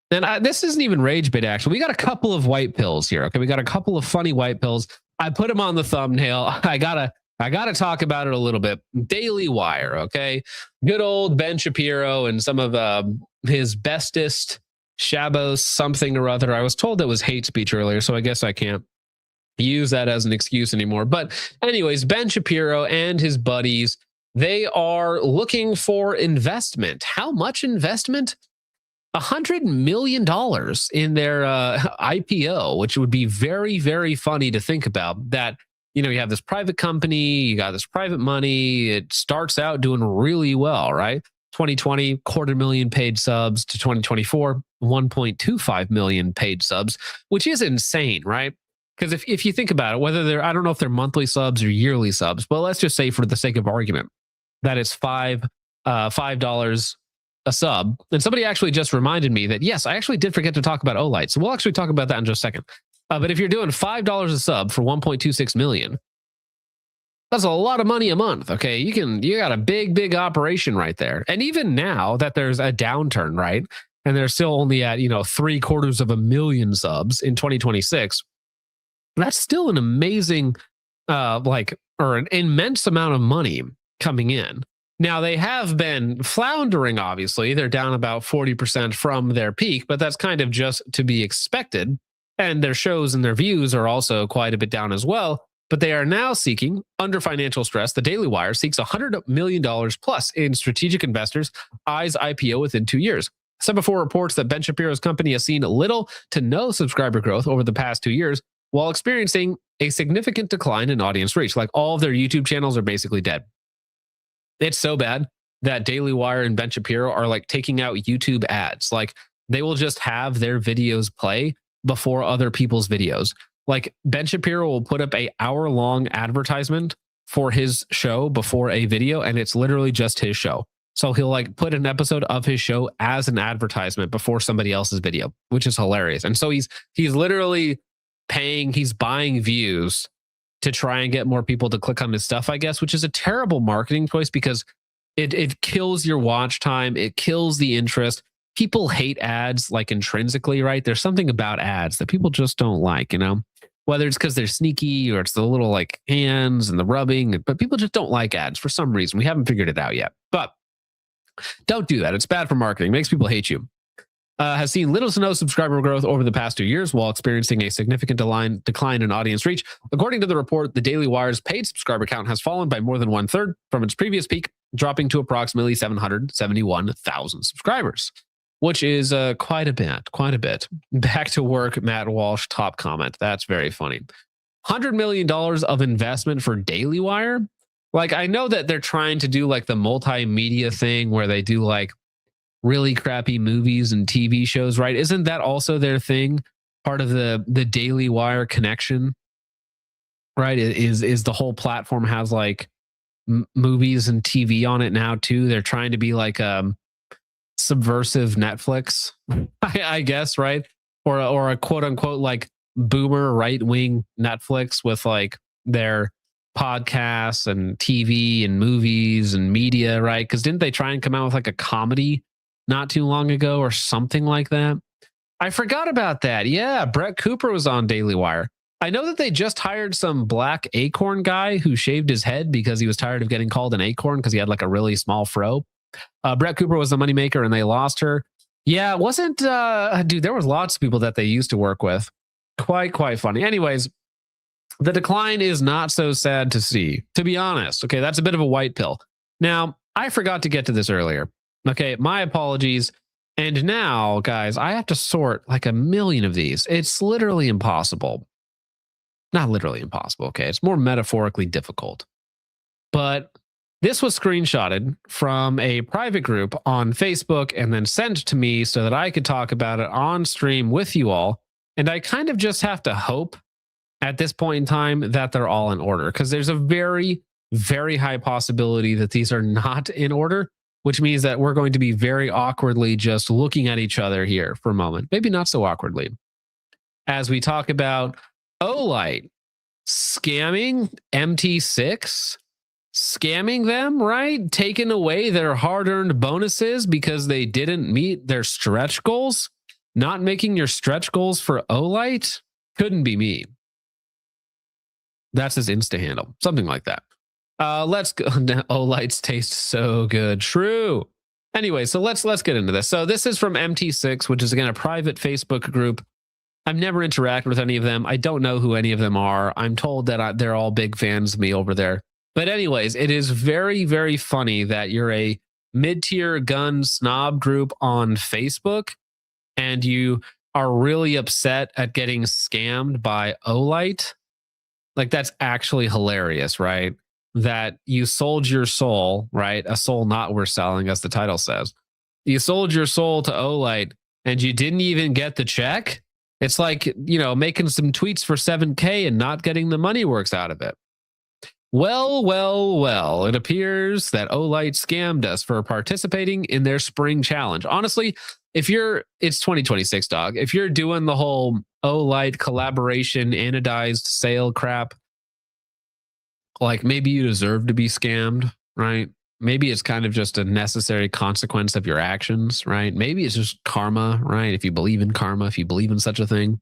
And this isn't even rage bait, actually. We got a couple of white pills here, okay? We got a couple of funny white pills. I put them on the thumbnail. I gotta talk about it a little bit. Daily Wire, okay? Good old Ben Shapiro and some of his bestest Shabos something or other. I was told that was hate speech earlier, so I guess I can't use that as an excuse anymore. But anyways, Ben Shapiro and his buddies, they are looking for investment. How much investment? $100 million in their IPO, which would be very, very funny to think about. That, you know, you have this private company, you got this private money, it starts out doing really well, right? 2020, 250,000 paid subs to 2024, 1.25 million paid subs, which is insane, right? Because if you think about it, whether they're, I don't know if they're monthly subs or yearly subs, but let's just say for the sake of argument, that is $5 a sub. And somebody actually just reminded me that, yes, I actually did forget to talk about Olight. So we'll actually talk about that in just a second. But if you're doing $5 a sub for 1.26 million, that's a lot of money a month. Okay. You got a big operation right there. And even now that there's a downturn, right? And they're still only at, 750,000 subs in 2026. That's still an amazing, or an immense amount of money coming in. Now, they have been floundering, obviously. They're down about 40% from their peak, but that's kind of just to be expected. And their shows and their views are also quite a bit down as well. But they are now seeking, under financial stress, the Daily Wire seeks $100 million plus in strategic investors, eyes IPO within 2 years. 7-4 reports that Ben Shapiro's company has seen little to no subscriber growth over the past 2 years, while experiencing a significant decline in audience reach. Like, all of their YouTube channels are basically dead. It's so bad that Daily Wire and Ben Shapiro are like taking out YouTube ads. Like, they will just have their videos play before other people's videos. Like, Ben Shapiro will put up an hour-long advertisement for his show before a video, and it's literally just his show. So he'll like put an episode of his show as an advertisement before somebody else's video, which is hilarious. And so he's literally he's buying views to try and get more people to click on his stuff, I guess, which is a terrible marketing choice because it kills your watch time. It kills the interest. People hate ads like intrinsically, right? There's something about ads that people just don't like, whether it's because they're sneaky or it's the little like hands and the rubbing, but people just don't like ads for some reason. We haven't figured it out yet, but don't do that. It's bad for marketing. It makes people hate you. Has seen little to no subscriber growth over the past 2 years while experiencing a significant decline in audience reach. According to the report, the Daily Wire's paid subscriber count has fallen by more than 1/3 from its previous peak, dropping to approximately 771,000 subscribers, which is quite a bit. Back to work, Matt Walsh, top comment. That's very funny. $100 million of investment for Daily Wire. Like, I know that they're trying to do like the multimedia thing where they do like really crappy movies and TV shows, right? Isn't that also their thing? Part of the Daily Wire connection, right? Is the whole platform has like movies and TV on it now too. They're trying to be like subversive Netflix, I guess, right? Or a quote unquote like boomer right wing Netflix with like their podcasts and TV and movies and media, right? Because didn't they try and come out with like a comedy not too long ago or something like that. I forgot about that. Yeah, Brett Cooper was on Daily Wire. I know that they just hired some black acorn guy who shaved his head because he was tired of getting called an acorn because he had like a really small fro. Brett Cooper was the moneymaker and they lost her. Yeah, it wasn't, dude, there was lots of people that they used to work with. Quite funny. Anyways, the decline is not so sad to see, to be honest. Okay, that's a bit of a white pill. Now, I forgot to get to this earlier. Okay, my apologies. And now, guys, I have to sort like a million of these. It's literally impossible. Not literally impossible, okay? It's more metaphorically difficult. But this was screenshotted from a private group on Facebook and then sent to me so that I could talk about it on stream with you all. And I kind of just have to hope at this point in time that they're all in order, because there's a very, very high possibility that these are not in order, which means that we're going to be very awkwardly just looking at each other here for a moment. Maybe not so awkwardly. As we talk about Olight scamming MT6, scamming them, right? Taking away their hard-earned bonuses because they didn't meet their stretch goals. Not making your stretch goals for Olight couldn't be me. That's his Insta handle, something like that. Let's go. Olight's taste so good. True. Anyway, so let's get into this. So this is from MT6, which is again a private Facebook group. I've never interacted with any of them. I don't know who any of them are. I'm told that they're all big fans of me over there. But anyways, it is very, very funny that you're a mid-tier gun snob group on Facebook and you are really upset at getting scammed by Olight. Like, that's actually hilarious, right? That you sold your soul, right? A soul not worth selling, as the title says. You sold your soul to Olight and you didn't even get the check. It's like, you know, making some tweets for 7K and not getting the money works out of it. Well, it appears that Olight scammed us for participating in their spring challenge. Honestly, it's 2026, dog. If you're doing the whole Olight collaboration, anodized sale crap, like maybe you deserve to be scammed, right? Maybe it's kind of just a necessary consequence of your actions, right? Maybe it's just karma, right? If you believe in karma, if you believe in such a thing.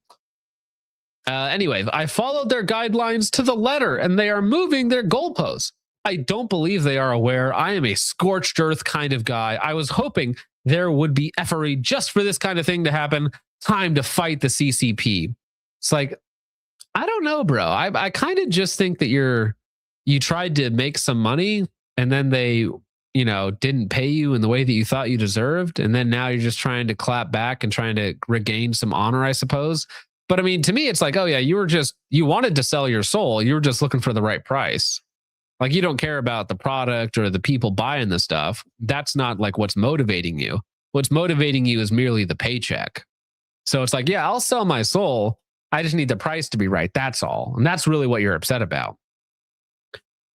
Anyway, I followed their guidelines to the letter and they are moving their goalposts. I don't believe they are aware I am a scorched earth kind of guy. I was hoping there would be effery just for this kind of thing to happen. Time to fight the CCP. It's like, I don't know, bro. I kind of just think that you tried to make some money and then they, you know, didn't pay you in the way that you thought you deserved. And then now you're just trying to clap back and trying to regain some honor, I suppose. But I mean, to me, it's like, oh yeah, you wanted to sell your soul. You were just looking for the right price. Like, you don't care about the product or the people buying the stuff. That's not like what's motivating you. What's motivating you is merely the paycheck. So it's like, yeah, I'll sell my soul. I just need the price to be right. That's all. And that's really what you're upset about.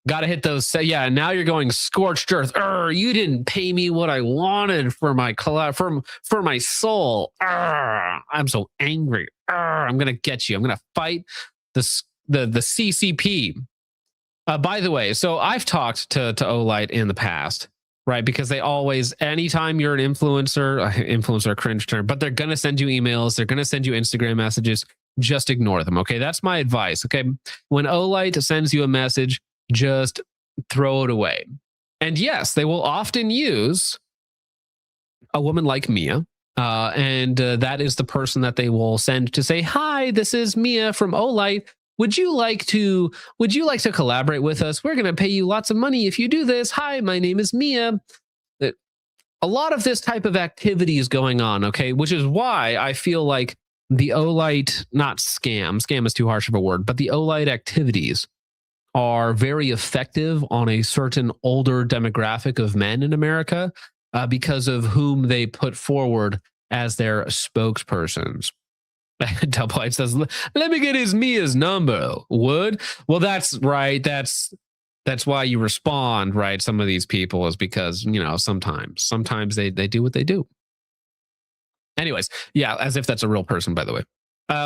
Got to hit those. Yeah, now you're going scorched earth. You didn't pay me what I wanted for my for my soul. I'm so angry. I'm gonna get you. I'm gonna fight the CCP. By the way, so I've talked to Olight in the past, right? Because they always, anytime you're an influencer, cringe term, but they're gonna send you emails. They're gonna send you Instagram messages. Just ignore them. Okay, that's my advice. Okay, when Olight sends you a message, just throw it away. And yes, they will often use a woman like Mia. And that is the person that they will send to say, hi, this is Mia from Olight. Would you like to collaborate with us? We're going to pay you lots of money if you do this. Hi, my name is Mia. A lot of this type of activity is going on, okay? Which is why I feel like the Olight, not scam is too harsh of a word, but the Olight activities are very effective on a certain older demographic of men in America because of whom they put forward as their spokespersons. Double White says, let me get Mia's number. Would? Well, that's right. That's why you respond, right? Some of these people is because, you know, sometimes they do what they do. Anyways, yeah, as if that's a real person, by the way.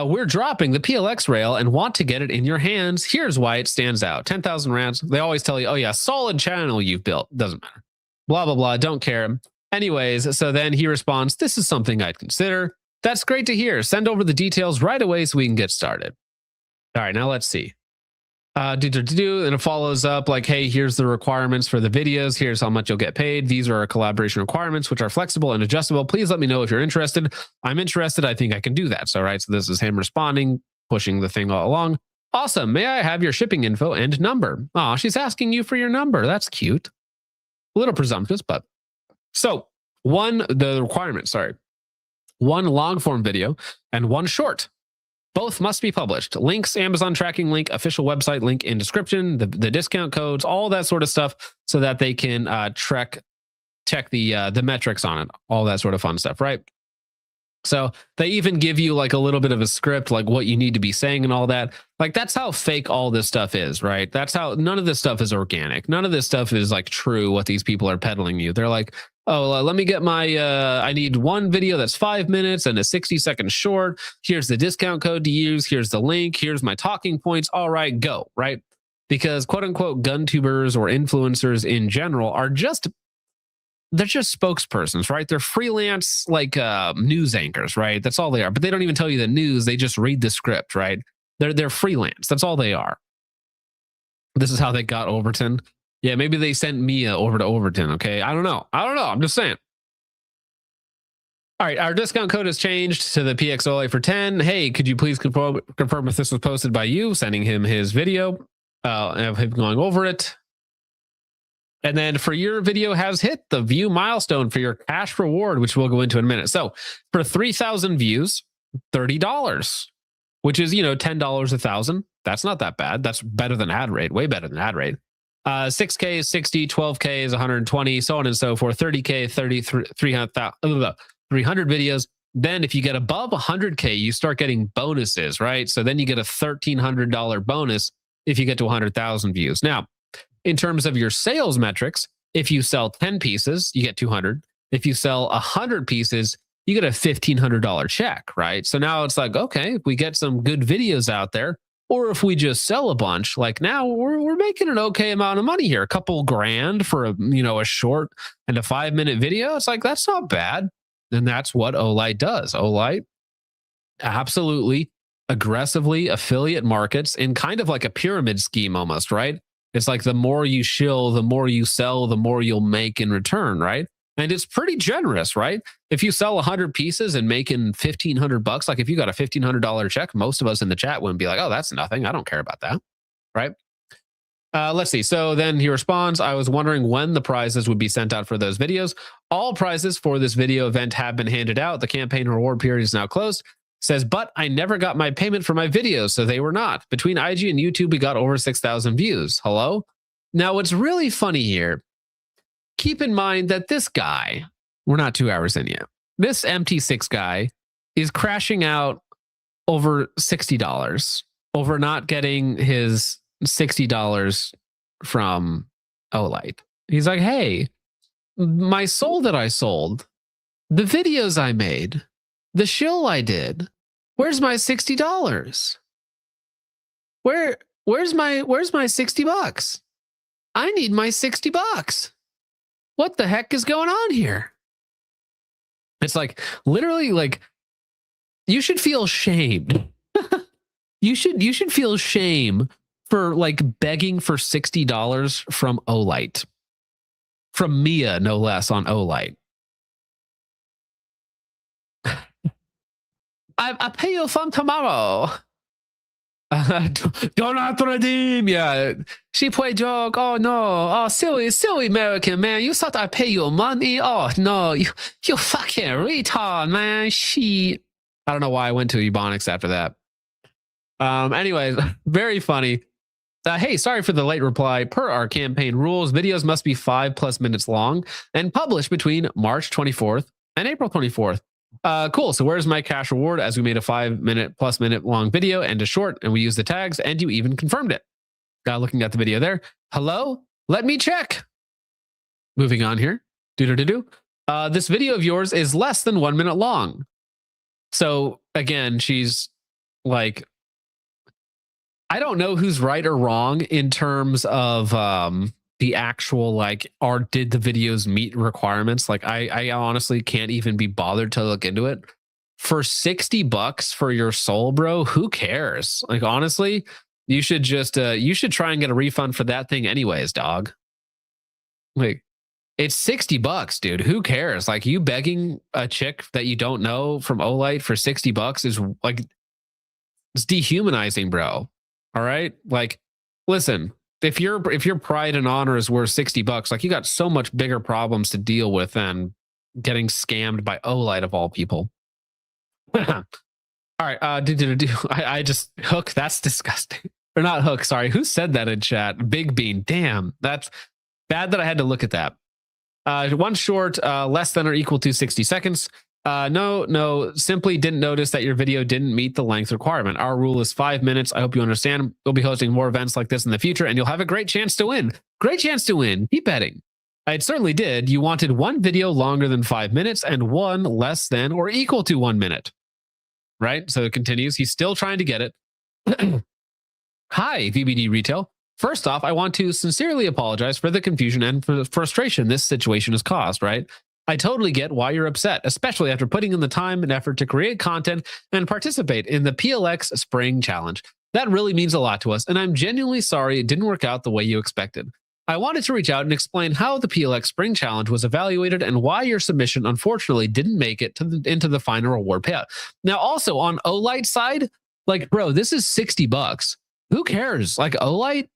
We're dropping the PLX rail and want to get it in your hands. Here's why it stands out. 10,000 rands. They always tell you, oh yeah, solid channel you've built. Doesn't matter. Blah, blah, blah. Don't care. Anyways, so then he responds, "This is something I'd consider. That's great to hear. Send over the details right away so we can get started." All right, now let's see. And it follows up like, "Hey, here's the requirements for the videos. Here's how much you'll get paid. These are our collaboration requirements, which are flexible and adjustable. Please let me know if you're interested." I'm interested. I think I can do that. So, right. So this is him responding, pushing the thing all along. "Awesome. May I have your shipping info and number?" Oh, she's asking you for your number. That's cute. A little presumptuous, but so the requirements, sorry. 1 long form video and 1 short. Both must be published. Links, Amazon tracking link, official website link in description, the discount codes, all that sort of stuff, so that they can check the metrics on it, all that sort of fun stuff, right? So they even give you like a little bit of a script, like what you need to be saying and all that. Like that's how fake all this stuff is, right? That's how none of this stuff is organic. None of this stuff is like true, what these people are peddling you. They're like, "Oh, let me get my, I need 1 video that's 5 minutes and a 60-second short. Here's the discount code to use. Here's the link. Here's my talking points. All right, go," right? Because quote unquote gun tubers or influencers in general are they're just spokespersons, right? They're freelance like news anchors, right? That's all they are. But they don't even tell you the news. They just read the script, right? They're freelance. That's all they are. This is how they got Overton. Yeah, maybe they sent Mia over to Overton. Okay, I don't know. I'm just saying. All right, our discount code has changed to the PXOLA for 10. "Hey, could you please confirm if this was posted by you?" Sending him his video of him going over it. And then for your video has hit the view milestone for your cash reward, which we'll go into in a minute. So for 3,000 views, $30, which is, $10 a thousand. That's not that bad. That's better than ad rate, way better than ad rate. 6K is 60, 12K is 120, so on and so forth. 30K, 300 videos. Then if you get above 100K, you start getting bonuses, right? So then you get a $1,300 bonus if you get to 100,000 views. Now, in terms of your sales metrics, if you sell 10 pieces, you get 200. If you sell 100 pieces, you get a $1,500 check, right? So now it's like, okay, if we get some good videos out there, or if we just sell a bunch, like now we're making an okay amount of money here. A couple grand for a short and a 5-minute video. It's like, that's not bad. And that's what Olight does. Olight absolutely aggressively affiliate markets in kind of like a pyramid scheme almost, right? It's like the more you shill, the more you sell, the more you'll make in return, right? And it's pretty generous, right? If you sell 100 pieces and making $1,500, like if you got a $1,500 check, most of us in the chat wouldn't be like, "Oh, that's nothing. I don't care about that," right? Let's see. So then he responds, "I was wondering when the prizes would be sent out for those videos. All prizes for this video event have been handed out. The campaign reward period is now closed." Says, "But I never got my payment for my videos, so they were not. Between IG and YouTube, we got over 6,000 views. Hello?" Now, what's really funny here, keep in mind that this guy, we're not 2 hours in yet, this MT6 guy is crashing out over $60 over not getting his $60 from Olight. He's like, "Hey, my soul that I sold, the videos I made, the shill I did, where's my $60? Where's my $60? I need my $60. What the heck is going on here?" It's like literally like you should feel shamed. you should feel shame for like begging for $60 from Olight. From Mia, no less, on Olight. I pay you from tomorrow. Do not redeem. Yeah. She played joke. Oh no. Oh, silly American man. You thought I pay you money? Oh no. You fucking retard, man. I don't know why I went to Ebonics after that. Anyways, very funny. Hey, sorry for the late reply. Per our campaign rules, videos must be 5+ minutes long and published between March 24th and April 24th. Cool. So where's my cash reward? As we made a 5+ minute long video and a short, and we used the tags, and you even confirmed it. Looking at the video there. Hello? Let me check. Moving on here. This video of yours is less than 1 minute long. So again, she's like, I don't know who's right or wrong in terms of the actual like did the videos meet requirements? Like I honestly can't even be bothered to look into it. For $60 for your soul, bro, who cares? Like honestly, you should just you should try and get a refund for that thing anyways, dog. Like it's $60, dude. Who cares? Like you begging a chick that you don't know from Olight for $60 is like, it's dehumanizing, bro. All right. Like, listen, if your pride and honor is worth $60, like you got so much bigger problems to deal with than getting scammed by Olight of all people. All right. I just Hook. That's disgusting. Or not Hook. Sorry. Who said that in chat? Big Bean. Damn. That's bad that I had to look at that. One short, less than or equal to 60 seconds. No, simply didn't notice that your video didn't meet the length requirement. Our rule is 5 minutes. I hope you understand. We'll be hosting more events like this in the future, and you'll have a great chance to win. Great chance to win. Keep betting. I certainly did. You wanted one video longer than 5 minutes and one less than or equal to 1 minute. Right? So it continues. He's still trying to get it. Hi, VBD Retail. First off, I want to sincerely apologize for the confusion and for the frustration this situation has caused, right? I totally get why you're upset, especially after putting in the time and effort to create content and participate in the PLX Spring Challenge. That really means a lot to us, and I'm genuinely sorry it didn't work out the way you expected. I wanted to reach out and explain how the PLX Spring Challenge was evaluated and why your submission unfortunately didn't make it into the final reward payout. Now, also on Olight's side, like, bro, this is $60. Who cares? Like, Olight,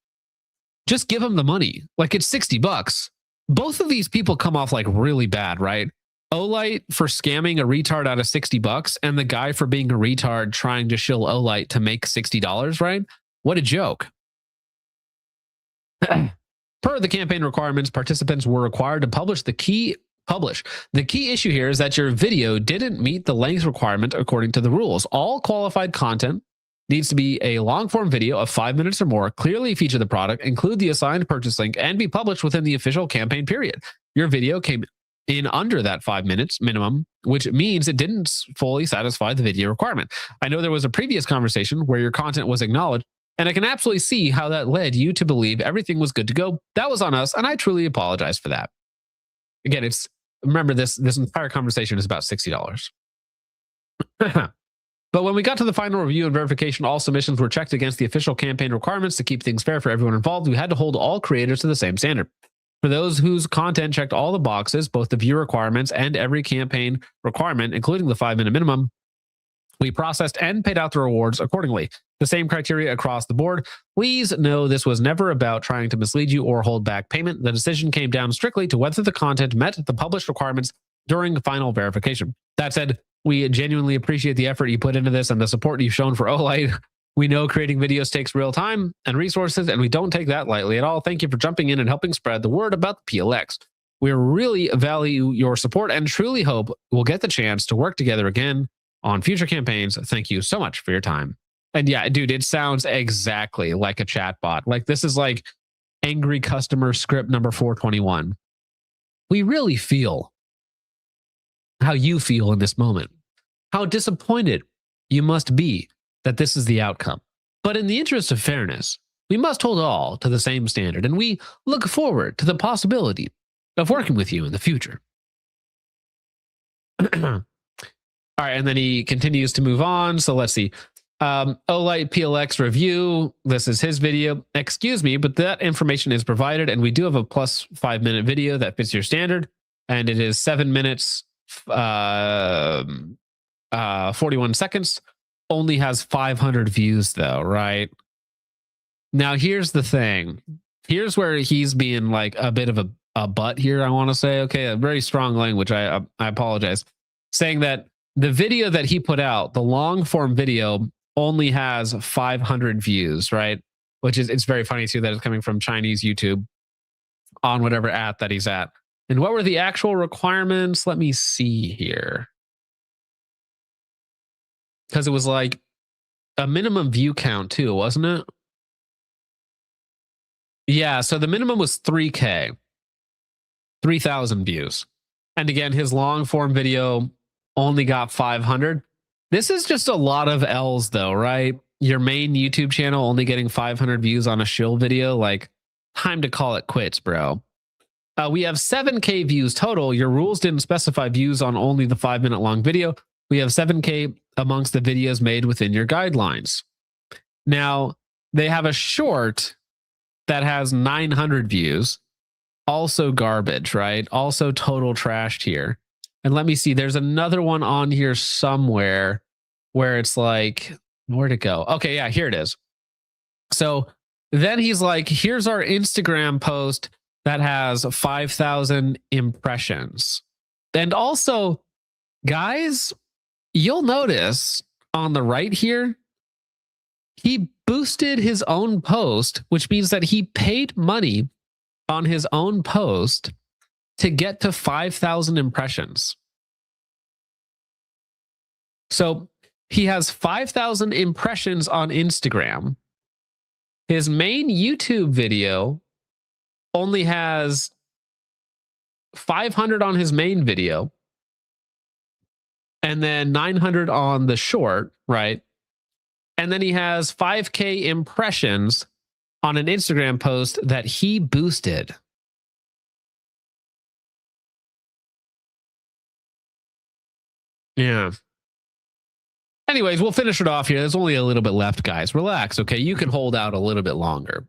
just give them the money. Like, it's $60. Both of these people come off like really bad, right? Olight for scamming a retard out of $60 and the guy for being a retard trying to shill Olight to make $60, right? What a joke. Per the campaign requirements, participants were required to publish. The key issue here is that your video didn't meet the length requirement according to the rules. All qualified content needs to be a long form video of 5 minutes or more, clearly feature the product, include the assigned purchase link, and be published within the official campaign period. Your video came in under that 5 minutes minimum, which means it didn't fully satisfy the video requirement. I know there was a previous conversation where your content was acknowledged, and I can absolutely see how that led you to believe everything was good to go. That was on us, and I truly apologize for that. Again, remember this entire conversation is about $60. But when we got to the final review and verification, all submissions were checked against the official campaign requirements to keep things fair for everyone involved. We had to hold all creators to the same standard. For those whose content checked all the boxes, both the view requirements and every campaign requirement, including the 5 minute minimum, we processed and paid out the rewards accordingly. The same criteria across the board. Please know this was never about trying to mislead you or hold back payment. The decision came down strictly to whether the content met the published requirements during final verification. That said, we genuinely appreciate the effort you put into this and the support you've shown for Olight. We know creating videos takes real time and resources, and we don't take that lightly at all. Thank you for jumping in and helping spread the word about the PLX. We really value your support and truly hope we'll get the chance to work together again on future campaigns. Thank you so much for your time. And yeah, dude, it sounds exactly like a chatbot. Like this is like angry customer script number 421. We really feel how you feel in this moment, how disappointed you must be that this is the outcome. But in the interest of fairness, we must hold all to the same standard, and we look forward to the possibility of working with you in the future. All right, and then he continues to move on. So let's see. Olight PLX review. This is his video. Excuse me, but that information is provided, and we do have a plus 5 minute video that fits your standard, and it is 7 minutes 41 seconds. Only has 500 views though, right? Now here's the thing. Here's where he's being like a bit of a butt here, I want to say. Okay, a very strong language. I apologize. Saying that the video that he put out, the long form video, only has 500 views, right? Which is, it's very funny too that it's coming from Chinese YouTube on whatever app that he's at. And what were the actual requirements? Let me see here. Because it was like a minimum view count too, wasn't it? Yeah, so the minimum was 3K, 3,000 views. And again, his long form video only got 500. This is just a lot of L's though, right? Your main YouTube channel only getting 500 views on a shill video. Like, time to call it quits, bro. We have 7K views total. Your rules didn't specify views on only the 5-minute long video. We have 7K amongst the videos made within your guidelines. Now, they have a short that has 900 views. Also garbage, right? Also total trashed here. And let me see. There's another one on here somewhere where it's like, where'd it go? Okay, yeah, here it is. So then he's like, here's our Instagram post that has 5,000 impressions. And also, guys, you'll notice on the right here, he boosted his own post, which means that he paid money on his own post to get to 5,000 impressions. So he has 5,000 impressions on Instagram. His main YouTube video only has 500 on his main video and then 900 on the short, right? And then he has 5K impressions on an Instagram post that he boosted. Yeah. Anyways, we'll finish it off here. There's only a little bit left, guys. Relax, okay? You can hold out a little bit longer.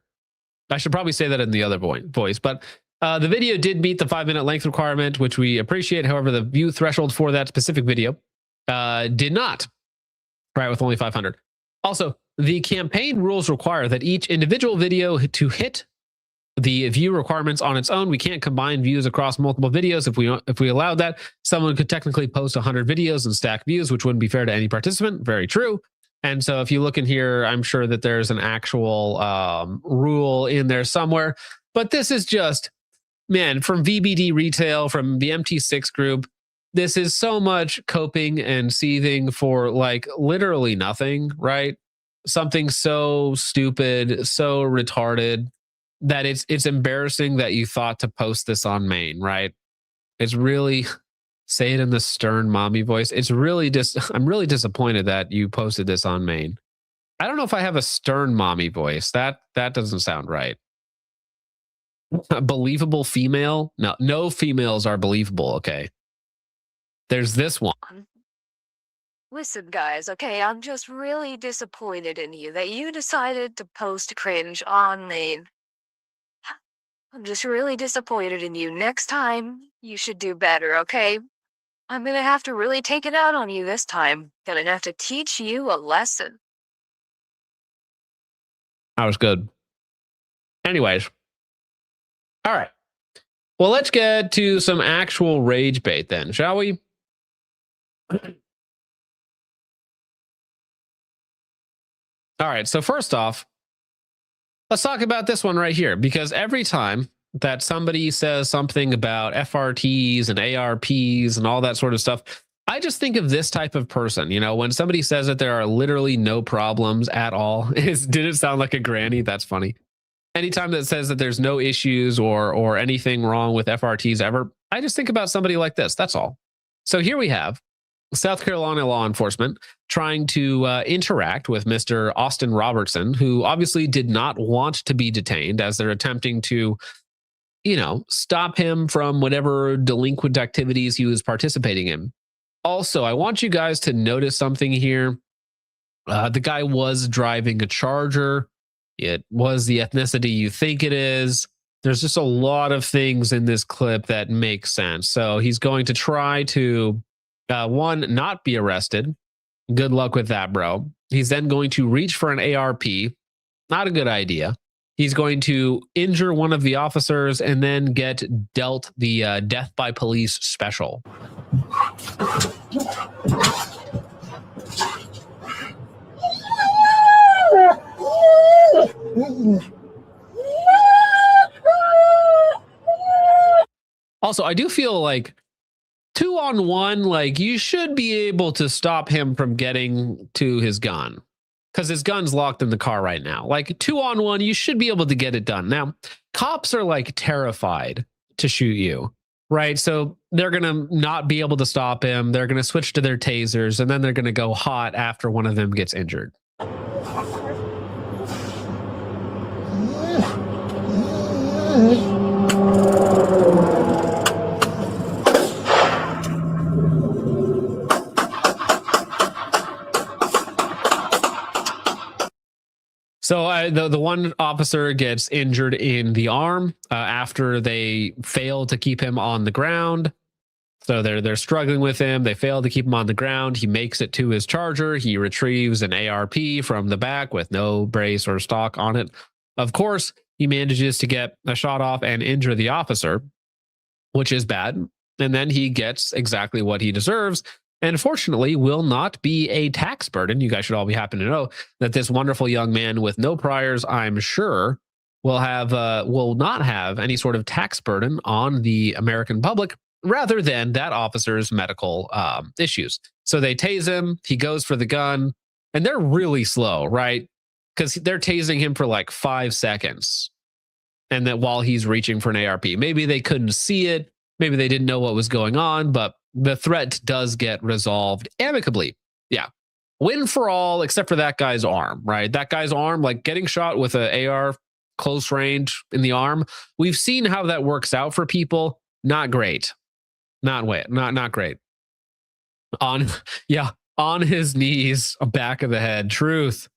I should probably say that in the other voice, but the video did meet the 5-minute length requirement, which we appreciate. However, the view threshold for that specific video did not, right, with only 500. Also, the campaign rules require that each individual video to hit the view requirements on its own. We can't combine views across multiple videos. If we allowed that, someone could technically post 100 videos and stack views, which wouldn't be fair to any participant. Very true. And so if you look in here, I'm sure that there's an actual rule in there somewhere. But this is just, man, from VBD Retail, from the MT6 group, this is so much coping and seething for like literally nothing, right? Something so stupid, so retarded that it's embarrassing that you thought to post this on main, right? It's really, say it in the stern mommy voice. It's really I'm really disappointed that you posted this on main. I don't know if I have a stern mommy voice. That doesn't sound right. A believable female? No females are believable, okay? There's this one. Listen, guys, okay, I'm just really disappointed in you that you decided to post cringe on main. I'm just really disappointed in you. Next time, you should do better, okay? I'm gonna have to really take it out on you this time. Gonna have to teach you a lesson. That was good. Anyways. All right. Well, let's get to some actual rage bait then, shall we? All right. So first off, let's talk about this one right here, because every time that somebody says something about FRTs and ARPs and all that sort of stuff, I just think of this type of person. You know, when somebody says that there are literally no problems at all, did it sound like a granny? That's funny. Anytime that says that there's no issues or anything wrong with FRTs ever, I just think about somebody like this. That's all. So here we have South Carolina law enforcement trying to interact with Mr. Austin Robertson, who obviously did not want to be detained, as they're attempting to, you know, stop him from whatever delinquent activities he was participating in. Also, I want you guys to notice something here. The guy was driving a Charger. It was the ethnicity you think it is. There's just a lot of things in this clip that make sense. So he's going to try to, one, not be arrested. Good luck with that, bro. He's then going to reach for an ARP. Not a good idea. He's going to injure one of the officers and then get dealt the death by police special. Also, I do feel like 2-on-1, like you should be able to stop him from getting to his gun, because his gun's locked in the car right now. Like 2-on-1, you should be able to get it done. Now, cops are like terrified to shoot you, right? So they're going to not be able to stop him. They're going to switch to their tasers, and then they're going to go hot after one of them gets injured. So the one officer gets injured in the arm after they fail to keep him on the ground. So they're struggling with him. They fail to keep him on the ground. He makes it to his charger. He retrieves an ARP from the back with no brace or stock on it. Of course, he manages to get a shot off and injure the officer, which is bad. And then he gets exactly what he deserves. And fortunately, will not be a tax burden. You guys should all be happy to know that this wonderful young man with no priors, I'm sure, will not have any sort of tax burden on the American public, rather than that officer's medical issues. So they tase him. He goes for the gun, and they're really slow, right? Because they're tasing him for like 5 seconds, and that while he's reaching for an ARP, maybe they couldn't see it, maybe they didn't know what was going on, but the threat does get resolved amicably. Yeah. Win for all, except for that guy's arm, right? That guy's arm, like getting shot with an AR close range in the arm. We've seen how that works out for people. Not great. Not great. On his knees, back of the head. Truth.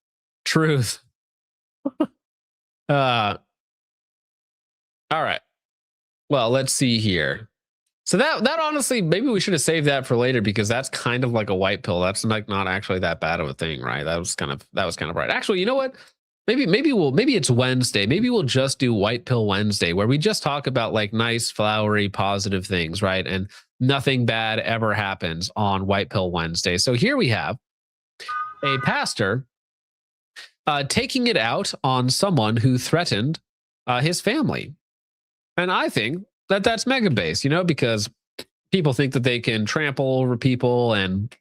All right. Well, let's see here. So that honestly, maybe we should have saved that for later, because that's kind of like a white pill. That's like not actually that bad of a thing, right? That was kind of right. Actually, you know what? Maybe it's Wednesday. Maybe we'll just do White Pill Wednesday, where we just talk about like nice, flowery, positive things, right? And nothing bad ever happens on White Pill Wednesday. So here we have a pastor taking it out on someone who threatened his family. And I think that's mega base, because people think that they can trample over people and,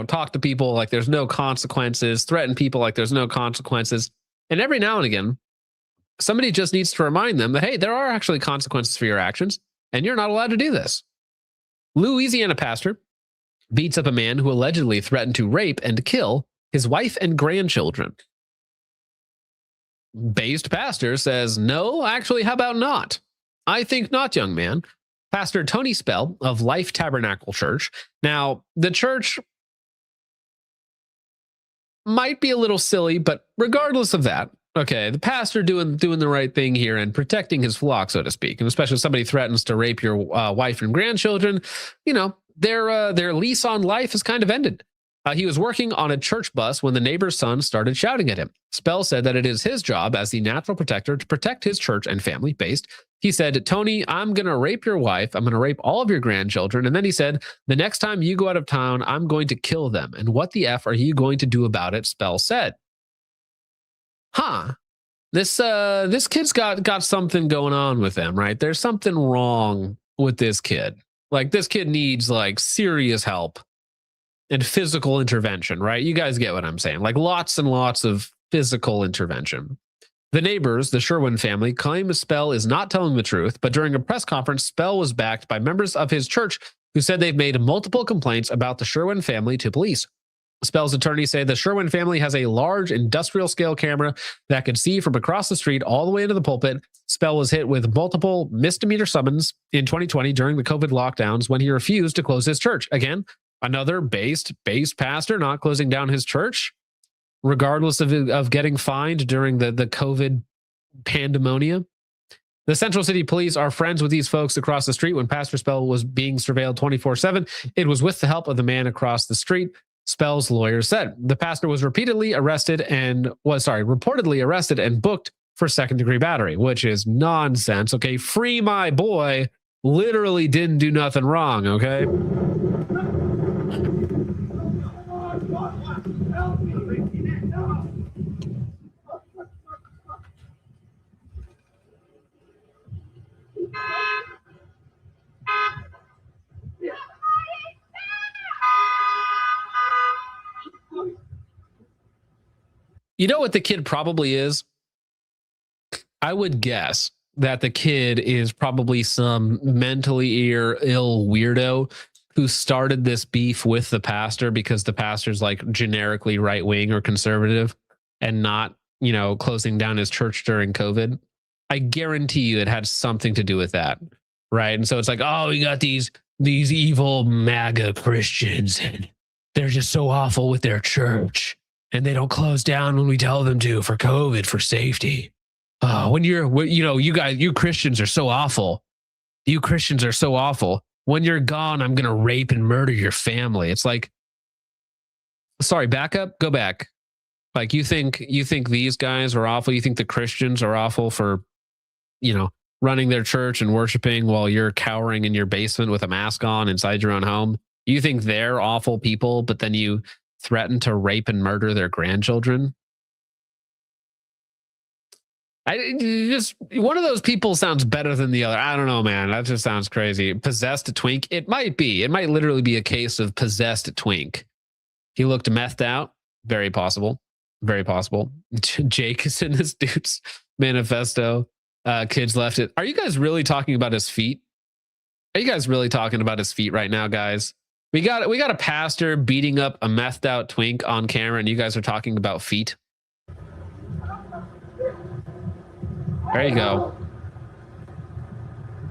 talk to people like there's no consequences, threaten people like there's no consequences. And every now and again, somebody just needs to remind them that, hey, there are actually consequences for your actions, and you're not allowed to do this. Louisiana pastor beats up a man who allegedly threatened to rape and kill his wife and grandchildren. Based pastor says, no, actually, how about not? I think not, young man. Pastor Tony Spell of Life Tabernacle Church. Now, the church might be a little silly, but regardless of that, okay, the pastor doing the right thing here and protecting his flock, so to speak, and especially if somebody threatens to rape your wife and grandchildren, their lease on life has kind of ended. He was working on a church bus when the neighbor's son started shouting at him. Spell said that it is his job as the natural protector to protect his church and family. Based, he said, Tony, I'm going to rape your wife. I'm going to rape all of your grandchildren. And then he said, the next time you go out of town, I'm going to kill them. And what the F are you going to do about it? Spell said. This kid's got something going on with him, right? There's something wrong with this kid. Like, this kid needs like serious help and physical intervention, right? You guys get what I'm saying. Like lots and lots of physical intervention. The neighbors, the Sherwin family, claim Spell is not telling the truth, but during a press conference, Spell was backed by members of his church who said they've made multiple complaints about the Sherwin family to police. Spell's attorneys say the Sherwin family has a large industrial scale camera that could see from across the street all the way into the pulpit. Spell was hit with multiple misdemeanor summons in 2020 during the COVID lockdowns when he refused to close his church. Again, another based pastor not closing down his church, regardless of getting fined during the COVID pandemonium. The Central City Police are friends with these folks across the street. When Pastor Spell was being surveilled 24/7, it was with the help of the man across the street, Spell's lawyer said. The pastor was reportedly arrested and booked for second-degree battery, which is nonsense. Okay, free my boy. Literally didn't do nothing wrong, okay? You know what the kid probably is? I would guess that the kid is probably some mentally ill weirdo who started this beef with the pastor because the pastor's like generically right wing or conservative and not, closing down his church during COVID. I guarantee you it had something to do with that, right? And so it's like, oh, we got these evil MAGA Christians, and they're just so awful with their church, and they don't close down when we tell them to for COVID, for safety. When you Christians are so awful. You Christians are so awful. When you're gone, I'm going to rape and murder your family. It's like, sorry, back up, go back. Like you think these guys are awful. You think the Christians are awful for, running their church and worshiping while you're cowering in your basement with a mask on inside your own home. You think they're awful people, but then you threaten to rape and murder their grandchildren. One of those people sounds better than the other. I don't know, man. That just sounds crazy. Possessed twink. It might be. It might literally be a case of possessed twink. He looked methed out. Very possible. Very possible. Jake is in this dude's manifesto. Kids left it. Are you guys really talking about his feet? Are you guys really talking about his feet right now, guys? We got a pastor beating up a methed out twink on camera, and you guys are talking about feet. There you go.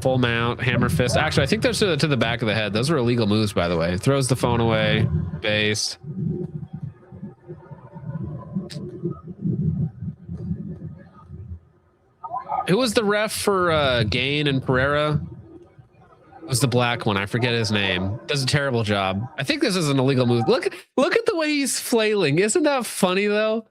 Full mount, hammer fist. Actually, I think those are to the back of the head. Those are illegal moves, by the way. Throws the phone away. Based. Who was the ref for Gain and Pereira? It was the black one. I forget his name. Does a terrible job. I think this is an illegal move. Look at the way he's flailing. Isn't that funny though?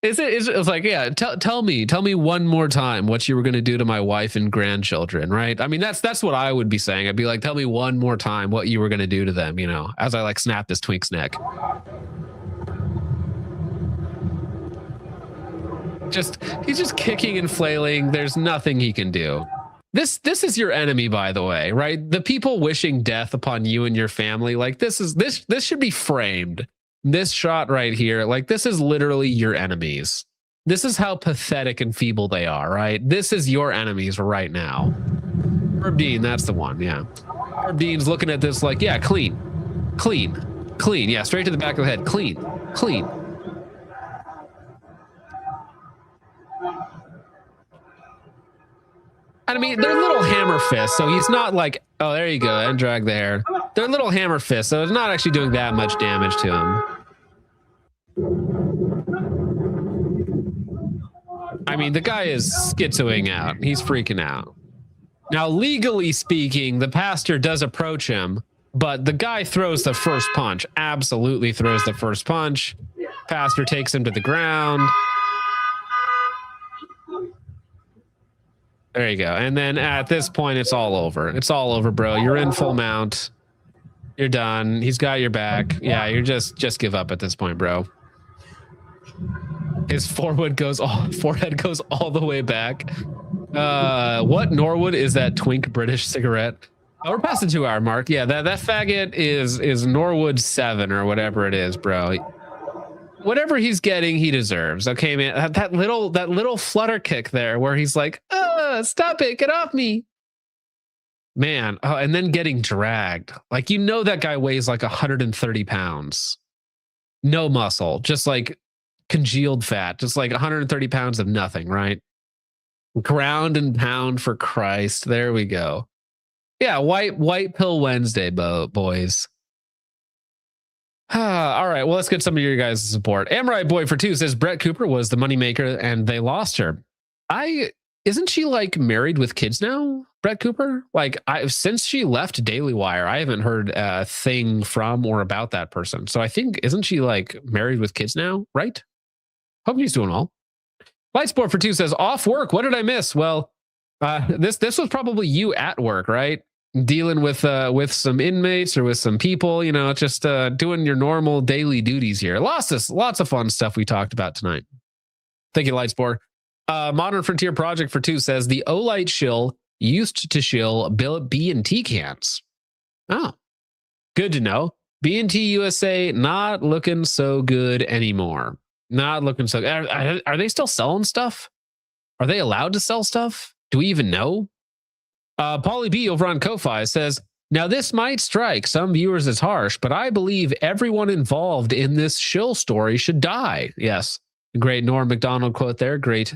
It's like, yeah, tell me one more time what you were going to do to my wife and grandchildren, right? I mean, that's what I would be saying. I'd be like, tell me one more time what you were going to do to them, as I like snap this twink's neck. He's just kicking and flailing. There's nothing he can do. This is your enemy, by the way, right? The people wishing death upon you and your family, like this should be framed. This shot right here, like this is literally your enemies. This is how pathetic and feeble they are, right? This is your enemies right now. Herb Dean, that's the one, yeah. Herb Dean's looking at this like, yeah, clean. Yeah, straight to the back of the head. Clean. I mean, they're little hammer fists, so he's not like, oh, there you go, and drag the hair. They're little hammer fists, so it's not actually doing that much damage to him. I mean, the guy is schizoing out. He's freaking out. Now, legally speaking, the pastor does approach him, but the guy throws the first punch. Absolutely throws the first punch. Pastor takes him to the ground. There you go. And then at this point, it's all over. It's all over, bro. You're in full mount. You're done. He's got your back. Yeah, you're just give up at this point, bro. His forehead goes all the way back. What Norwood is that twink British cigarette? Oh, we're past the 2 hour mark. Yeah, that faggot is Norwood 7 or whatever it is, bro. Whatever he's getting, he deserves. Okay, man. That little flutter kick there where he's like, stop it, get off me. Man, and then getting dragged. Like, that guy weighs like 130 pounds. No muscle, just like congealed fat, just like 130 pounds of nothing, right? Ground and pound for Christ. There we go. Yeah, white pill Wednesday, boys. All right, well, let's get some of your guys' support. Amrai Boy for 2 says Brett Cooper was the moneymaker and they lost her. Isn't she like married with kids now, Brett Cooper? Like, since she left Daily Wire, I haven't heard a thing from or about that person. So I think, isn't she like married with kids now, right? Hope he's doing well. Lightsport for 2 says off work. What did I miss? Well, this was probably you at work, right? Dealing with some inmates or with some people, just doing your normal daily duties here. Lots of fun stuff we talked about tonight. Thank you, Lightsport. Modern Frontier Project for 2 says the Olight shill used to shill B&T cans. Oh, good to know. B&T USA not looking so good anymore. Not looking so good. Are they still selling stuff? Are they allowed to sell stuff? Do we even know? Paulie B over on Ko-Fi says, now this might strike some viewers as harsh, but I believe everyone involved in this shill story should die. Yes. Great Norm Macdonald quote there. Great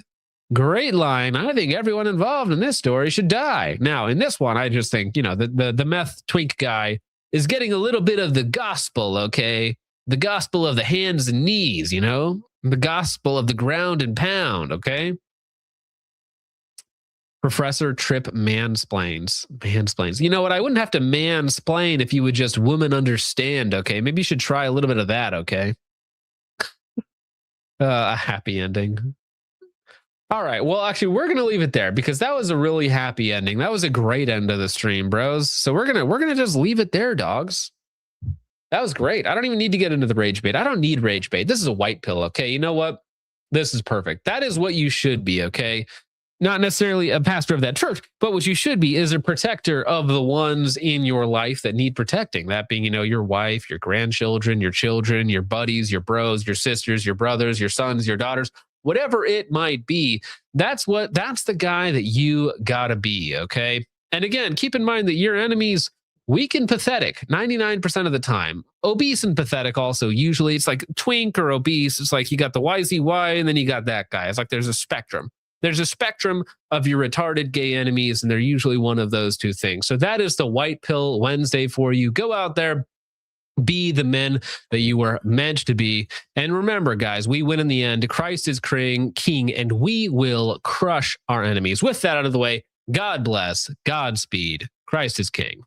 Great line. I think everyone involved in this story should die. Now, in this one, I just think, you know, the meth twink guy is getting a little bit of the gospel, okay? The gospel of the hands and knees, you know? The gospel of the ground and pound, okay? Professor Trip mansplains. You know what? I wouldn't have to mansplain if you would just woman understand, okay? Maybe you should try a little bit of that, okay? A happy ending. All right. Well, actually, we're gonna leave it there because that was a really happy ending. That was a great end of the stream, bros. So we're gonna just leave it there, dogs. That was great. I don't even need to get into the rage bait. I don't need rage bait. This is a white pill. Okay. You know what? This is perfect. That is what you should be. Okay. Not necessarily a pastor of that church, but what you should be is a protector of the ones in your life that need protecting. That being, you know, your wife, your grandchildren, your children, your buddies, your bros, your sisters, your brothers, your sons, your daughters. Whatever it might be, that's the guy that you gotta be, okay? And again, keep in mind that your enemy's weak and pathetic 99% of the time. Obese and pathetic also. Usually it's like twink or obese. It's like you got the YZY and then you got that guy. It's like there's a spectrum. There's a spectrum of your retarded gay enemies, and they're usually one of those two things. So that is the White Pill Wednesday for you. Go out there. Be the men that you were meant to be. And remember, guys, we win in the end. Christ is king, and we will crush our enemies. With that out of the way, God bless, Godspeed. Christ is king.